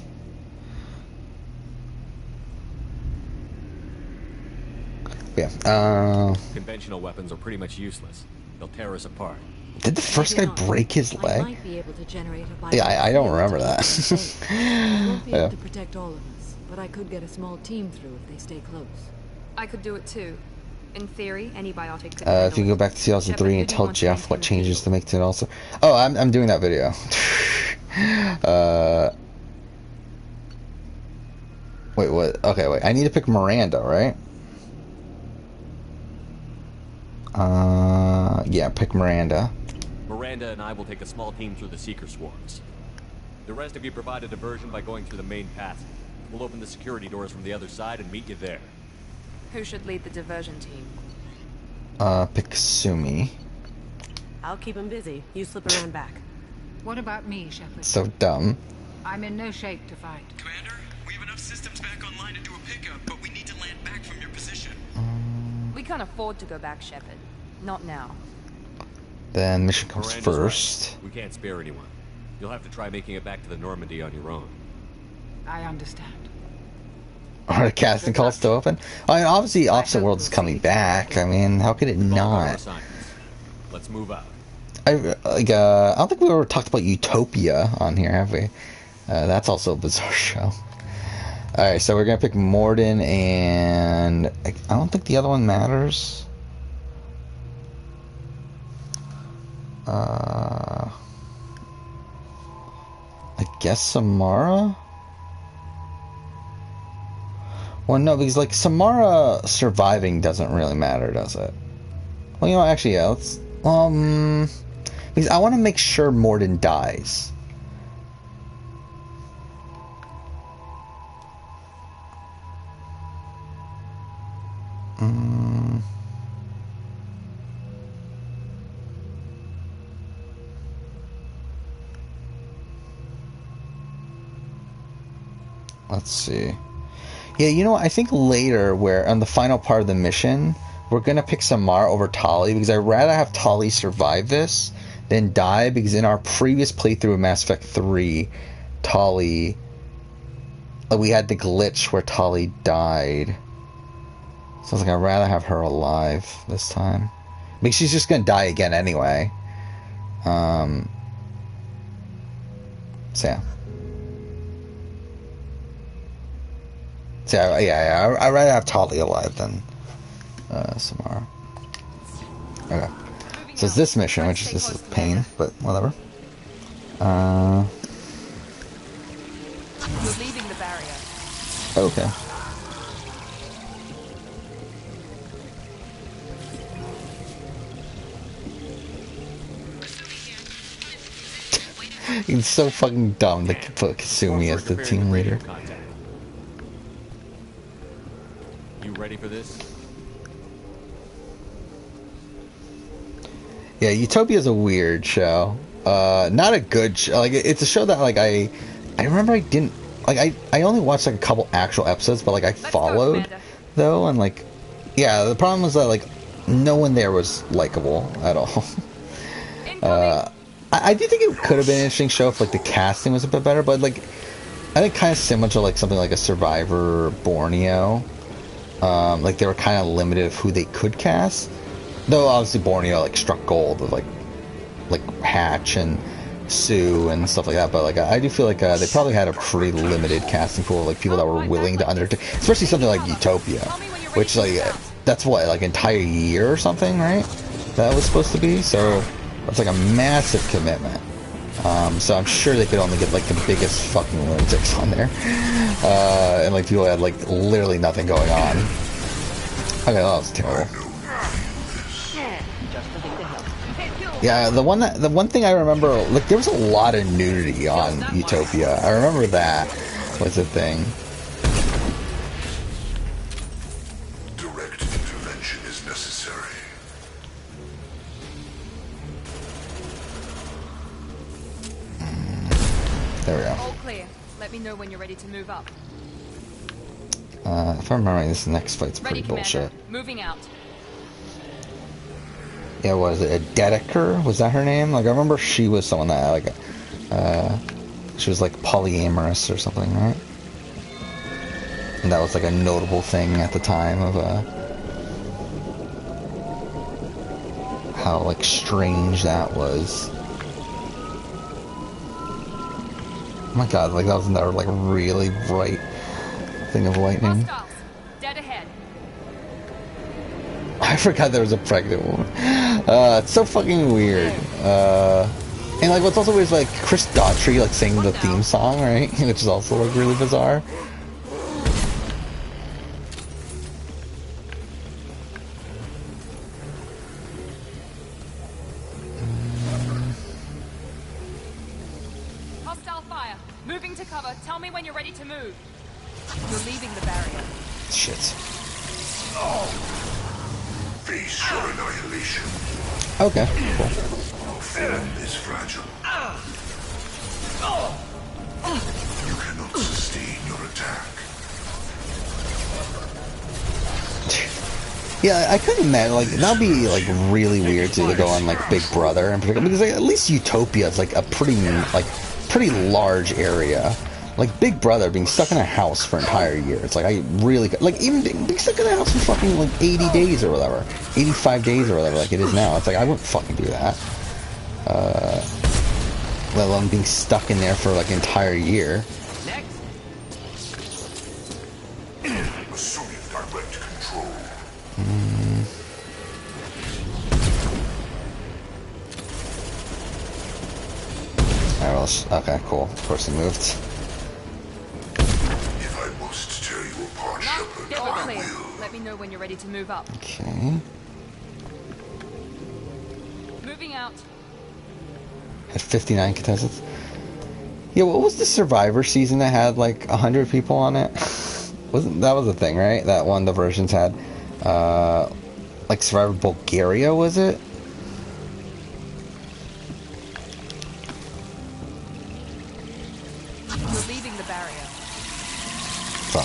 Yeah. Conventional weapons are pretty much useless. They'll tear us apart. Did the first guy break his leg? Might be able to generate a Yeah, I don't remember that. I won't be Yeah. able to protect all of us, but I could get a small team through if they stay close. I could do it too. In theory, any biotic could If you go back to 2003 and tell Jeff what changes to make to it also. Oh, I'm doing that video. Wait, what? Okay, wait. I need to pick Miranda, right? Yeah, pick Miranda. Miranda and I will take a small team through the Seeker swarms. The rest of you provide a diversion by going through the main passage. We'll open the security doors from the other side and meet you there. Who should lead the diversion team? Pick Kasumi. I'll keep him busy. You slip around back. What about me, Shepard? So dumb. I'm in no shape to fight. Commander, we have enough systems back online to do a pickup, but we need to land back from your position. We can't afford to go back, Shepard. Not now. Then mission comes Miranda's first. right. We can't spare anyone. You'll have to try making it back to the Normandy on your own. I understand. Are the casting calls still open? I mean, obviously, Opposite Worlds is coming back. I mean, how could it not? Let's move out. I don't think we ever talked about Utopia on here, have we? That's also a bizarre show. Alright, so we're gonna pick Morden, and I don't think the other one matters. I guess Samara? Well, no, because like Samara surviving doesn't really matter, does it? Well, you know, actually, yeah. Let's because I want to make sure Mordin dies. Let's see. Yeah, you know what? I think later, where on the final part of the mission, we're gonna pick Samara over Tali because I'd rather have Tali survive this than die. Because in our previous playthrough of Mass Effect 3, Tali, we had the glitch where Tali died. So I was like, I'd rather have her alive this time because she's just gonna die again anyway. So yeah. So yeah, I'd rather have Tali alive than Samara. Okay. So it's this mission, which is, this is pain, but whatever. You're leaving the barrier. Okay. It's so fucking dumb to put Kasumi as the team leader. You ready for this? Yeah, Utopia's a weird show. Not a good show. Like, it's a show that, like, I remember I didn't... Like, I only watched, like, a couple actual episodes, but, like, I followed, though, and, like... Yeah, the problem was that, like, no one there was likable at all. I do think it could have been an interesting show if, like, the casting was a bit better, but, like... I think kind of similar to, like, something like a Survivor Borneo. Like, they were kind of limited of who they could cast. Though, obviously, Borneo, like, struck gold with, like Hatch and Sue and stuff like that. But, like, I do feel like they probably had a pretty limited casting pool of, like, people that were willing to undertake. Especially something like Utopia. Which, like, that's what, like, entire year or something, right? That was supposed to be. So, that's, like, a massive commitment. So I'm sure they could only get, like, the biggest fucking lunatics on there. And, like, people had, like, literally nothing going on. Okay, that was terrible. Yeah, the one thing I remember, like, there was a lot of nudity on Utopia. I remember that was a thing. Direct intervention is necessary. There we go. All clear. Let me know when you're ready to move up. If I remember right, this next fight's pretty bullshit. Moving out. Yeah, what is it? A Dedeker? Was that her name? Like, I remember she was someone that, like, she was, like, polyamorous or something, right? And that was, like, a notable thing at the time of, how, like, strange that was. Oh my god, like, that was another, like, really bright thing of lightning. Dead ahead. I forgot there was a pregnant woman. It's so fucking weird. And like, what's also weird is like Chris Daughtry like singing the theme song, right? Which is also like really bizarre. Hostile fire. Moving to cover. Tell me when you're ready to move. You're leaving the barrier. Shit. Face your annihilation. Okay, cool. Form is fragile. You cannot sustain your attack. Yeah, I couldn't imagine, like, that'd be, like, really weird to go on, like, Big Brother in particular, because, like, at least Utopia is, like, a pretty large area. Like, Big Brother being stuck in a house for an entire year, it's like, I really, like, even being stuck in a house for fucking, like, 80 days or whatever, 85 days or whatever, like it is now, it's like, I wouldn't fucking do that. Let alone being stuck in there for, like, an entire year. Assuming direct control. Alright, well, okay, cool. Of course he moved. If I must tear you apart, Shepard, Let me know when you're ready to move up. Okay. Moving out. Had 59 contestants. Yeah, what was the Survivor season that had like 100 people on it? Wasn't that was the thing, right? That one the versions had, like Survivor Bulgaria, was it? You're leaving the barrier. Fuck.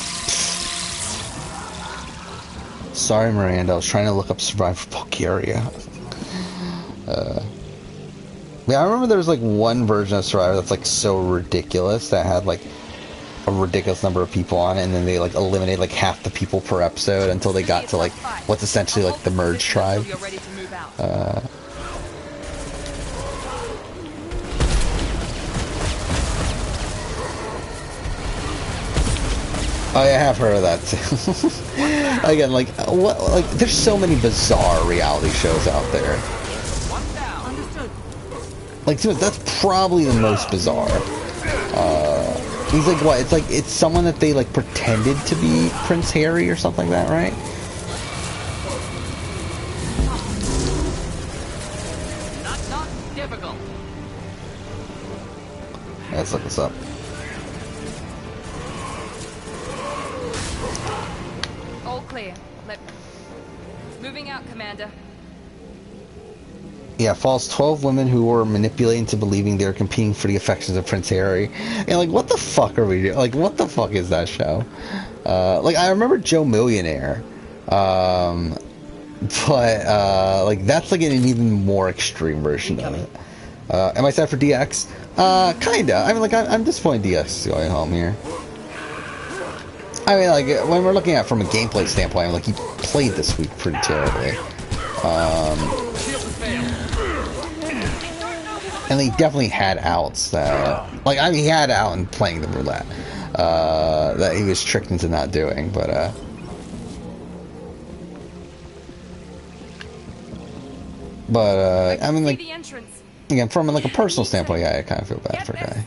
Sorry, Miranda. I was trying to look up Survivor Bulgaria. Yeah, I remember there was like one version of Survivor that's like so ridiculous that had like a ridiculous number of people on it, and then they like eliminated like half the people per episode until they got to like what's essentially like the merge tribe. Oh yeah, I have heard of that too. Again, like what? Like there's so many bizarre reality shows out there. Like, dude, that's probably the most bizarre. He's like, what? It's like, it's someone that they, like, pretended to be Prince Harry or something like that, right? Not difficult. Let's look this up. All clear. Moving out, Commander. Yeah, falls 12 women who were manipulated into believing they were competing for the affections of Prince Harry. And like, what the fuck are we doing? Like, what the fuck is that show? Like, I remember Joe Millionaire. But, like, that's like an even more extreme version of it. Am I set for DX? Kinda. I mean, like, I'm disappointed DX is going home here. I mean, like, when we're looking at it from a gameplay standpoint, I mean, like, he played this week pretty terribly. And he definitely had outs that, like, I mean, he had out in playing the roulette, that he was tricked into not doing, but, I mean, like, again, from, like, a personal standpoint, yeah, I kind of feel bad for Guy.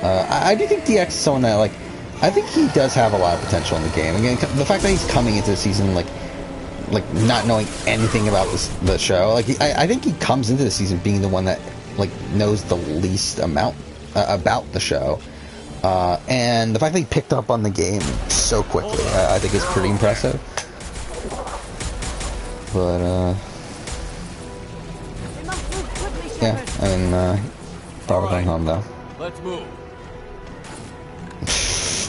I do think DX is someone that, like, I think he does have a lot of potential in the game. Again, the fact that he's coming into the season, like not knowing anything about the show, like, I think he comes into the season being the one that, like, knows the least amount about the show. And the fact that he picked up on the game so quickly, I think is pretty impressive. But, yeah, I mean, probably going home, though. Let's move.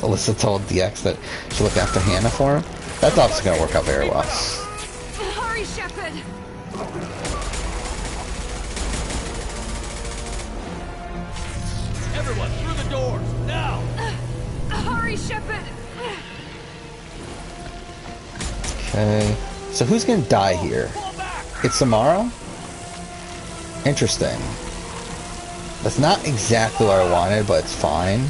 Alyssa told DX that she'll look after Hannah for him. That's obviously going to work out very well. Hurry, Shepard! Everyone, through the doors, now! Hurry, Shepard! Okay, so who's going to die here? It's Samara? Interesting. That's not exactly what I wanted, but it's fine.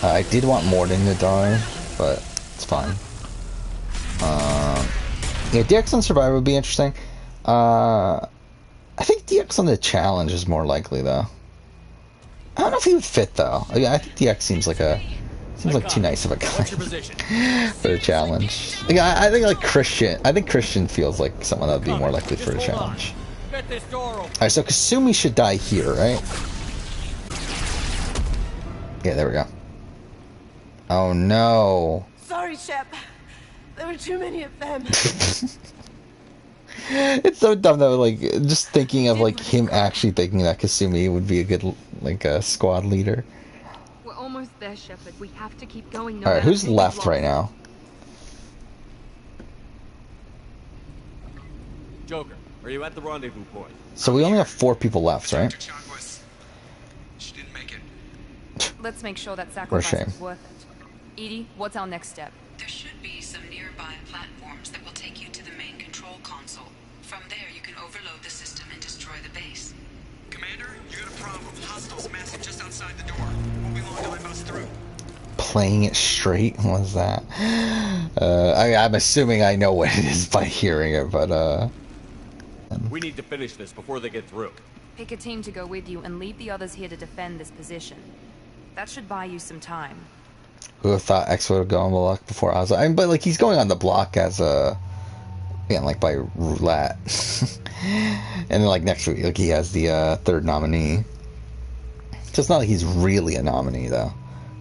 I did want Morden to die, but it's fine. Yeah, DX on Survivor would be interesting. I think DX on the Challenge is more likely, though. I don't know if he would fit, though. I think DX seems like too nice of a guy for the Challenge. Yeah, I think like Christian. I think Christian feels like someone that would be more likely for the Challenge. Alright, so Kasumi should die here, right? Yeah, there we go. Oh no. Sorry, Shep. There were too many of them. It's so dumb though, like, just thinking of like him actually thinking that Kasumi would be a good, like, squad leader. We're almost there, Shepard. We have to keep going. Alright, who's left right now? Joker, are you at the rendezvous point? So we only have 4 people left, right? Let's make sure that sacrifice shame. is worth it. Edie, what's our next step? There should be some nearby platforms that will take you to the main control console. From there, you can overload the system and destroy the base. Commander, you got a problem. Hostiles massive just outside the door. Won't be long till I bust through. Playing it straight? What was that? I'm assuming I know what it is by hearing it, but, We need to finish this before they get through. Pick a team to go with you and leave the others here to defend this position. That should buy you some time. Who would have thought X would have gone on the block before Ozzy? I mean, but like he's going on the block as a, like by roulette. And then like next week, like he has the third nominee. So it's not like he's really a nominee though.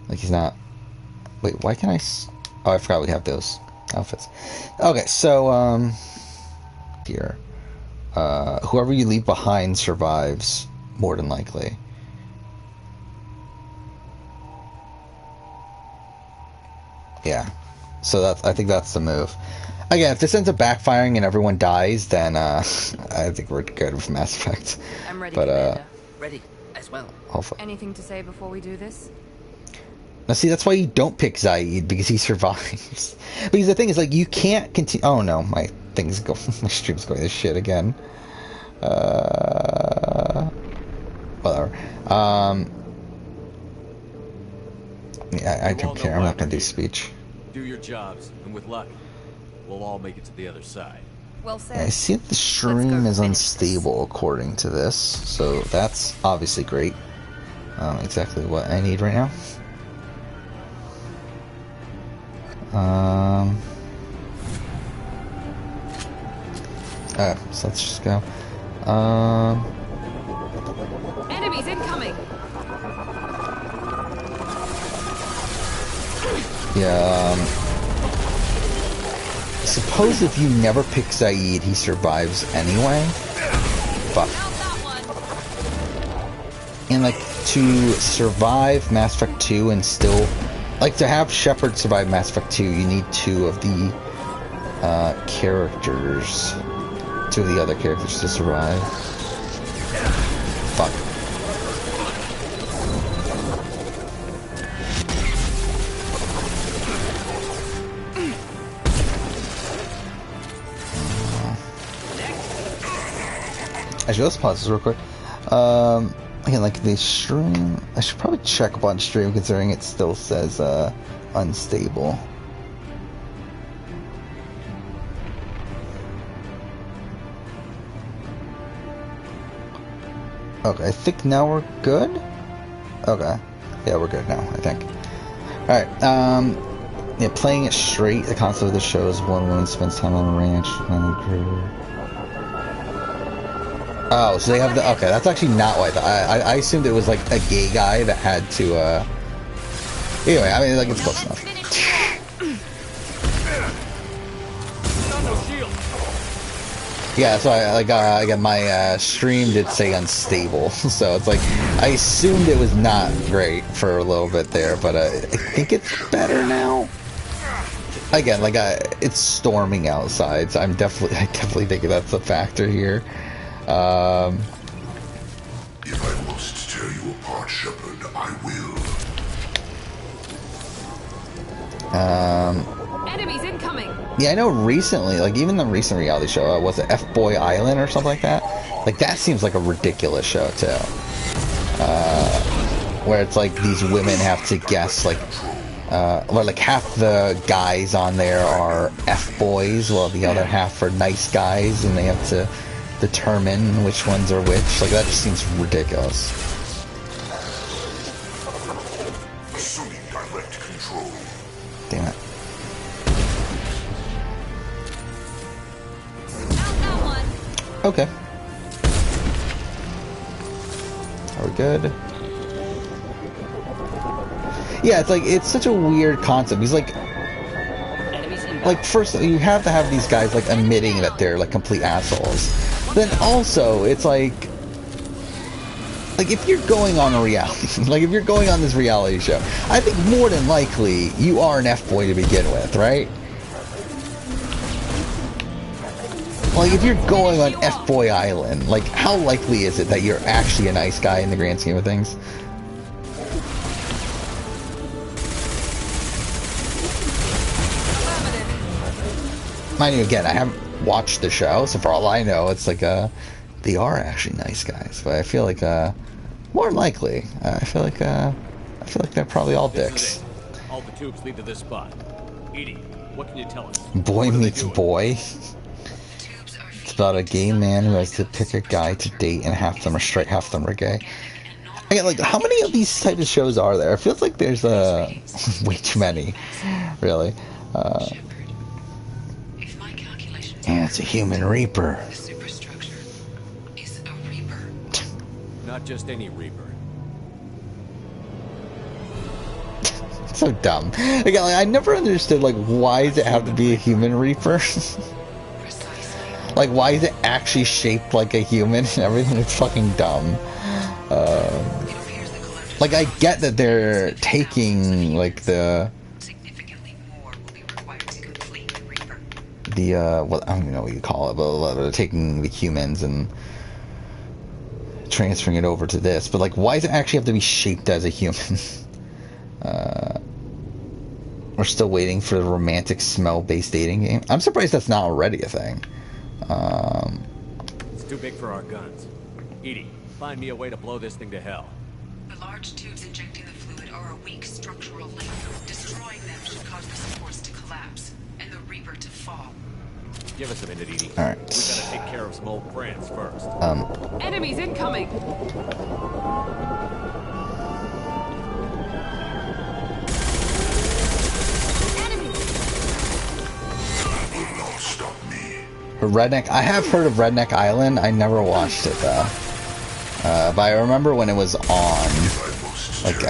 Like he's not. Wait, why can't I? Oh, I forgot we have those outfits. Okay, so here, whoever you leave behind survives more than likely. Yeah, so I think that's the move. Again, if this ends up backfiring and everyone dies, then I think we're good with Mass Effect. I'm ready, but Commander. Ready as well. Hopefully. Anything to say before we do this? Now, see, that's why you don't pick Zaid, because he survives. Because the thing is, like, you can't continue. Oh no, my thing's go. My stream's going to shit again. Whatever. Yeah, I don't care. I'm not going to do speech. Do your jobs, and with luck, we'll all make it to the other side. Well said. I see that the stream is unstable according to this, so that's obviously great. Exactly what I need right now. Alright, so let's just go. Enemies incoming. Yeah, suppose if you never pick Zaid, he survives anyway. Fuck. And like, to survive Mass Effect 2 and still... Like, to have Shepard survive Mass Effect 2, you need two of the characters. Two of the other characters to survive. Fuck. Actually, let's pause this real quick. Again, like the stream, I should probably check up on stream considering it still says unstable. Okay, I think now we're good. Okay, yeah, we're good now, I think. All right, yeah, playing it straight. The concept of the show is one woman spends time on a ranch. Oh, so they have the... Okay, that's actually not what I thought. I assumed it was, like, a gay guy that had to, Anyway, I mean, like, it's close enough. Yeah, so again, my, stream did say unstable. So it's like, I assumed it was not great for a little bit there, but, I think it's better now. Again, like, it's storming outside, so I definitely think that's a factor here. If I must tear you apart, Shepard, I will. Enemies incoming. Yeah, I know recently, like even the recent reality show, was it F-Boy Island or something like that? Like that seems like a ridiculous show too. Where it's like these women have to guess like, well, like half the guys on there are F-boys, while the other half are nice guys, and they have to determine which ones are which. Like that just seems ridiculous. Assuming direct control. Damn it. Okay. Are we good? Yeah, it's like, it's such a weird concept. He's like first you have to have these guys like admitting that they're like complete assholes. Then also, it's like if you're going on a reality, like if you're going on this reality show, I think more than likely you are an F-boy to begin with, right? Like if you're going on F-Boy Island, like how likely is it that you're actually a nice guy in the grand scheme of things? Mind you, again, I haven't watched the show, so for all I know, it's like they are actually nice guys. But I feel like more likely, I feel like they're probably all dicks. All the tubes lead to this spot. Edie, what can you tell us? Boy meets boy. It's about a gay man who has to pick a guy to date, and half of them are straight, half of them are gay. Again, like, how many of these types of shows are there? It feels like there's way too many, really. Yeah, it's a human Reaper. The superstructure is a Reaper. Not just any Reaper. So dumb. Again, like, I never understood, like, why does it have to be a human Reaper? Like, why is it actually shaped like a human and everything? It's fucking dumb. Like, I get that they're taking, like, the... well, I don't even know what you call it, but they're taking the humans and transferring it over to this. But, like, why does it actually have to be shaped as a human? We're still waiting for the romantic smell-based dating game. I'm surprised that's not already a thing. It's too big for our guns. Edie, find me a way to blow this thing to hell. The large tubes injecting the fluid are a weak structural link. Destroying them should cause the supports to collapse and the Reaper to fall. Give us a minute, Edie. Alright. We gotta take care of some old friends first. Enemies incoming! Redneck. I have heard of Redneck Island. I never watched it though. But I remember when it was on. Like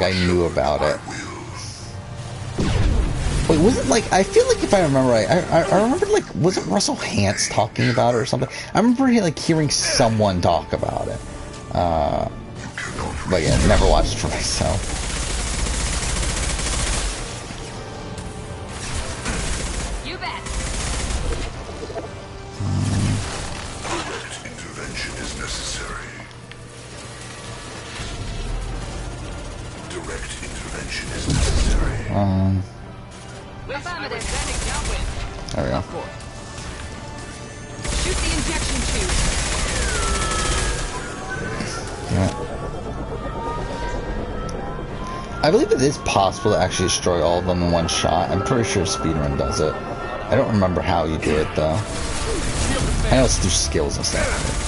I knew about it. Wait, was it like? I feel like if I remember right, I remember like, was it Russell Hantz talking about it or something? I remember like hearing someone talk about it. But yeah, never watched it for myself. There we go. Shoot the injection tube. Yeah. I believe it is possible to actually destroy all of them in one shot. I'm pretty sure Speedrun does it. I don't remember how you do it though. I know it's through skills and stuff.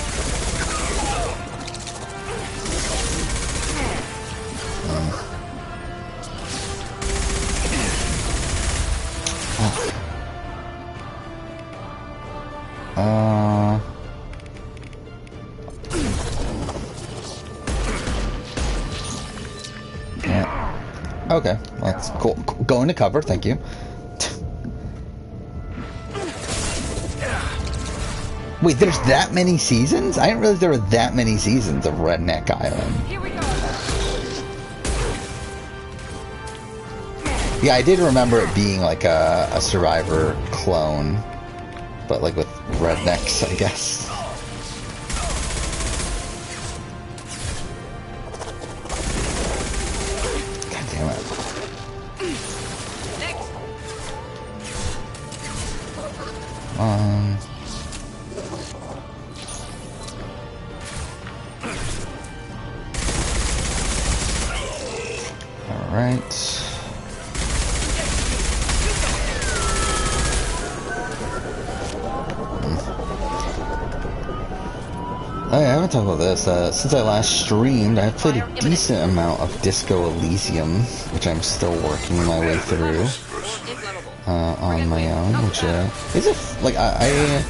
Yeah. Okay, well, that's cool. Go into cover, thank you. Wait, there's that many seasons? I didn't realize there were that many seasons of Redneck Island. Here we go. Yeah, I did remember it being like a Survivor clone, but like with rednecks, I guess. God damn it. All right. Oh, yeah, I haven't talked about this. Since I last streamed, I've played a decent amount of Disco Elysium, which I'm still working my way through on my own, which is like I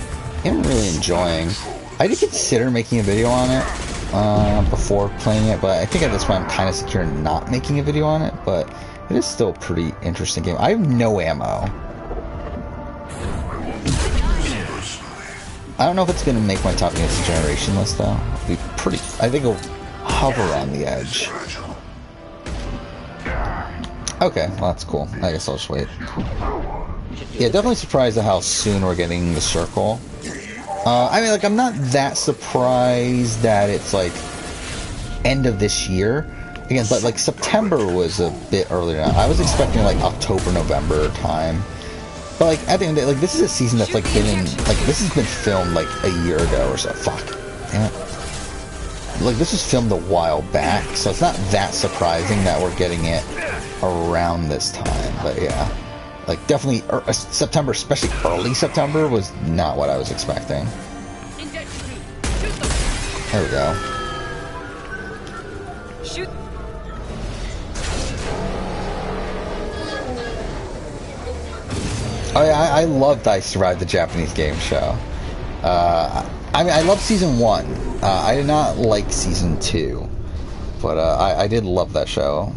am really enjoying. I did consider making a video on it before playing it, but I think at this point I'm kind of secure not making a video on it. But it is still a pretty interesting game. I have no ammo. I don't know if it's going to make my top games generation list though. It'll be pretty. I think it'll hover on the edge. Okay, well that's cool. I guess I'll just wait. Yeah, definitely surprised at how soon we're getting the circle. I mean, like, I'm not that surprised that it's like end of this year. Again, but like September was a bit earlier. I was expecting like October, November time. But like at the end of the day, like this is a season that's like been in, like this has been filmed like a year ago or so. Fuck. Damn it. Like this was filmed a while back, so it's not that surprising that we're getting it around this time. But yeah, like definitely September, especially early September, was not what I was expecting. There we go. Shoot. Oh yeah, I loved I Survived the Japanese Game Show. I mean, I loved season 1. I did not like season 2, but I did love that show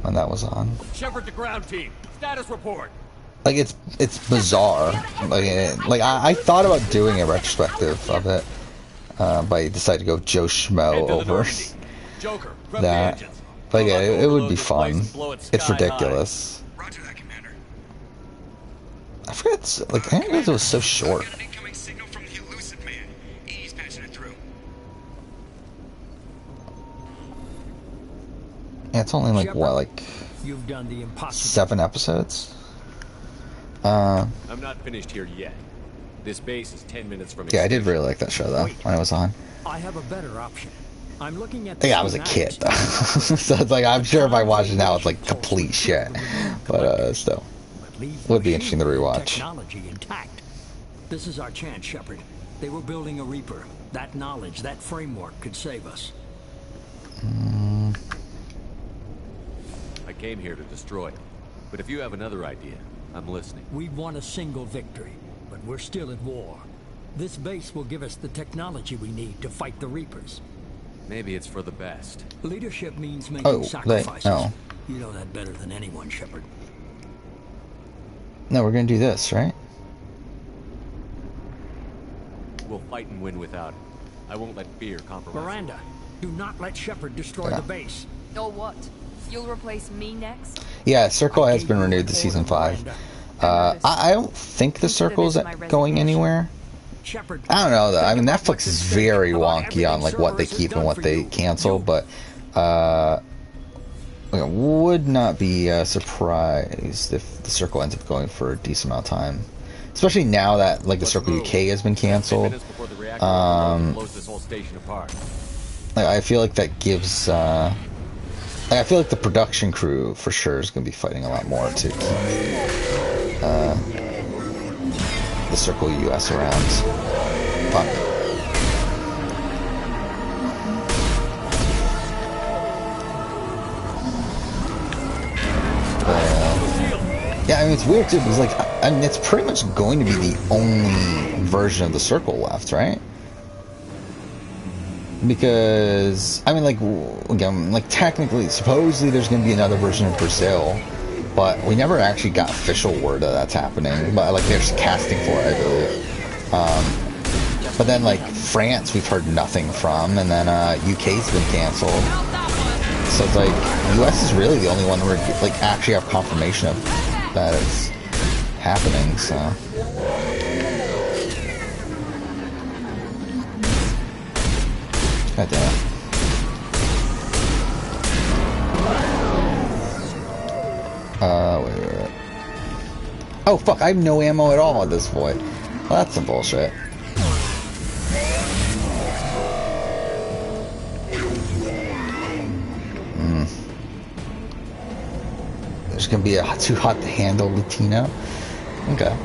when that was on. Shepard to ground team. Status report. Like it's bizarre. Like I thought about doing a retrospective of it, but I decided to go Joe Schmo over Joker, that. But yeah, it would be fun. It's ridiculous. I forgot. I didn't realize it was so short. Yeah, it's only like what, like You've done the impossible. 7 episodes. I'm not finished here yet. This base is 10 minutes from. Yeah, I did really like that show though when I was on. I have a better option. I'm looking at. Yeah, I was a kid though, so it's like I'm sure if I watch it now, it's like complete shit. But still, would be interesting to rewatch. Technology intact. This is our chance, Shepard. They were building a Reaper. That knowledge, that framework, could save us. I came here to destroy it, but if you have another idea, I'm listening. We've won a single victory, but we're still at war. This base will give us the technology we need to fight the Reapers. Maybe it's for the best. Leadership means making sacrifices. No. You know that better than anyone, Shepard. No, we're gonna do this, right? We'll fight and win without it. I won't let fear compromise. Miranda, do not let Shepard destroy the base. Or what? You'll replace me next? Yeah, Circle has been renewed to season 5. I don't think the Circle's going anywhere. I don't know though. I mean, Netflix is very wonky on like what they keep and what they cancel, but would not be surprised if the Circle ends up going for a decent amount of time, especially now that like the Circle UK has been canceled. I feel like that gives. I feel like the production crew for sure is going to be fighting a lot more to keep the Circle US around. Fuck. Yeah, I mean, it's weird too, because like, I mean, it's pretty much going to be the only version of the Circle left, right? Because, I mean, like, again, like, technically, supposedly there's going to be another version in Brazil, but we never actually got official word that that's happening, but, like, they're just casting for it, I believe. But then, like, France, we've heard nothing from, and then, UK's been canceled. So it's like, US is really the only one where, like, actually have confirmation of that it's happening, so... God damn it. Wait. Oh, fuck, I have no ammo at all at this point. Well, that's some bullshit. There's gonna be a Too Hot to Handle Latino? Okay.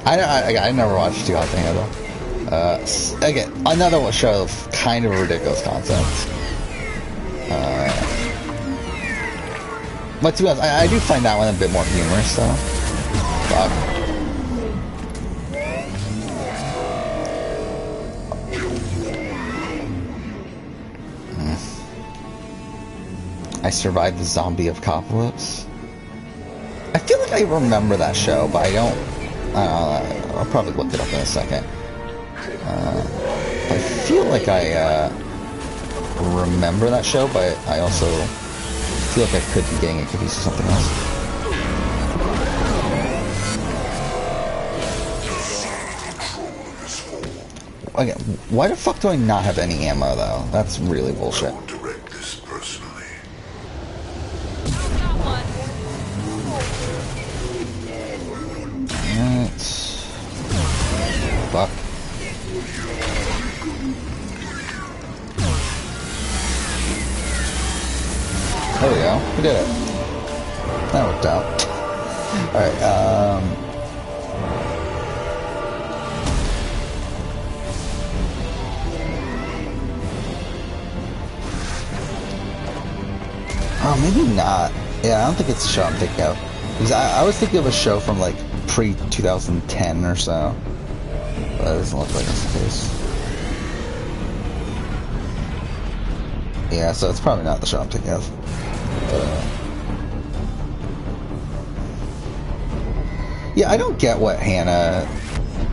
I never watched Too Hot to Handle. Again, another show of kind of ridiculous concept. But to be honest, I do find that one a bit more humorous, though. Fuck. I Survived the Zombie Apocalypse. I feel like I remember that show, but I don't. I'll probably look it up in a second. I feel like I remember that show, but I also feel like I could be getting it confused with something else. Okay, why the fuck do I not have any ammo though? That's really bullshit. Alright. Fuck. There we go. We did it. That worked out. Alright, Oh, maybe not. Yeah, I don't think it's the show I'm thinking of. Because I was thinking of a show from like pre-2010 or so. But that doesn't look like it's the case. Yeah, so it's probably not the show I'm thinking of. Yeah, I don't get what Hannah,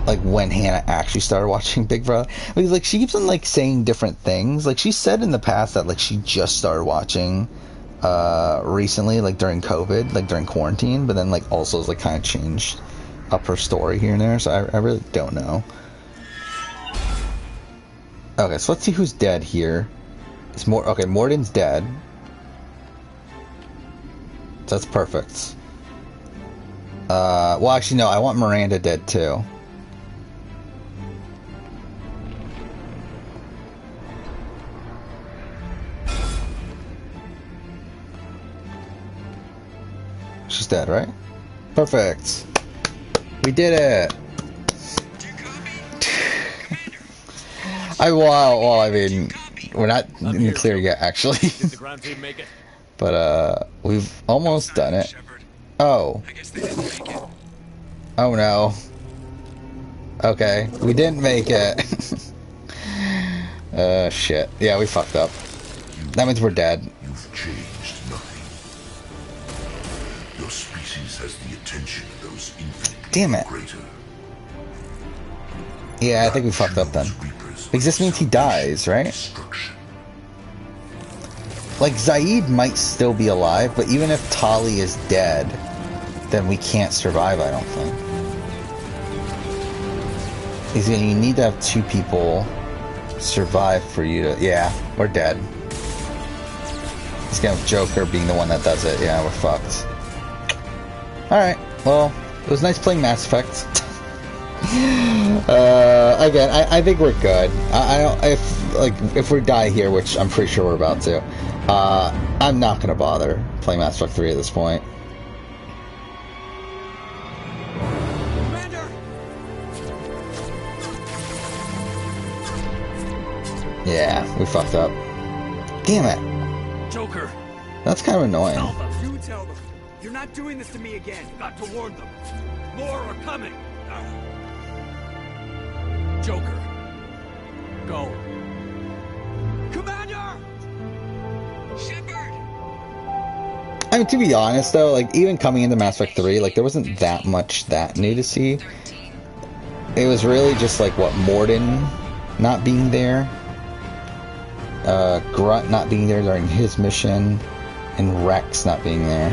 like when Hannah actually started watching Big Brother. Because like she keeps on like saying different things. Like she said in the past that like she just started watching recently, like during COVID, like during quarantine, but then like also has like kind of changed up her story here and there. So I really don't know. Okay, so let's see who's dead here. It's okay, Morden's dead. So that's perfect. Well, actually, no, I want Miranda dead too. She's dead, right? Perfect. We did it. I mean, we're not in the clear yet, actually. Did the ground team make it? But we've almost done it. Oh. Oh no. Okay, we didn't make it. Shit. Yeah, we fucked up. That means we're dead. You've changed nothing. Your species has the attention of those infinitely Damn it. greater. Yeah, I think we fucked up then. Because this means he dies, right? Like, Zaid might still be alive, but even if Tali is dead, then we can't survive, I don't think. Because you need to have two people survive for you to... Yeah, we're dead. It's gonna have Joker being the one that does it. Yeah, we're fucked. Alright, well, it was nice playing Mass Effect. Again, I think we're good. I don't, if we die here, which I'm pretty sure we're about to, I'm not gonna bother playing Mass Effect 3 at this point. Commander! Yeah, we fucked up. Damn it. Joker! That's kind of annoying. You tell them. You're not doing this to me again. You've got to warn them. More are coming. Joker. Go. Commander! Shepard! I mean, to be honest, though, like, even coming into Mass Effect 3, like, there wasn't that much that new to see. It was really just, like, what, Morden not being there, Grunt not being there during his mission, and Rex not being there.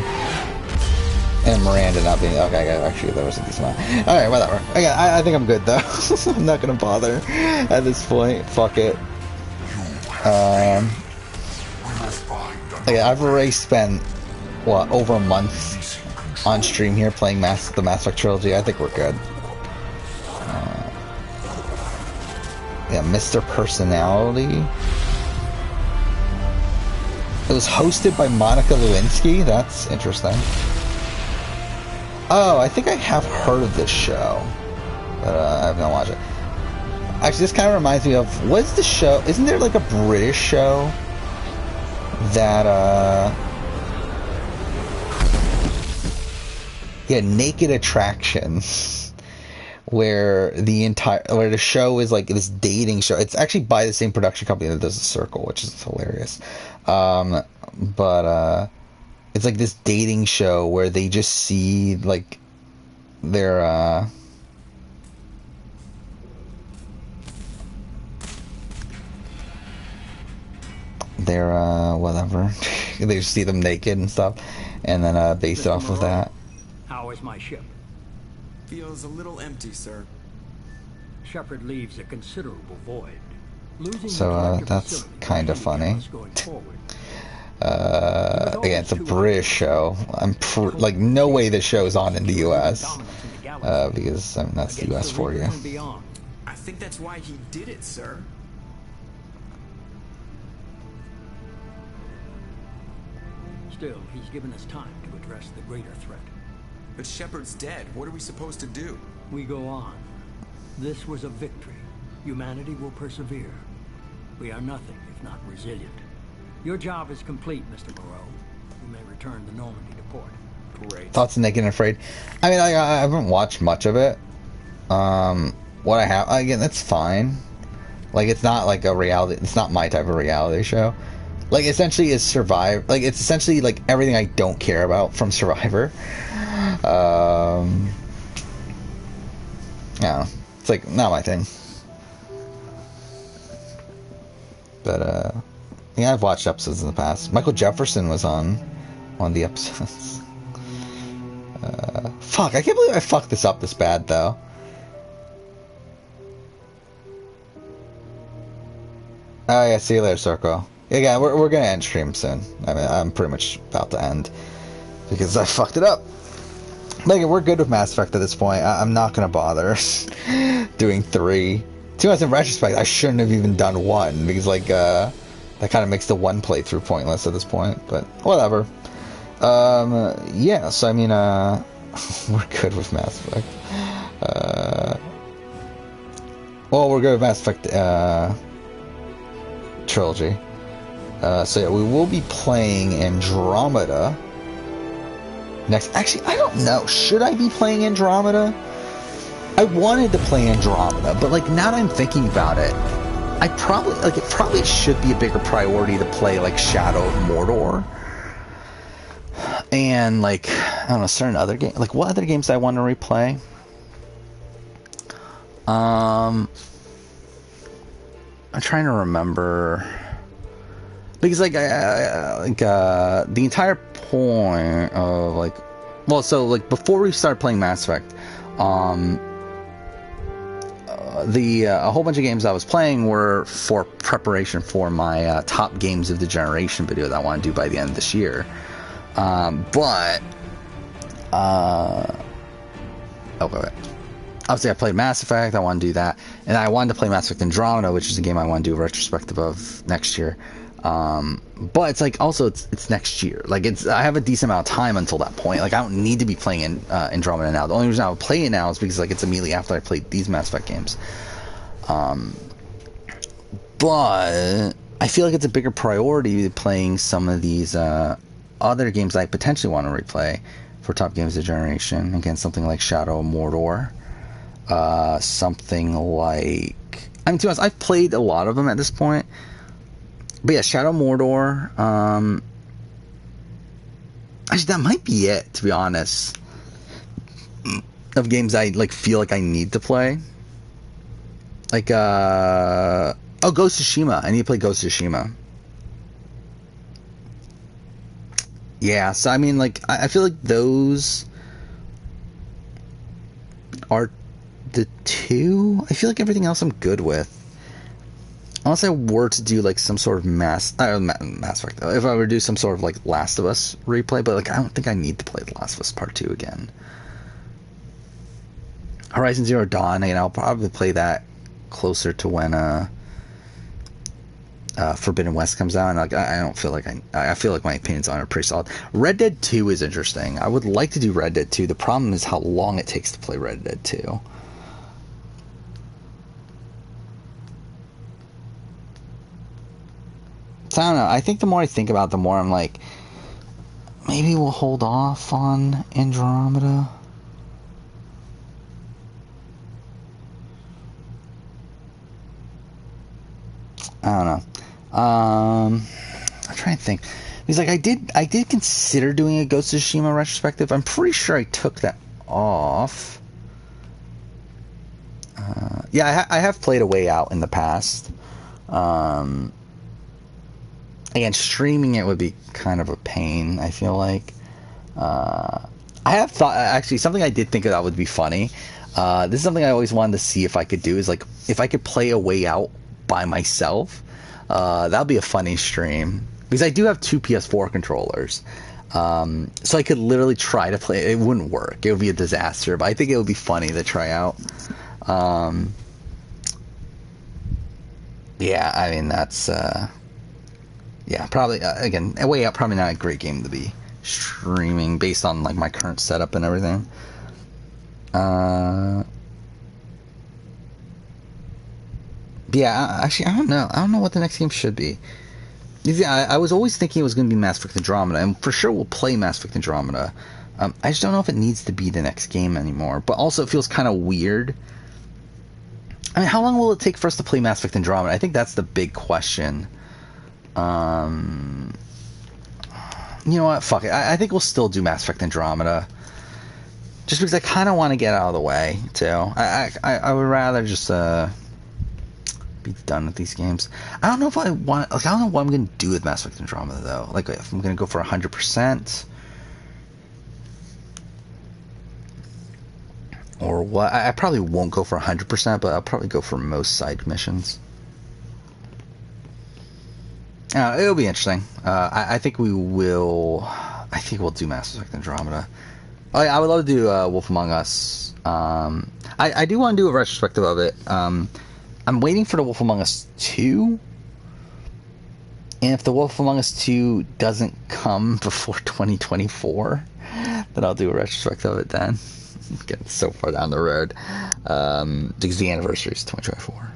And Miranda not being... Okay, actually, there was a decent amount. Alright, whatever. Okay, I think I'm good, though. I'm not gonna bother at this point. Fuck it. Okay, I've already spent, what, over a month on stream here playing the Mass Effect trilogy. I think we're good. Yeah, Mr. Personality. It was hosted by Monica Lewinsky. That's interesting. Oh, I think I have heard of this show, but I have not watched it. Actually, this kind of reminds me of, what's the show? Isn't there like a British show that, yeah, Naked Attraction, where the show is like this dating show. It's actually by the same production company that does The Circle, which is hilarious. But it's like this dating show where they just see like their whatever. They just see them naked and stuff, and then base it off of that. How is my ship? Feels a little empty, sir. Shepard leaves a considerable void. Losing So that's kind of funny. Again, it's a British show. Like, no way this show's on in the US, because I mean, that's the US for you. I think that's why he did it, sir. Still, he's given us time to address the greater threat. But Shepard's dead. What are we supposed to do? We go on. This was a victory. Humanity will persevere. We are nothing if not resilient. Your job is complete, Mr. Moreau. we may return to Normandy to port. Great. Thoughts on Naked and Afraid? I mean, I haven't watched much of it. What I have, again, that's fine. Like, it's not like a reality, it's not my type of reality show. Like, essentially, it's Survivor. Like, it's essentially like everything I don't care about from Survivor. Yeah, it's like not my thing. But yeah, I've watched episodes in the past. Michael Jefferson was on one of the episodes. Fuck, I can't believe I fucked this up this bad though. Oh yeah, see you later, Circle. Yeah, we're gonna end stream soon. I mean, I'm pretty much about to end because I fucked it up. Megan, we're good with Mass Effect at this point. I'm not gonna bother doing 3. To be honest, in retrospect, I shouldn't have even done 1 because like that kind of makes the 1 playthrough pointless at this point. But whatever. Yeah. So I mean, we're good with Mass Effect. Well, we're good with Mass Effect trilogy. So yeah, we will be playing Andromeda next. Actually, I don't know. Should I be playing Andromeda? I wanted to play Andromeda, but like now that I'm thinking about it, it probably should be a bigger priority to play like Shadow of Mordor. And like, I don't know, certain other games. Like, what other games I want to replay? I'm trying to remember. Because like, the entire point of like, well, so like before we started playing Mass Effect, a whole bunch of games I was playing were for preparation for my top games of the generation video that I want to do by the end of this year. But obviously I played Mass Effect, I want to do that, and I wanted to play Mass Effect Andromeda, which is a game I want to do a retrospective of next year. But it's like also it's next year. Like I have a decent amount of time until that point. Like I don't need to be playing Andromeda now. The only reason I would play it now is because like it's immediately after I played these Mass Effect games. But I feel like it's a bigger priority playing some of these other games I potentially want to replay for top games of the generation. Again, something like Shadow of Mordor. Something like, I mean, to be honest, I've played a lot of them at this point. But yeah, Shadow of Mordor. Actually, that might be it, to be honest. Of games I like feel like I need to play. Like Ghost of Tsushima. I need to play Ghost of Tsushima. Yeah, so I mean, like, I feel like those are the 2. I feel like everything else I'm good with. Unless I were to do like some sort of Mass Effect, if I were to do some sort of like Last of Us replay, but like I don't think I need to play The Last of Us Part 2 again. Horizon Zero Dawn, you know, I'll probably play that closer to when Forbidden West comes out, and like I don't feel like I feel like my opinions on it are pretty solid. Red Dead 2 is interesting. I would like to do Red Dead 2. The problem is how long it takes to play Red Dead 2. So I don't know. I think the more I think about it, the more I'm like, maybe we'll hold off on Andromeda. I don't know. I'm trying to think. Because like I did consider doing a Ghost of Tsushima retrospective. I'm pretty sure I took that off. Yeah, I have played A Way Out in the past. Again, streaming it would be kind of a pain, I feel like. I have thought, actually, something I did think that would be funny. This is something I always wanted to see if I could do, is like, if I could play A Way Out by myself, that would be a funny stream. Because I do have 2 PS4 controllers. So I could literally try to play it. It wouldn't work. It would be a disaster, but I think it would be funny to try out. Yeah, I mean, that's... yeah, probably, again, A Way Out, probably not a great game to be streaming based on, like, my current setup and everything. Yeah, actually, I don't know. I don't know what the next game should be. Yeah, I was always thinking it was going to be Mass Effect Andromeda, and for sure we'll play Mass Effect Andromeda. I just don't know if it needs to be the next game anymore. But also, it feels kind of weird. I mean, how long will it take for us to play Mass Effect Andromeda? I think that's the big question. You know what? Fuck it. I think we'll still do Mass Effect Andromeda. Just because I kind of want to get out of the way, too. I would rather just be done with these games. I don't know if I want... Like, I don't know what I'm going to do with Mass Effect Andromeda, though. Like, if I'm going to go for 100%... or what. I probably won't go for 100%, but I'll probably go for most side missions. It'll be interesting. I think we will... I think we'll do Mass Effect Andromeda. I would love to do Wolf Among Us. I do want to do a retrospective of it. I'm waiting for the Wolf Among Us 2. And if the Wolf Among Us 2 doesn't come before 2024, then I'll do a retrospective of it then. Getting so far down the road. Because the anniversary is 2024.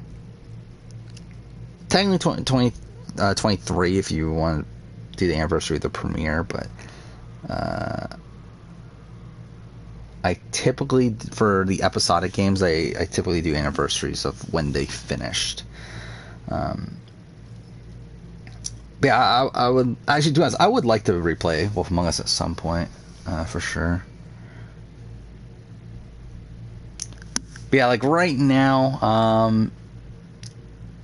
Technically 2023 if you want to do the anniversary of the premiere, but I typically, for the episodic games, I typically do anniversaries of when they finished. But yeah, I would actually do. I would like to replay Wolf Among Us at some point, for sure. But yeah, like right now,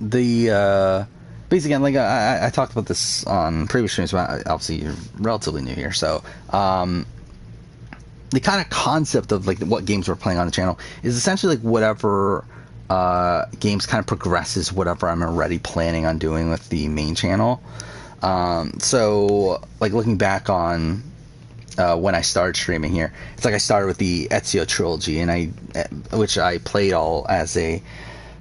basically, like I talked about this on previous streams, but obviously you're relatively new here, so the kind of concept of like what games we're playing on the channel is essentially like whatever games kind of progresses whatever I'm already planning on doing with the main channel. So like looking back on when I started streaming here, it's like I started with the Ezio trilogy, and which I played all as a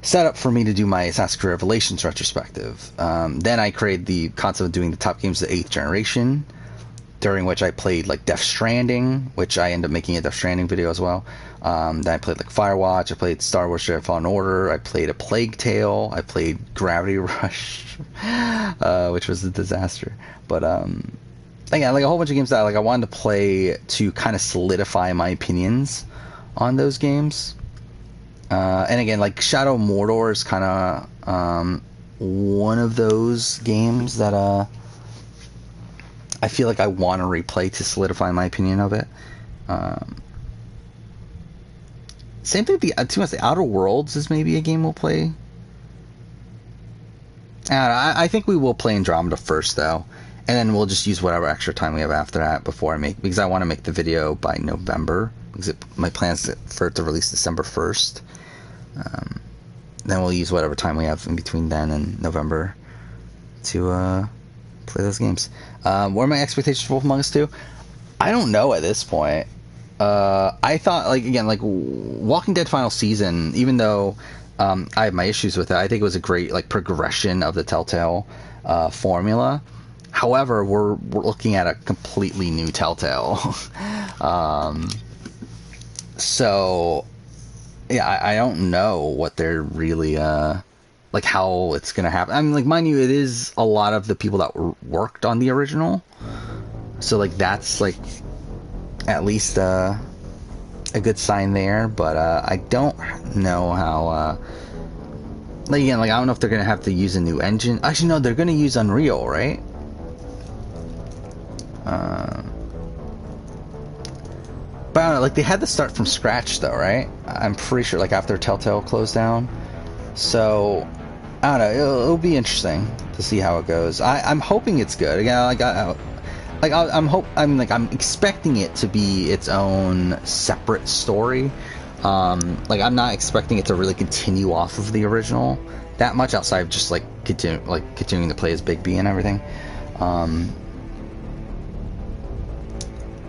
setup for me to do my Assassin's Creed Revelations retrospective. Then I created the concept of doing the top games of the 8th generation, during which I played like Death Stranding, which I ended up making a Death Stranding video as well. Then I played like Firewatch, I played Star Wars Jedi Fallen Order, I played A Plague Tale, I played Gravity Rush, which was a disaster. But again, like a whole bunch of games that like I wanted to play to kind of solidify my opinions on those games. And again, like Shadow of Mordor is kind of one of those games that I feel like I want to replay to solidify my opinion of it. Same thing with the Outer Worlds is maybe a game we'll play. I think we will play Andromeda first, though, and then we'll just use whatever extra time we have after that because I want to make the video by November, because my plan is for it to release December 1st. Then we'll use whatever time we have in between then and November to play those games. What are my expectations for Wolf Among Us 2? I don't know at this point. I thought, like, again, like Walking Dead Final Season, even though I have my issues with it, I think it was a great like progression of the Telltale formula. However, we're looking at a completely new Telltale. So yeah, I don't know what they're really like how it's gonna happen. I mean, like, mind you, it is a lot of the people that worked on the original, so like that's like at least a good sign there. But I don't know how. Like again, like I don't know if they're gonna have to use a new engine. Actually, no, they're gonna use Unreal, right? But I don't know, like they had to start from scratch though, right? I'm pretty sure, like after Telltale closed down. So I don't know. It'll be interesting to see how it goes. I'm hoping it's good. Again, I'm expecting it to be its own separate story. Like I'm not expecting it to really continue off of the original that much, outside of just like continuing to play as Bigby and everything.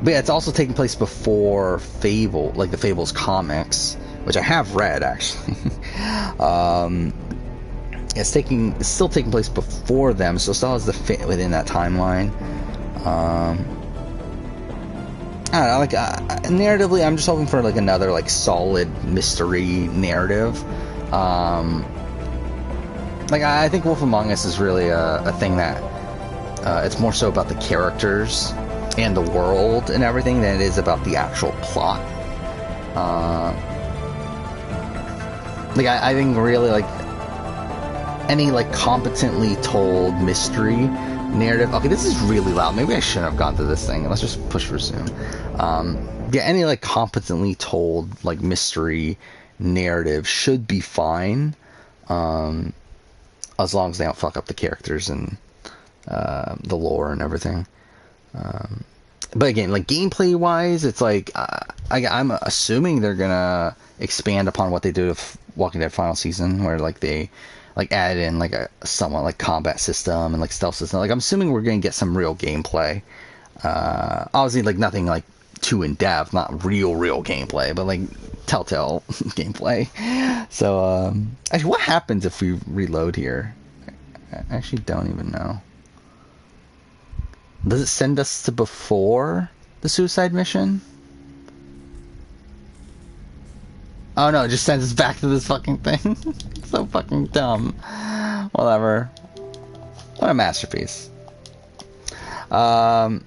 But yeah, it's also taking place before Fable, like the Fables comics, which I have read actually. It's still taking place before them, so it still has the fit within that timeline. I don't know, like narratively, I'm just hoping for like another like solid mystery narrative. Like I think Wolf Among Us is really a thing that it's more so about the characters and the world and everything than it is about the actual plot. Like I think really like any like competently told mystery narrative. Okay, this is really loud. Maybe I shouldn't have gone through this thing. Let's just push resume. Yeah, any like competently told like mystery narrative should be fine, as long as they don't fuck up the characters and the lore and everything. But again, like gameplay wise, it's like I'm assuming they're gonna expand upon what they did with Walking Dead Final Season, where like they like added in like a somewhat like combat system and like stealth system. Like I'm assuming we're gonna get some real gameplay. Obviously, like nothing like too in depth, not real gameplay, but like Telltale gameplay. So actually, what happens if we reload here? I actually don't even know. Does it send us to before the suicide mission? Oh no, it just sends us back to this fucking thing. So fucking dumb. Whatever. What a masterpiece. But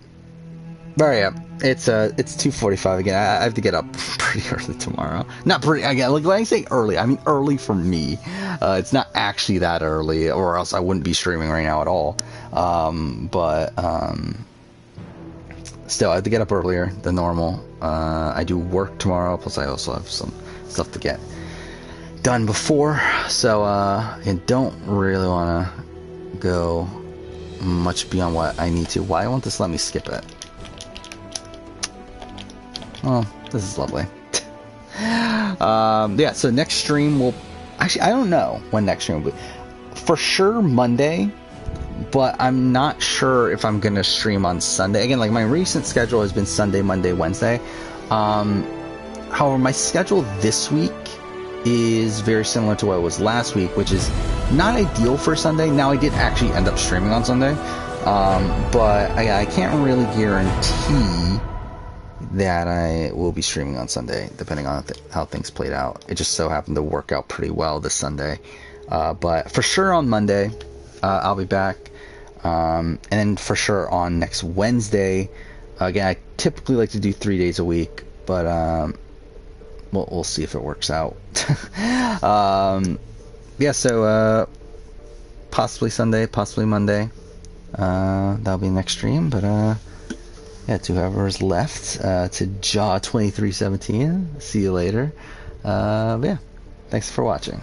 yeah, it's 2:45 again. I have to get up pretty early tomorrow. Not pretty again. Like when I say early, I mean early for me. It's not actually that early, or else I wouldn't be streaming right now at all. But still, I have to get up earlier than normal. I do work tomorrow, plus I also have some stuff to get done before. So I don't really want to go much beyond what I need to. Why won't this let me skip it? Oh, this is lovely. Yeah, so next stream will... Actually, I don't know when next stream will be. For sure Monday, but I'm not sure if I'm going to stream on Sunday. Again, like my recent schedule has been Sunday, Monday, Wednesday. However, my schedule this week is very similar to what it was last week, which is not ideal for Sunday. Now, I did actually end up streaming on Sunday, but I can't really guarantee that I will be streaming on Sunday, depending on how things played out. It just so happened to work out pretty well this Sunday. But for sure on Monday, I'll be back. And then for sure on next Wednesday, again, I typically like to do 3 days a week, but we'll see if it works out. Yeah, so possibly Sunday, possibly Monday. That'll be the next stream, but yeah, to whoever's left, to Jaw 2317. See you later. Yeah, thanks for watching.